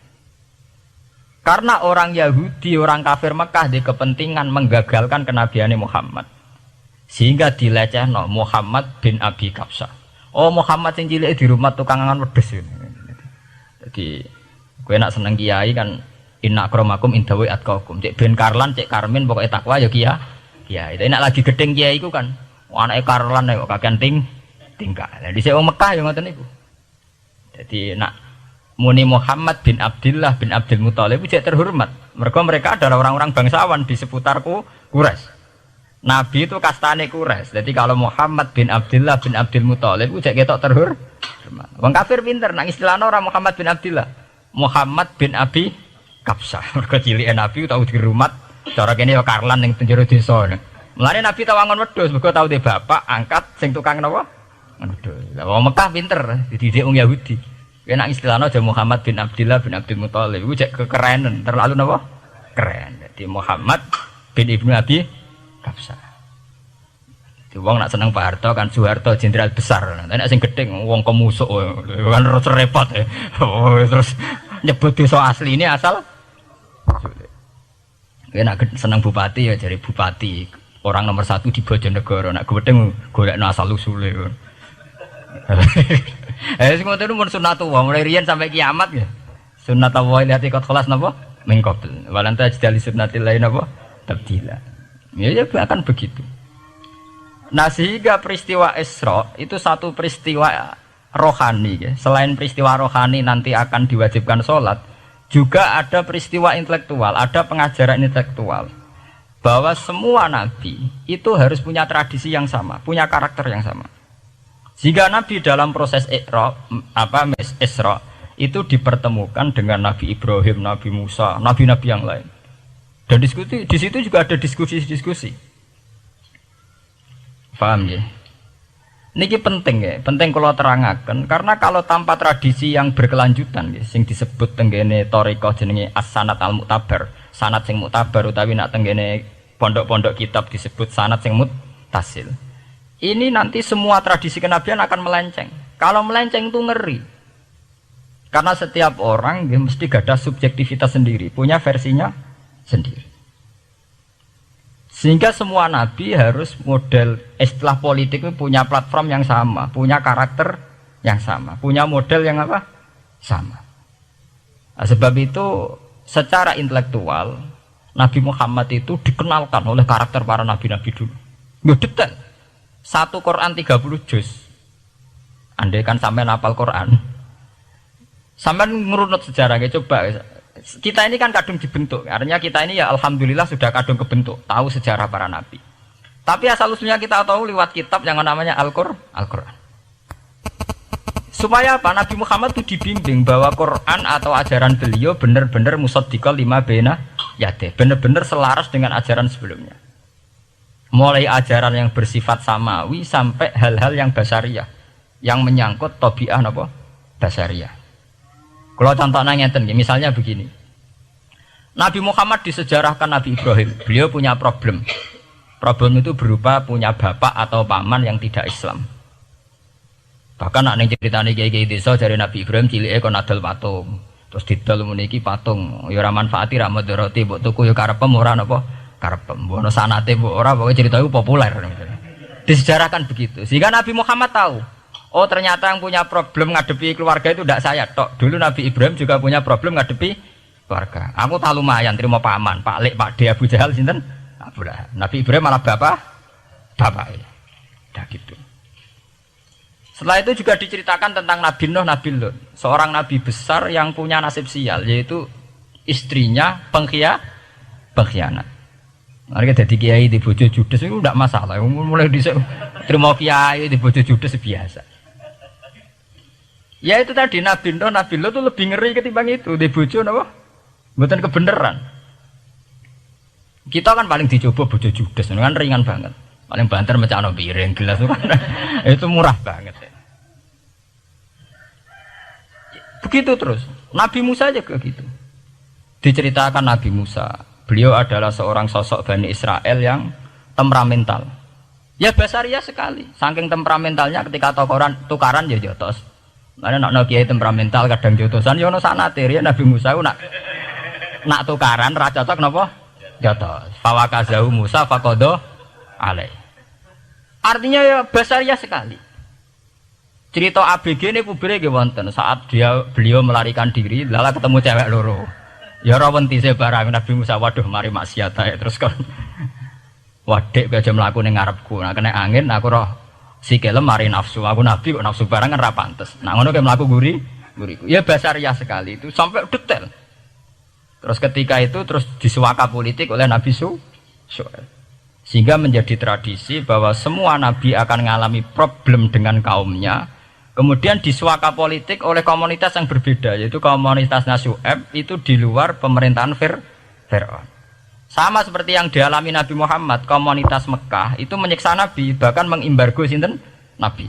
Karena orang Yahudi, orang kafir Mekah di kepentingan menggagalkan kenabian Muhammad. Sehingga dilecehno Muhammad bin Abi Kabsah. Oh Muhammad yang cilik di rumah tukang angan wedes. Jadi gue nak seneng kiai kan inna akramakum indawi atqakum. Cek Ben Karlan, cek Karmin pokoknya takwa ya kiai. Ya, itu enak lagi gedeng kiai iku kan. Anake Karlan kok kakean tingkah. Lah dhisik wong Mekah ya ngoten niku. Jadi nak muni Muhammad bin Abdullah bin Abdul Muthalib cek terhormat. Mereka adalah orang-orang bangsawan di seputar Quraisy. Nabi itu kastane Quraisy. Jadi kalau Muhammad bin Abdullah bin Abdul Muthalib cek ketok terhormat. Wong kafir pinter nang istilahna ora Muhammad bin Abdullah. Muhammad bin Abi Kabsah. Mergo cilike Nabi tau dirumat cara kene ya Karlan ning penjara desa. Mulane Nabi tawangon wedhus, mergo tau de bapak angkat sing tukang napa? Wedhus. Lah wong Mekah pinter, dididik wong Yahudi. Enak istilahnya aja Muhammad bin Abdullah bin Abdul Muthalib. Iku cek kekerenan, terlalu napa? Keren. Jadi Muhammad bin Ibnu Abi Kabsah. Wong nak seneng Pak Harto kan Soeharto jenderal besar. Nek sing gedhe wong kemusuk kan terus repot ya. Terus nyebut desa asli ini asal nak seneng bupati ya jadi bupati. Orang nomor 1 di Bojonegoro. Nak gedhe golekno asal usule. Sing ngoten mun sunatullah mulai riyen sampai kiamat ya. Sunnatullah ilati qad khalas napa? Min qabl. Walanta jidali sunnatil lain napa? Tabdila. Ya akan begitu. Nah sehingga peristiwa Isra itu satu peristiwa rohani ya. Selain peristiwa rohani nanti akan diwajibkan sholat, juga ada peristiwa intelektual, ada pengajaran intelektual bahwa semua nabi itu harus punya tradisi yang sama, punya karakter yang sama. Jika nabi dalam proses Isra itu dipertemukan dengan Nabi Ibrahim, Nabi Musa, nabi-nabi yang lain. Dan diskusi di situ juga ada diskusi-diskusi. Paham ya? Niki penting ya, penting kalau terangaken karena kalau tanpa tradisi yang berkelanjutan ya, sing disebut tenggene thariqah jenenge as-sanad al-mu'tabar, sanad sing mu'tabar utawi nak tenggene pondok-pondok kitab disebut sanad sing muttasil. Ini nanti semua tradisi kenabian akan melenceng. Kalau melenceng itu ngeri. Karena setiap orang ya, mesti ada subjektivitas sendiri, punya versinya sendiri. Sehingga semua nabi harus model istilah politik punya platform yang sama, punya karakter yang sama, punya model yang apa? Sama. Nah, sebab itu secara intelektual Nabi Muhammad itu dikenalkan oleh karakter para nabi-nabi dulu. Nggak detail. Satu Quran 30 juz. Andai kan sampai hafal Quran. Sampai ngerunut sejarah, coba. Kita ini kan kadung dibentuk, artinya kita ini ya alhamdulillah sudah kadung kebentuk, tahu sejarah para nabi. Tapi asal usulnya kita tahu lewat kitab yang namanya Al-Quran. Supaya apa? Nabi Muhammad itu dibimbing bahwa Quran atau ajaran beliau benar-benar musaddiqal lima baina yadeh, benar-benar selaras dengan ajaran sebelumnya. Mulai ajaran yang bersifat samawi sampai hal-hal yang basariyah, yang menyangkut tabi'ah apa? Basariyah. Kalau contohnya ngeten, misalnya begini. Nabi Muhammad disejarahkan Nabi Ibrahim. Beliau punya problem. Problem itu berupa punya bapak atau paman yang tidak Islam. Bahkan nak ning ceritane kiai-kiai desa dari Nabi Ibrahim cilike kon adol patung. Terus didol meniki patung, ya ora manfaati ra mudarati, mbok tuku ya karepem ora napa karepem. Mbok ana sanate mbok ora, pokoke cerita itu populer. Disejarahkan begitu. Sehingga Nabi Muhammad tahu, oh ternyata yang punya problem ngadepi keluarga itu tidak saya tok. Dulu Nabi Ibrahim juga punya problem ngadepi keluarga. Aku tak lumayan terima paman, Pak Lek, Pak De, Abu Jahal sinten? Nabi Ibrahim malah bapak. Dah gitu. Setelah itu juga diceritakan tentang Nabi Nuh, Nabi Lut, seorang nabi besar yang punya nasib sial, yaitu istrinya pengkhianat. Mereka jadi kiai di bojo judes itu tidak masalah. Mulai terima kiai di bojo judes biasa. Ya itu tadi Nabi Nuh, Nabi Lut itu lebih ngeri ketimbang itu di bojo napa? Mboten kebenaran. Kita kan paling dicoba bojo judes, kan ringan banget. Paling banter mecano piring gelas itu kan itu murah banget. Begitu terus. Nabi Musa juga gitu. Diceritakan Nabi Musa, beliau adalah seorang sosok Bani Israel yang temperamental. Ya basariah sekali. Saking temperamentalnya ketika tukaran ya jotos. Mana nak kiai temperamental kadang jotosan ya ono sanate ya Nabi Musa nak tukaran ra cocok napa? Jotos. Fawakazahu Musa faqada alai. Artinya ya basariah sekali. Cerita ABG ini pubere nggih wonten saat beliau melarikan diri lala ketemu cewek loro. Ya ora wenti se barang Nabi Musa, waduh mari maksiat ae terus kon. Wadek aja mlaku ning ngarepku. Nah kena angin aku roh sikile mari nafsu. Aku nabi kok nafsu barang kan ra pantes. Nah ngono ke mlaku guriku. Ya basariah sekali itu sampai detail. Terus ketika itu terus disuaka politik oleh Nabi Syuaib. Sehingga menjadi tradisi bahwa semua nabi akan mengalami problem dengan kaumnya. Kemudian disuaka politik oleh komunitas yang berbeda, yaitu komunitas Syuaib itu di luar pemerintahan Fir'aun. Sama seperti yang dialami Nabi Muhammad, komunitas Mekah itu menyiksa Nabi, bahkan mengimbargo sinten Nabi.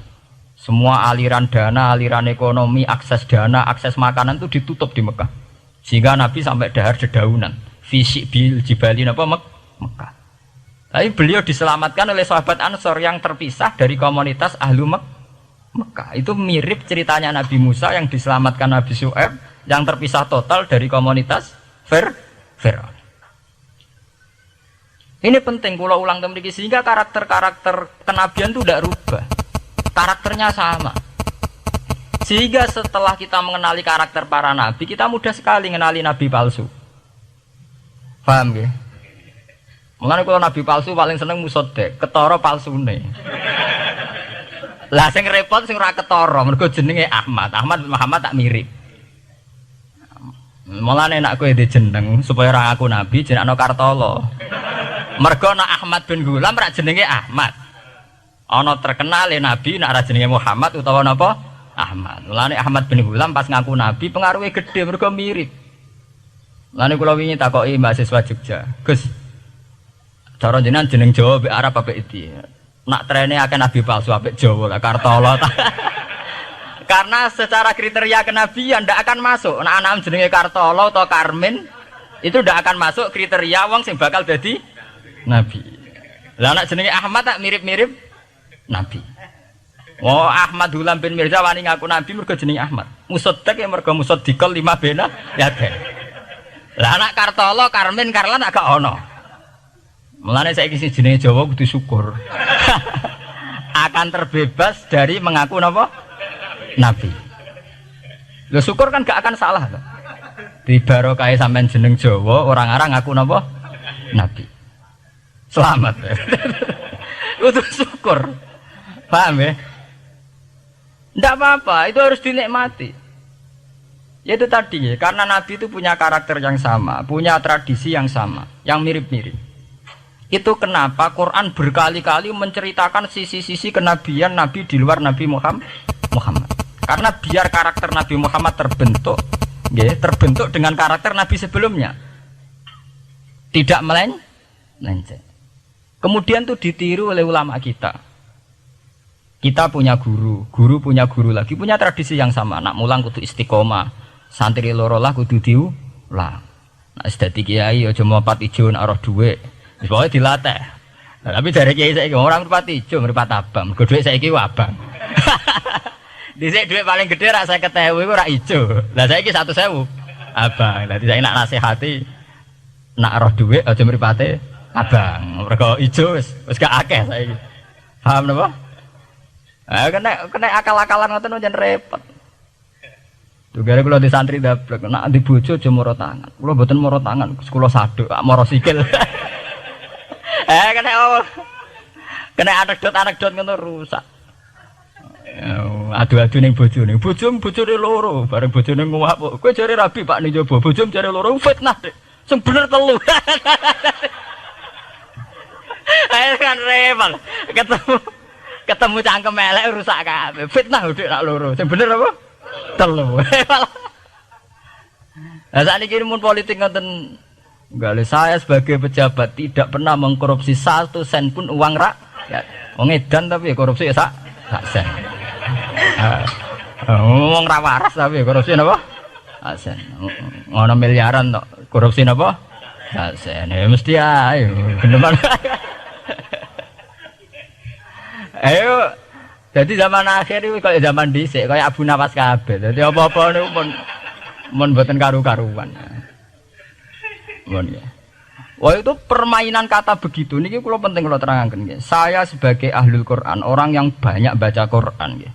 Semua aliran dana, aliran ekonomi, akses dana, akses makanan itu ditutup di Mekah. Sehingga Nabi sampai dahar dedaunan, fisik bil jibalin apa Mekah. Tapi beliau diselamatkan oleh sahabat Ansor yang terpisah dari komunitas Ahlu Mekah. Itu mirip ceritanya Nabi Musa yang diselamatkan Nabi Syu'aib yang terpisah total dari komunitas Fir'aun. Ini penting kalau ulang temriki sehingga karakter-karakter kenabian itu tidak rubah. Karakternya sama. Sehingga setelah kita mengenali karakter para nabi, kita mudah sekali mengenali nabi palsu. Paham ya? Mengenai kalau nabi palsu paling seneng musodek, ketara palsune. Lah sing repot sing ora ketara, mergo jenenge Ahmad. Ahmad Muhammad tak mirip. Mulane nek kowe jeneng supaya ora ngaku nabi jenengno Kartolo. Mergo nek Ahmad bin Gulam ora jenenge Ahmad. Ana terkenal nabi nek ora jenenge Muhammad utawa napa? Ahmad. Mulane Ahmad bin Gulam pas ngaku nabi pengaruhnya gede mergo mirip. Mulane kula wingi takoki mahasiswa Jogja, Gus. Cara jenengan jeneng Jawa mbek Arab apik iki. Nak trene akeh nabi palsu apik Jawa lah Kartolo. Karena secara kriteria kenabian ndak akan masuk. Nak anak jenenge Kartolo atau Karmin itu ndak akan masuk kriteria wong sing bakal dadi nabi. Lah anak jenenge Ahmad tak mirip-mirip nabi. Oh Ahmad Hulam bin Mirza wani ngaku nabi mergo jenenge Ahmad. Musaddiq ya mergo musaddiqal lima bena ya teh. Lah anak Kartolo, Karmin, Karlan agak ono. Mulane saiki sing jenenge Jawa kudu syukur. Akan terbebas dari mengaku napa? Nabi. Lho syukur kan gak akan salah to. Di barokah sampean jeneng Jawa orang-orang ngaku napa? Nabi. Selamat. Kudu syukur. Paham ya? Ndak apa-apa, itu harus dinikmati. Ya itu tadi ya, karena Nabi itu punya karakter yang sama, punya tradisi yang sama, yang mirip-mirip. Itu kenapa Quran berkali-kali menceritakan sisi-sisi kenabian Nabi di luar Nabi Muhammad. Karena biar karakter Nabi Muhammad terbentuk, ya, terbentuk dengan karakter Nabi sebelumnya. Tidak melenceng. Kemudian itu ditiru oleh ulama kita. Kita punya guru punya guru lagi, punya tradisi yang sama. Nak mulang kudu istiqomah, santri loro lah kudu diulang. Nak dadi kiai aja mripat ijo nak roh dhuwit. Wis pokoke dilatih. Nah, tapi dari kiai saiki orang mripat ijo, mripat abang. Mergo dhuwit saiki ku abang. Dhisik dhuwit paling gedhe rak 50.000 iku rak ijo. Lah saiki 1.000 abang. Lah saiki nak nasihati nak roh dhuwit aja mripate abang. Mergo ijo wis gak akeh saiki. Paham napa? Kena akal-akalan ngoten jan repot. Tugare kula di santri dablek, nek di bojo aja moro tangan. Kula mboten moro tangan, kula saduk, moro sikil. Kena anekdot ngono rusak. Adu-adu ning bojone. Bojone loro, bareng bojone nguwak. Kowe jare rabi Pak ning njaba, bojone jare loro fitnah, Dik. Sing bener telu. Ayo kan repot. Ketemu cangkem elek rusak kabeh. Fitnah udik nak loro. Sing bener apa? Telu. Lah sakniki mun politik ngoten enggak, saya sebagai pejabat tidak pernah mengkorupsi 1 sen pun uang rakyat. Wong edan tapi korupsi ya sak sen. Wong ra waras tapi korupsi napa? Sak sen. Ngono miliaran tok. Korupsi napa? Sak sen. Ya mesti ae. Geneman. Ayo, jadi zaman akhir itu kayak zaman dhisik, kayak Abu Nawas kabeh. Jadi apa-apa niku mun mboten karu-karuan. Mun ya. Wah itu permainan kata begitu niki kula penting kula terangaken nggih. Saya sebagai ahlul Quran, orang yang banyak baca Quran nggih.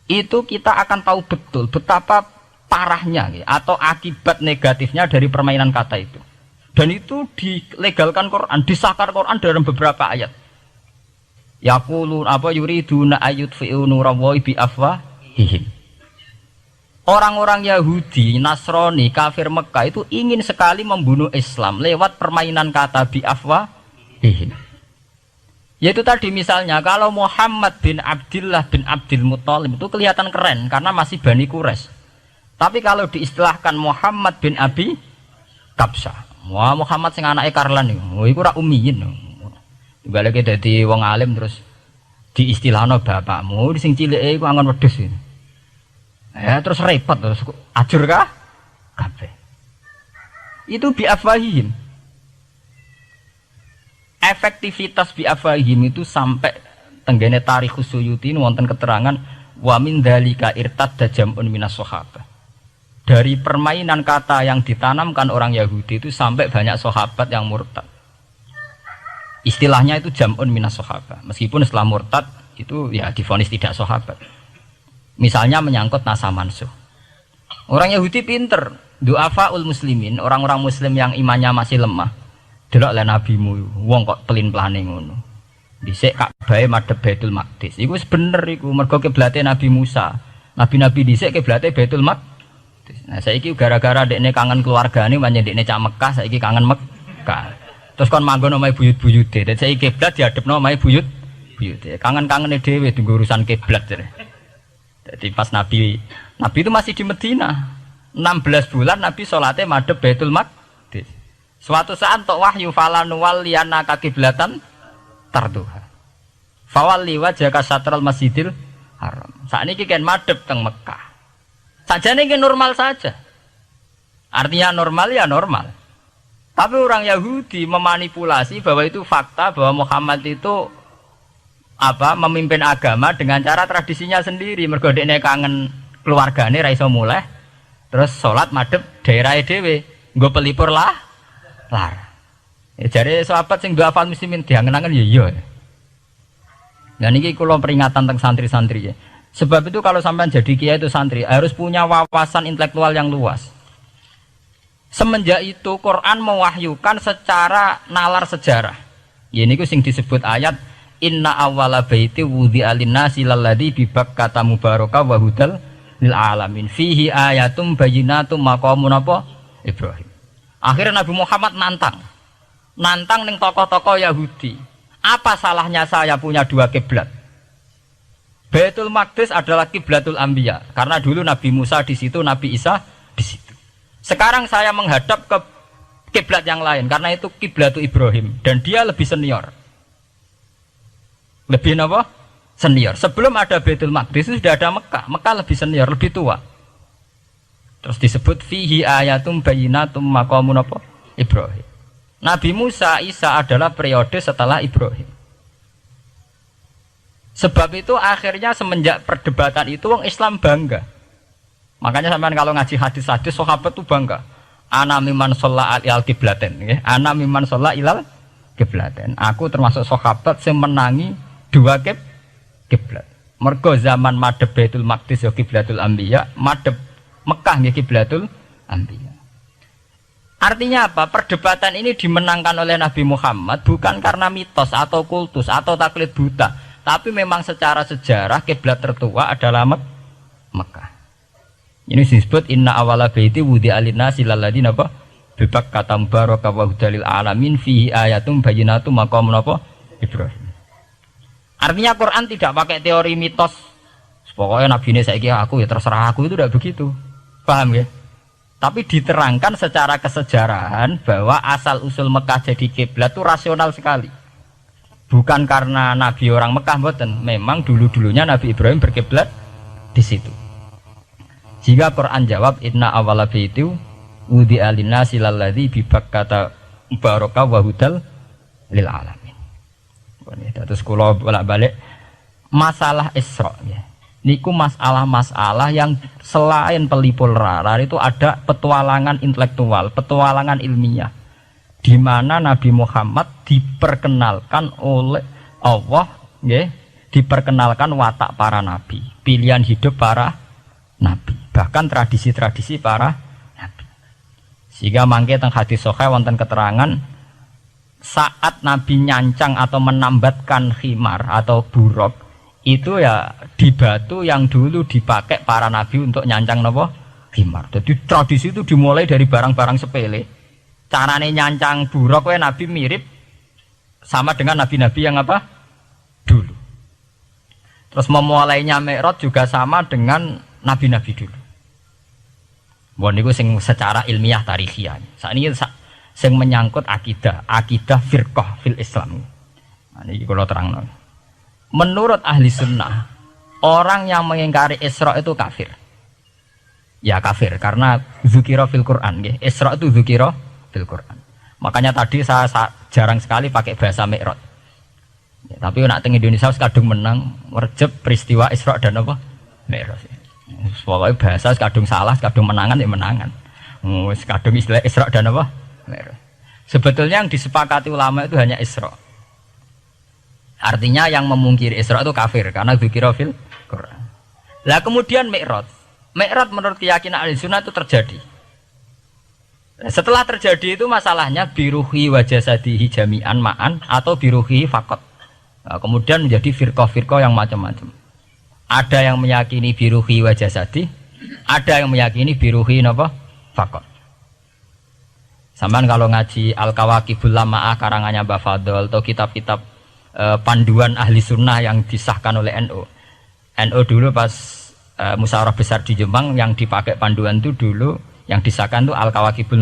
Itu kita akan tahu betul betapa parahnya nggih atau akibat negatifnya dari permainan kata itu. Dan itu dilegalkan Quran, disahkan Quran dalam beberapa ayat. Yaqulun apa yuriduna ayutfi'u nurallahi bi afwahihim. Orang-orang Yahudi, Nasrani, kafir Mekah itu ingin sekali membunuh Islam lewat permainan kata bi afwahihim. Yaitu tadi misalnya kalau Muhammad bin Abdullah bin Abdul Muthalib itu kelihatan keren karena masih Bani Quraisy. Tapi kalau diistilahkan Muhammad bin Abi Kabsah, wah Muhammad sing anake Karlan iku ora ummiyin. Balik dadi wong alim terus diistilahno bapakmu sing cilike iku angon wedhus. Ya terus repot terus ajur kah? Kabeh. Itu bi afwahihim. efektivitas bi afahim itu sampai tenggene Tarikhus Suyuti wonten keterangan wa min dzalika irtadda jam'un minas sahabah. Dari permainan kata yang ditanamkan orang Yahudi itu sampai banyak sahabat yang murtad. Istilahnya itu jam'un minas sahabah. Meskipun setelah murtad itu ya divonis tidak sahabat. Misalnya menyangkut nasa mansuh. Orang Yahudi pinter, du'afaul muslimin, orang-orang muslim yang imannya masih lemah. Delok le nabimu, wong kok pelin-pelane ngono. Dhisik Ka'bah madhep Baitul Maqdis. Iku wis bener iku, mergo kiblate Nabi Musa. Nabi-nabi dhisik kiblate Baitul Maqdis. Nah, saiki gara-gara dekne kangen keluargane pancen dekne cak Mekah, saiki kangen Mekah. Terus kon manggon omahe buyut-buyute. Dadi saiki kiblat diadepno omahe buyut-buyute. Kangen-kangene dhewe tunggu urusan kiblat. Jadi pas Nabi itu masih di Medina. 16 bulan Nabi salatnya madhep Baitul Maqdis. Suatu saat tok wahyu falanu walliyannaka kiblatan tarduha. Fawalli wajhaka syatral Masjidil Haram. Sakniki kan madhep teng Mekah. Sajane iki normal saja. Artinya normal ya normal. Tapi orang Yahudi memanipulasi bahwa itu fakta bahwa Muhammad itu memimpin agama dengan cara tradisinya sendiri. Mergo dekne kangen keluargane ra iso muleh. Terus salat madhep daerahe dhewe. Nggo pelipur lar. Ya jare sahabat sing du'afal muslimin diangen-angen ya iya. Nah niki kula peringatan teng santri-santri ya. Sebab itu kalau sampai jadi kiai itu santri harus punya wawasan intelektual yang luas. Semenjak itu Quran mewahyukan secara nalar sejarah. Ya niku sing disebut ayat inna awwala baiti wudi'a lin-nasi lalladzi bi Bakkata mubaraka wa hudal lil alamin fihi ayatum bayyinatum maqamun Ibrahim. Akhirnya Nabi Muhammad nantang ning tokoh-tokoh Yahudi. Apa salahnya saya punya dua kiblat? Baitul Maqdis adalah kiblatul anbiya karena dulu Nabi Musa di situ, Nabi Isa di situ. Sekarang saya menghadap ke kiblat yang lain karena itu kiblatul Ibrahim dan dia lebih senior. Lebih apa? Senior. Sebelum ada Baitul Maqdis itu sudah ada Mekah. Mekah lebih senior, lebih tua. Terus disebut fihi ayatum bayyinatum maqamun Ibrahim. Nabi Musa, Isa adalah periode setelah Ibrahim. Sebab itu akhirnya semenjak perdebatan itu orang Islam bangga. Makanya sampean kalau ngaji hadis-hadis sahabat itu bangga. Ana mimman shalla ilal qiblaten, nggih. Ana mimman shalla ilal qiblaten. Aku termasuk sahabat yang menangi dua kiblat. Mergo zaman madhep Baitul Maqdis ya kiblatul anbiya, madhep Mekah nggih kiblatul anbiya. Artinya apa? Perdebatan ini dimenangkan oleh Nabi Muhammad bukan karena mitos atau kultus atau taklid buta. Tapi memang secara sejarah kiblat tertua adalah Mekah. Ini disebut inna awala baiti wudi'a lin-nasi lalladzi bi Bakkata mubaraka wa hudalil alamin fihi ayatum bayyinatum maqamun Ibrahim. Artinya Quran tidak pakai teori mitos. Pokoknya nabi ini saiki aku ya terserah aku, itu tidak begitu. Paham ya? Tapi diterangkan secara kesejarahan bahwa asal usul Mekah jadi kiblat itu rasional sekali. Bukan karena Nabi orang Mekah, mboten. Memang dulu-dulunya Nabi Ibrahim berkiblat di situ. Jika Quran jawab inna awwala baiti wudi'a lin-nasi lalladzi bi Bakkata mubaraka wa hudal lil alamin. Terus kula bolak-balik masalah Isra ya. Niku masalah-masalah yang selain pelipur rara itu ada petualangan intelektual, petualangan ilmiah. Di mana Nabi Muhammad diperkenalkan oleh Allah, ya, diperkenalkan watak para nabi, pilihan hidup para nabi, bahkan tradisi-tradisi para nabi. Sehingga mangke teng hadis sahih wonten keterangan saat Nabi nyancang atau menambatkan khimar atau buruk itu ya di batu yang dulu dipakai para nabi untuk nyancang napa khimar. Jadi tradisi itu dimulai dari barang-barang sepele. Carane nyancang buruk wae Nabi mirip sama dengan nabi-nabi yang apa? Dulu. Terus memulainya Mi'raj juga sama dengan nabi-nabi dulu. Bon niku sing secara ilmiah tarikhiyah. Sakniki sing menyangkut akidah firqah fil Islam. Nah niki kula terangno. Menurut ahli sunnah, orang yang mengingkari Isra itu kafir. Ya kafir karena dzikira fil Quran nggih. Isra itu dzikira fil Quran. Makanya tadi saya jarang sekali pakai bahasa Mi'raj. Ya, tapi nak teng Indonesia kadung menang merjep peristiwa Isra dan apa? Mi'raj. Pokoknya bahasa kadung salah, kadung menangan ya menangan. Kadung istilah Isra dan apa? Mi'raj. Sebetulnya yang disepakati ulama itu hanya Isra. Artinya yang memungkiri Isra itu kafir karena dzikra fil Quran. Lah kemudian Mi'raj. Mi'raj menurut keyakinan Ahlussunnah itu terjadi. Setelah terjadi itu masalahnya biruhi wa jasadihi jami'an ma'an atau biruhi faqat. Nah, kemudian menjadi firqah-firqah yang macam-macam. Ada yang meyakini biruhi wa jasadi, ada yang meyakini biruhi napa? Faqat. Sampeyan kalau ngaji Al-Kawakibul Lama'ah karangannya Mbah Fadl atau kitab-kitab panduan ahli sunnah yang disahkan oleh NU. NU dulu pas musyawarah besar di Jemang yang dipakai panduan itu dulu yang disahkan itu Al-Kawakibul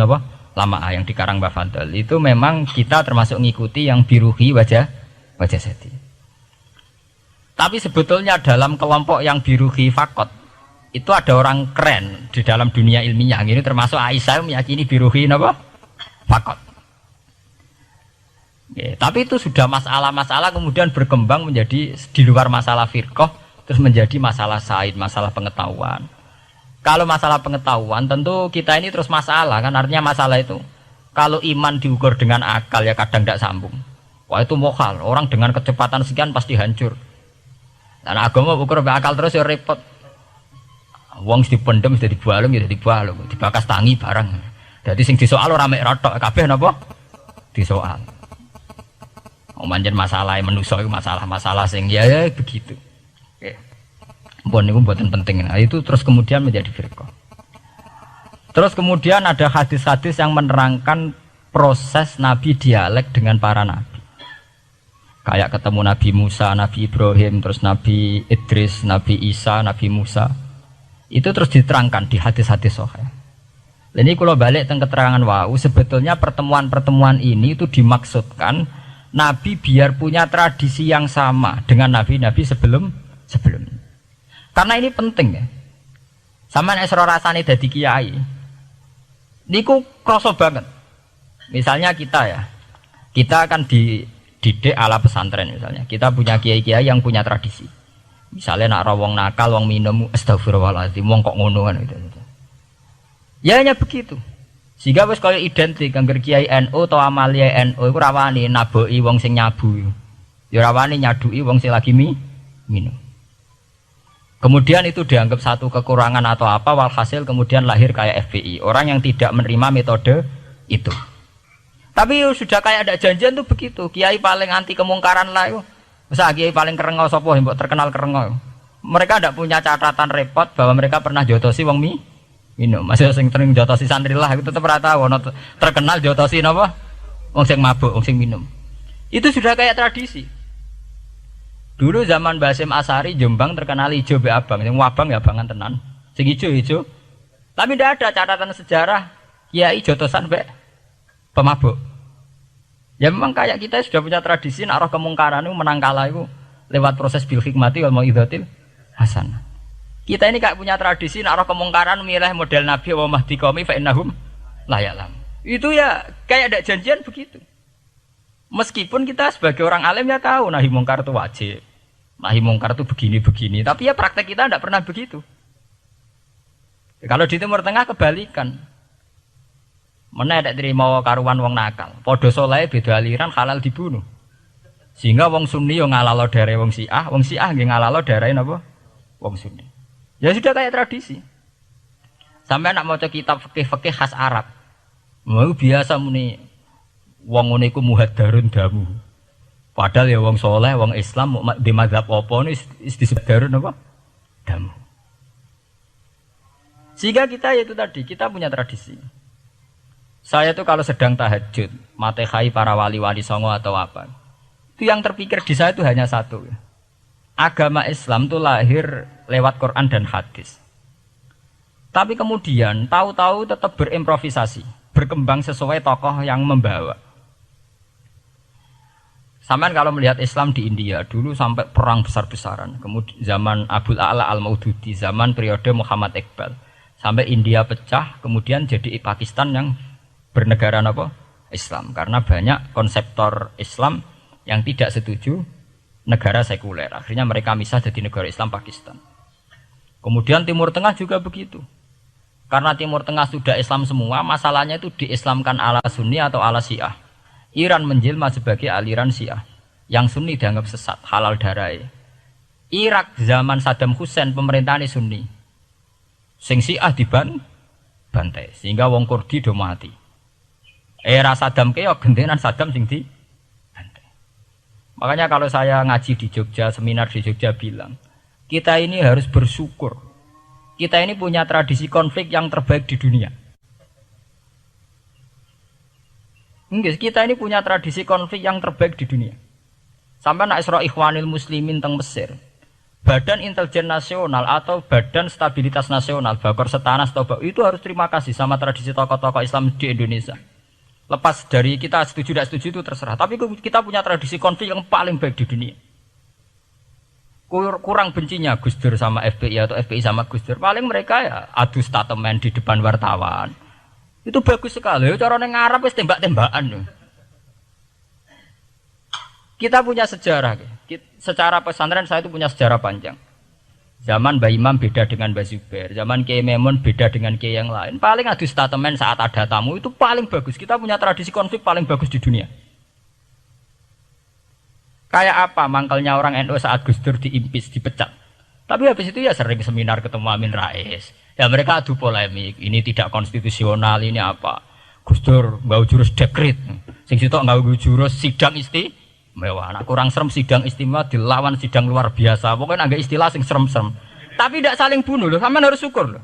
Lama'ah yang dikarang Mbah Fadl. Itu memang kita termasuk ngikuti yang biruhi wajah seti. Tapi sebetulnya dalam kelompok yang biruhi fakot itu ada orang keren di dalam dunia ilmiah. Ini termasuk Aisyah meyakini biruhi apa? Fakot. Oke, tapi itu sudah masalah-masalah kemudian berkembang menjadi di luar masalah firqah terus menjadi masalah said, masalah pengetahuan. Kalau masalah pengetahuan tentu kita ini terus masalah kan, artinya masalah itu kalau iman diukur dengan akal ya kadang tidak sambung. Wah itu mokal, orang dengan kecepatan sekian pasti hancur. Dan agama ukur akal terus ya repot. Wong dipendem sudah dibalung ya dibalung, dibakas tangi barang. Jadi sing disoal ora mek rotok kabeh napa? Disoal. Manjen masalah manusa iku masalah-masalah sing ya begitu. Oke. Mpun niku mboten penting. Nah, itu terus kemudian menjadi firqah. Terus kemudian ada hadis-hadis yang menerangkan proses Nabi dialek dengan para nabi. Kayak ketemu Nabi Musa, Nabi Ibrahim, terus Nabi Idris, Nabi Isa, Nabi Musa. Itu terus diterangkan di hadis-hadis sahih. Ini kalau balik tentang keterangan wau, sebetulnya pertemuan-pertemuan ini itu dimaksudkan Nabi biar punya tradisi yang sama dengan Nabi-Nabi sebelumnya. Karena ini penting ya. Sama nek sira rasane dadi kiai. Niku kroso banget. Misalnya kita ya. Kita akan dididik ala pesantren misalnya. Kita punya kiai-kiai yang punya tradisi. Misalnya nak wong nakal, wong minum, astagfirullahaladzim, wong kok ngono kan gitu. Ya hanya begitu. Sehingga wis kaya identik angger kiai NU atau amalia NU iku rawani naboki wong sing nyabu. Ya rawani nyaduki wong sing lagi minum. Kemudian itu dianggap satu kekurangan atau apa, walhasil kemudian lahir kayak FPI, orang yang tidak menerima metode itu. Tapi sudah kayak ada janjian tuh begitu, kiai paling anti kemungkaran lah itu. Masa kiai paling kerengo sapa yang terkenal kerengo. Mereka tidak punya catatan repot bahwa mereka pernah jotosi wong minum. Masih sing sering jotosi santri lah, itu tetap rata terkenal jotosi napa? Wong sing mabuk, wong sing minum. Itu sudah kayak tradisi. Dulu zaman Basim Asari Jombang terkenal hijau be abang, yang wabang ya abangan tenan, sing hijau. Tapi tidak ada catatan sejarah kiai jotosan be pemabuk. Ya memang kayak kita sudah punya tradisi nak roh kemungkaran itu menang kalah itu lewat proses bil hikmati wal mau'izatil hasanah. Kita ini kayak punya tradisi nak roh kemungkaran milih model Nabi wa mahdi qaumi fa innahum la ya'lam. Itu ya kayak ada janjian begitu. Meskipun kita sebagai orang alim ya tahu nahi mungkar itu wajib. Nahi mungkar itu begini-begini, tapi ya praktek kita tidak pernah begitu. Kalau di Timur Tengah kebalikan. Mana ada terima karuan wong nakal. Podo soleh beda aliran halal dibunuh. Sehingga wong Sunni yang ngalalo daerah wong Syiah nggih ngalalo daerah napa? Wong Sunni. Ya sudah kayak tradisi. Sampai nak maca kitab fikih-fikih khas Arab. Mau biasa muni wong ngene iku muhaddarun damu. Padahal ya wong soleh, wong Islam di mazhab apa ini disebut darun apa? Damu. Sehingga kita itu tadi, kita punya tradisi. Saya tuh kalau sedang tahajud, matehai para wali-wali songo atau apa, itu yang terpikir di saya itu hanya satu. Agama Islam itu lahir lewat Quran dan hadis. Tapi kemudian tahu-tahu tetap berimprovisasi, berkembang sesuai tokoh yang membawa. Sampai kalau melihat Islam di India dulu sampai perang besar-besaran, kemudian zaman Abul A'la Al-Maududi, zaman periode Muhammad Iqbal, sampai India pecah, kemudian jadi Pakistan yang bernegara apa? Islam karena banyak konseptor Islam yang tidak setuju negara sekuler. Akhirnya mereka misah jadi negara Islam Pakistan. Kemudian Timur Tengah juga begitu. Karena Timur Tengah sudah Islam semua, masalahnya itu diislamkan ala Sunni atau ala Syiah. Iran menjelma sebagai aliran Syiah. Yang Sunni dianggap sesat, halal darah. Irak zaman Saddam Hussein pemerintahan Sunni. Sing Syiah dibantai sehingga wong Kurdi do mati. Era Saddam keok gentenan Saddam sing dibantai. Makanya kalau saya ngaji di Jogja, seminar di Jogja bilang, kita ini harus bersyukur. Kita ini punya tradisi konflik yang terbaik di dunia. Enggak, kita ini punya tradisi konflik yang terbaik di dunia. Sampai nak Isra Ikhwanil Muslimin teng Mesir. Badan Intelijen Nasional atau Badan Stabilitas Nasional, Bakor Setanas itu harus terima kasih sama tradisi tokoh-tokoh Islam di Indonesia. Lepas dari kita setuju tidak setuju itu terserah. Tapi kita punya tradisi konflik yang paling baik di dunia. Kurang bencinya Gus Dur sama FPI atau FPI sama Gus Dur. Paling mereka ya adu statement di depan wartawan. Itu bagus sekali. Cara neng Arab wis tembak-tembakan. Kita punya sejarah. Secara pesantren saya itu punya sejarah panjang. Zaman Mbah Imam beda dengan Mbah Zubair. Zaman Kiai Memun beda dengan Kiai yang lain. Paling adu statement saat ada tamu itu paling bagus. Kita punya tradisi konflik paling bagus di dunia. Kayak apa mangkalnya orang NU saat Gus Dur diimpis, dipecat. Tapi habis itu ya sering seminar ketemu Amin Rais. Ya mereka adu polemik. Ini tidak konstitusional, ini apa. Gus Dur nggak jurus dekret. Sing sitok nggak jurus sidang mewah, nak kurang serem sidang istimewa dilawan sidang luar biasa. Pokoknya agak istilah sing serem-serem. Tapi tidak saling bunuh loh, sampean harus syukur loh.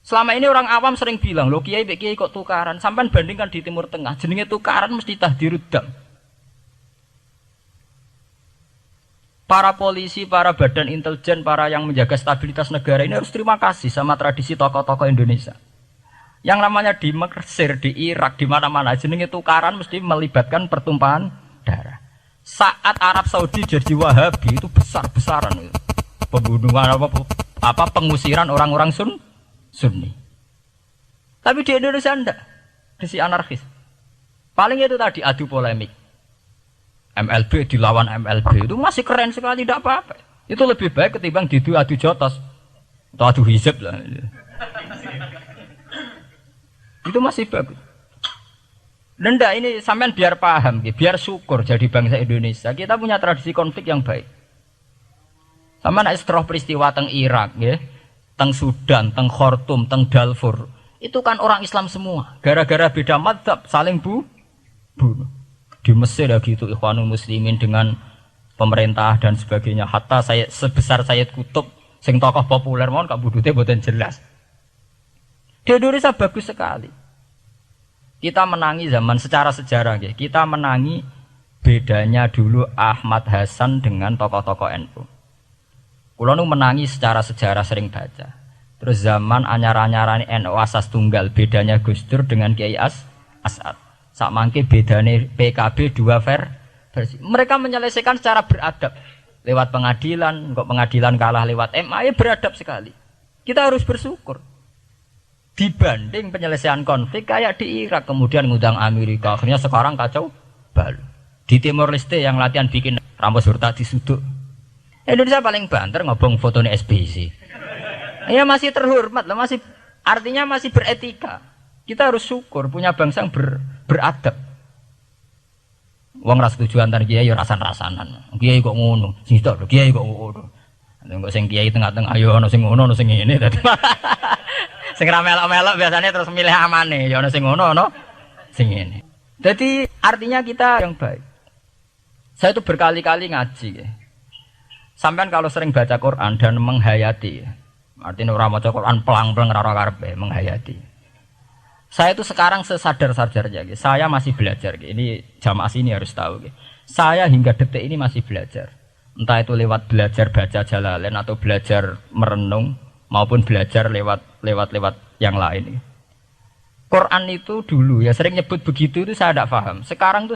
Selama ini orang awam sering bilang, loh kiai kok tukaran. Sampean bandingkan di Timur Tengah, jenenge tukaran mesti tahdirudam. Para polisi, para badan intelijen, para yang menjaga stabilitas negara ini harus terima kasih sama tradisi tokoh-tokoh Indonesia. Yang namanya di Mesir, di Irak, di mana-mana jenenge tukaran mesti melibatkan pertumpahan darah. Saat Arab Saudi jadi Wahabi itu besar-besaran itu. Pembunuhan apa pengusiran orang-orang Sunni. Tapi di Indonesia enggak. Disi anarkis. Paling itu tadi adu polemik. MLB dilawan MLB itu masih keren sekali, tidak apa-apa. Itu lebih baik ketimbang adu jotos atau adu hizib lah. Itu masih bagus. Nenda ini sampean biar paham, biar syukur jadi bangsa Indonesia. Kita punya tradisi konflik yang baik. Sama nak setelah peristiwa teng Irak, teng Sudan, teng Khartoum, teng Darfur, itu kan orang Islam semua. Gara-gara beda madzhab saling bunuh. Di Mesir ya gitu, Ikhwanul Muslimin dengan pemerintah dan sebagainya. Hatta saya sebesar Sayyid Qutb, sing tokoh populer mohon kak budutnya boten jelas. Di Indonesia bagus sekali. Kita menangi zaman secara sejarah, kita menangi bedanya dulu Ahmad Hasan dengan tokoh-tokoh NU. Kulo nu menangi secara sejarah sering baca. Terus zaman anyar-anyarane NU asas tunggal, bedanya Gus Dur dengan Kiai As'ad. Sak mangke bedane PKB dua versi. Mereka menyelesaikan secara beradab. Lewat pengadilan, kok pengadilan kalah lewat MA, beradab sekali. Kita harus bersyukur. Dibanding penyelesaian konflik kayak di Irak, kemudian ngundang Amerika, akhirnya sekarang kacau balu. Di Timor Leste yang latihan bikin Ramos Hurta disuduk. Indonesia paling banter ngobong fotonya SBC. Ya masih terhormat lah, masih artinya masih beretika. Kita harus syukur punya bangsa yang beradab. Wong ras tujuan antar kiai ya rasan-rasanan. Kiai kok ngono, sing tok kiai kok ngono. Nek sing kiai tengah-tengah ayo ono sing ngono, ono sing ngene dadi. Sing ra melok-melok biasanya terus milih amane, ya ono sing ngono, ono sing ngene. Jadi artinya kita yang baik. Saya itu berkali-kali ngaji ya. Sampean kalau sering baca Quran dan menghayati, artinya orang baca Quran pelang-pelang ora karepe menghayati. Saya itu sekarang sesadar-sadarnya, saya masih belajar. Ini jamaah sini harus tahu. Saya hingga detik ini masih belajar. Entah itu lewat belajar baca Jalalain atau belajar merenung maupun belajar lewat yang lain. Quran itu dulu ya sering nyebut begitu itu saya tidak paham. Sekarang tuh